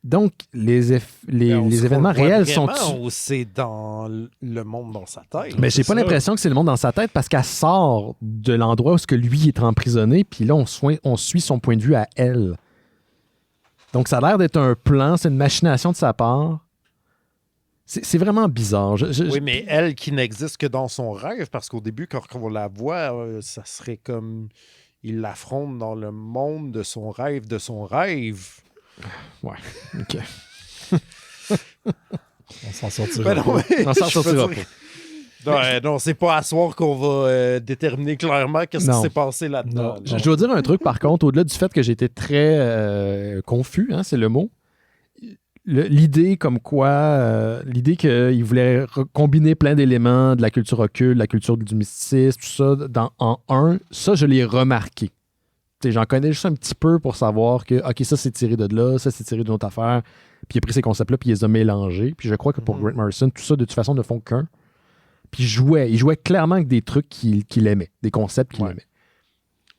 Donc, les événements réels sont... Ou c'est dans le monde dans sa tête? Mais j'ai pas l'impression que c'est le monde dans sa tête parce qu'elle sort de l'endroit où ce que lui est emprisonné, puis là, on suit son point de vue à elle. Donc, ça a l'air d'être un plan, c'est une machination de sa part. C'est vraiment bizarre. Oui, mais elle qui n'existe que dans son rêve, parce qu'au début, quand on la voit, ça serait comme... Il l'affronte dans le monde de son rêve, Ouais, OK. On s'en sortira pas. On s'en sortira pas. Non, c'est pas à soir qu'on va déterminer clairement qu'est-ce qui s'est passé là-dedans. Je dois dire un truc, par contre, au-delà du fait que j'étais très confus, c'est le mot. L'idée comme quoi, l'idée qu'il voulait combiner plein d'éléments de la culture occulte, de la culture du mysticisme, tout ça, en un, ça, je l'ai remarqué. J'en connais juste un petit peu pour savoir que, OK, ça, c'est tiré de là, ça, c'est tiré d'une autre affaire. Puis il a pris ces concepts-là, puis il les a mélangés. Puis je crois que pour Grant Morrison, tout ça, de toute façon, ne font qu'un. Puis il jouait clairement avec des trucs qu'il aimait, des concepts qu'il aimait.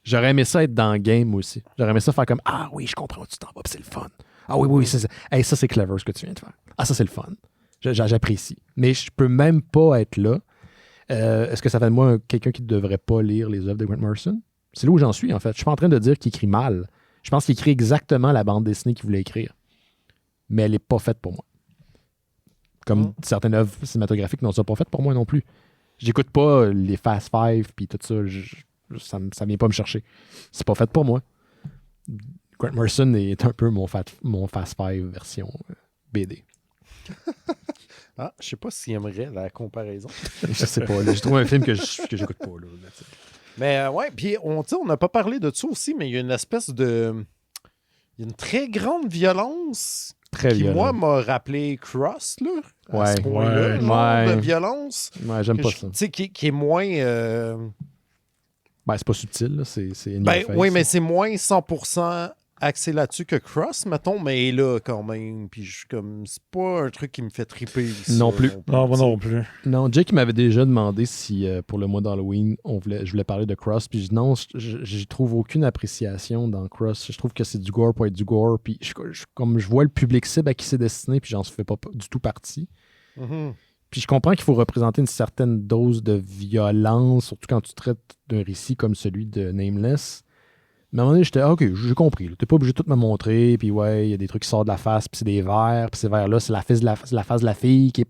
J'aurais aimé ça être dans le game aussi. J'aurais aimé ça faire comme, ah oui, je comprends où tu t'en vas, puis c'est le fun. Ah oui, ça c'est clever ce que tu viens de faire. Ah, ça c'est le fun. J'apprécie. Mais je peux même pas être là. Est-ce que ça fait de moi quelqu'un qui ne devrait pas lire les œuvres de Grant Morrison? C'est là où j'en suis, en fait. Je suis pas en train de dire qu'il écrit mal. Je pense qu'il écrit exactement la bande dessinée qu'il voulait écrire. Mais elle n'est pas faite pour moi. Comme certaines œuvres cinématographiques n'ont pas faite pour moi non plus. J'écoute pas les Fast Five puis tout ça. Ça vient pas me chercher. C'est pas fait pour moi. Grant Morrison est un peu mon Fast Five version BD. Je sais pas s'il aimerait la comparaison. Je sais pas. J'ai trouvé un film que j'écoute pas. Là, mais ouais, puis on n'a pas parlé de ça aussi, mais il y a une espèce de... Il y a une très grande violence Très qui, violent. moi, m'a rappelé Cross, là, à Ouais. ce point-là, Ouais. genre Ouais. de violence. Ouais, j'aime pas ça. Tu sais, qui est moins... Ben, c'est pas subtil, là. C'est in Ben your face, oui, là. mais c'est moins 100% axé là-dessus que Cross, mettons, mais là, quand même. Puis je suis comme... C'est pas un truc qui me fait triper. ça, Non plus. Non, moi tu sais. non plus. Non, Jake m'avait déjà demandé si pour le mois d'Halloween, je voulais parler de Cross. Puis je dis non, j'y trouve aucune appréciation dans Cross. Je trouve que c'est du gore pour être du gore. Puis comme je vois le public cible à qui c'est destiné, puis j'en fais pas du tout partie. Mhm. Puis je comprends qu'il faut représenter une certaine dose de violence, surtout quand tu traites d'un récit comme celui de Nameless. Mais à un moment donné, j'étais, OK, j'ai compris. T'es pas obligé de tout me montrer. Puis ouais, il y a des trucs qui sortent de la face, puis c'est des vers. Puis ces vers-là, c'est la face de la fille qui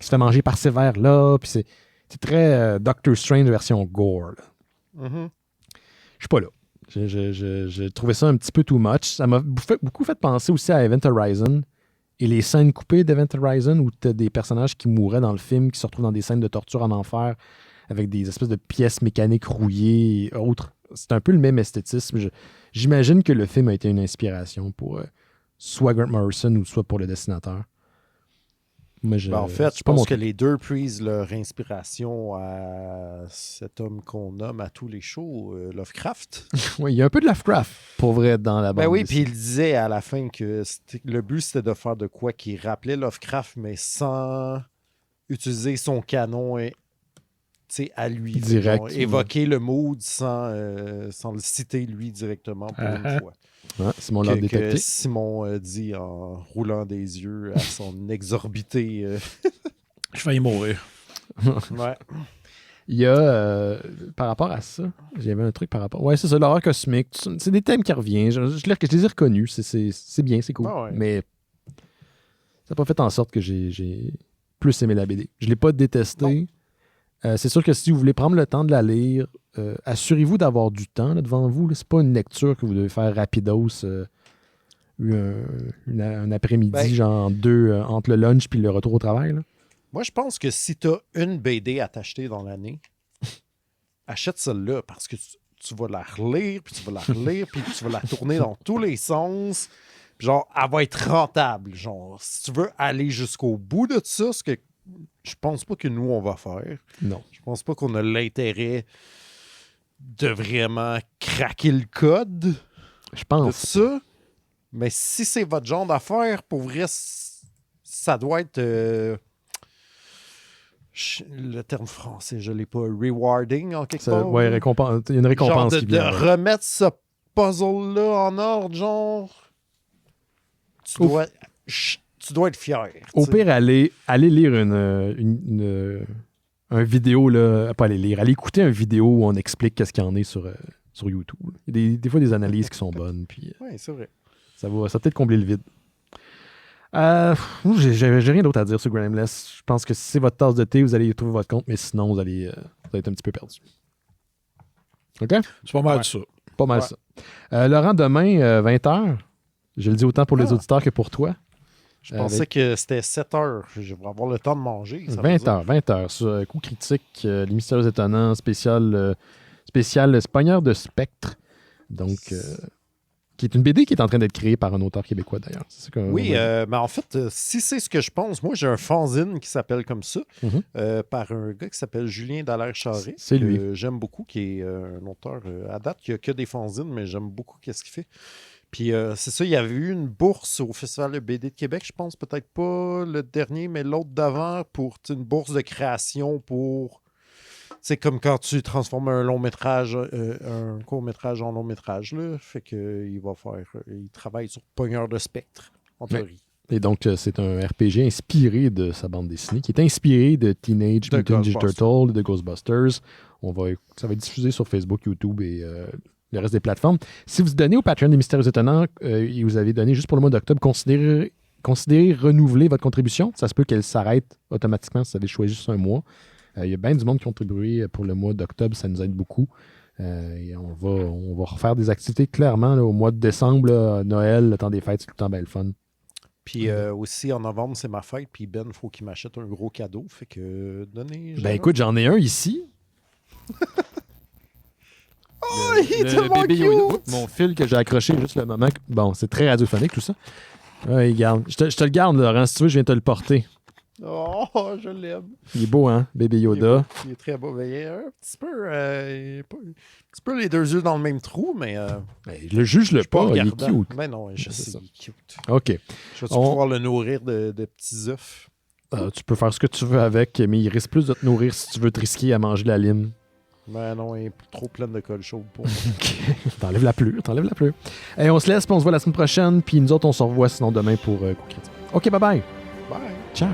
se fait manger par ces vers-là. Puis c'est très Doctor Strange version gore. Là. Mhm. Je suis pas là. J'ai trouvé ça un petit peu too much. Ça m'a beaucoup fait penser aussi à Event Horizon et les scènes coupées d'Event Horizon où tu as des personnages qui mouraient dans le film, qui se retrouvent dans des scènes de torture en enfer avec des espèces de pièces mécaniques rouillées et autres. C'est un peu le même esthétisme. J'imagine que le film a été une inspiration pour soit Grant Morrison ou soit pour le dessinateur. Moi, Ben, en fait, je pense que les deux puisent leur inspiration à cet homme qu'on nomme à tous les shows, Lovecraft. Oui, il y a un peu de Lovecraft, pour vrai, dans la bande. Ben oui, puis il disait à la fin que le but, c'était de faire de quoi qui rappelait Lovecraft, mais sans utiliser son canon à lui. Direct, Genre, évoquer le mood sans le citer lui directement pour une fois. Ouais, Simon l'a Que détecté. Simon dit en roulant des yeux à son exorbité. Je failli mourir. Ouais. Il y a, par rapport à ça, j'avais un truc par rapport... Ouais, c'est ça, l'horreur cosmique. C'est des thèmes qui reviennent. Je les ai reconnus. C'est bien, c'est cool. Ah ouais. Mais ça n'a pas fait en sorte que j'ai plus aimé la BD. Je ne l'ai pas détesté. C'est sûr que si vous voulez prendre le temps de la lire, assurez-vous d'avoir du temps là, devant vous. C'est pas une lecture que vous devez faire rapidos un après-midi, genre entre le lunch puis le retour au travail. Là. Moi, je pense que si tu as une BD à t'acheter dans l'année, achète celle-là parce que tu vas la relire, puis tu vas la relire, puis tu vas la tourner dans tous les sens. Puis genre, elle va être rentable. Genre, si tu veux aller jusqu'au bout de ça, ce que je pense pas que nous, on va faire. Non. Je pense pas qu'on a l'intérêt de vraiment craquer le code Je de pense. ça. Mais si c'est votre genre d'affaire, pour vrai, ça doit être... le terme français, je l'ai pas. Rewarding, en quelque part. Ouais, il y a une récompense genre qui de vient. Ouais. remettre ce puzzle-là en ordre, genre... Tu dois être fier. Au tu sais. pire, allez lire un vidéo, là, pas aller lire, allez écouter une vidéo où on explique qu'est-ce qu'il y en est sur YouTube. Il y a des fois des analyses qui sont bonnes, puis Oui, c'est vrai. ça va peut-être combler le vide. J'ai rien d'autre à dire sur Nameless. Je pense que si c'est votre tasse de thé, vous allez y trouver votre compte, mais sinon, vous allez être un petit peu perdu. OK? C'est pas mal ça. Pas mal Ouais. ça. Laurent, demain, 20h, je le dis autant pour les auditeurs que pour toi. Je pensais que c'était 7 heures. Je vais avoir le temps de manger. ça veut 20h, sur Coup Critique, Les Mystérieux Étonnants, spécial Spoigneur de Spectre. Donc, qui est une BD qui est en train d'être créée par un auteur québécois d'ailleurs. C'est ça qu'on Oui, va dire. mais en fait, si c'est ce que je pense, moi j'ai un fanzine qui s'appelle comme ça, par un gars qui s'appelle Julien Dallaire-Charest. C'est lui. Que j'aime beaucoup, qui est un auteur à date, qui a que des fanzines, mais j'aime beaucoup qu'est-ce qu'il fait. Puis c'est ça, il y avait eu une bourse au Festival de BD de Québec, je pense peut-être pas le dernier, mais l'autre d'avant, pour une bourse de création pour... C'est comme quand tu transformes un long métrage, un court métrage en long métrage, là. Fait que il travaille sur Pogneur de Spectre, en théorie. Et donc, c'est un RPG inspiré de sa bande dessinée, qui est inspiré de Teenage Mutant Ninja Turtles, de Ghostbusters. Ça va être diffusé sur Facebook, YouTube et le reste des plateformes. Si vous donnez au Patreon des Mystérieux Étonnants et vous avez donné juste pour le mois d'octobre, considérez renouveler votre contribution. Ça se peut qu'elle s'arrête automatiquement si vous avez choisi juste un mois. Il y a bien du monde qui ont contribué pour le mois d'octobre, ça nous aide beaucoup. Et on va refaire des activités clairement là, au mois de décembre, là, Noël, le temps des fêtes, c'est tout le temps bien le fun. Puis aussi, en novembre, c'est ma fête, puis Ben, il faut qu'il m'achète un gros cadeau. Fait que donnez... Ben écoute, j'en ai un ici. Oh, il est tellement cute! Mon fil que j'ai accroché juste le moment. Bon, c'est très radiophonique tout ça. Ouais, garde. Je te le garde, Laurent. Si tu veux, je viens te le porter. Oh, je l'aime. Il est beau, hein, bébé Yoda. Il est très beau. Mais il est un petit peu, un petit peu les deux yeux dans le même trou, mais Le juge-le je suis pas pas, il est regardant. cute. Mais non, je C'est sais, ça. il est cute. OK. Je vais pouvoir le nourrir de petits œufs. Tu peux faire ce que tu veux avec, mais il risque plus de te nourrir si tu veux te risquer à manger la lime. Mais non, il est trop plein de colle chaude pour moi. T'enlèves la pleure. Et on se laisse, puis on se voit la semaine prochaine, puis nous autres, on se revoit sinon demain pour Coup Critique. OK, bye-bye. Bye! Ciao.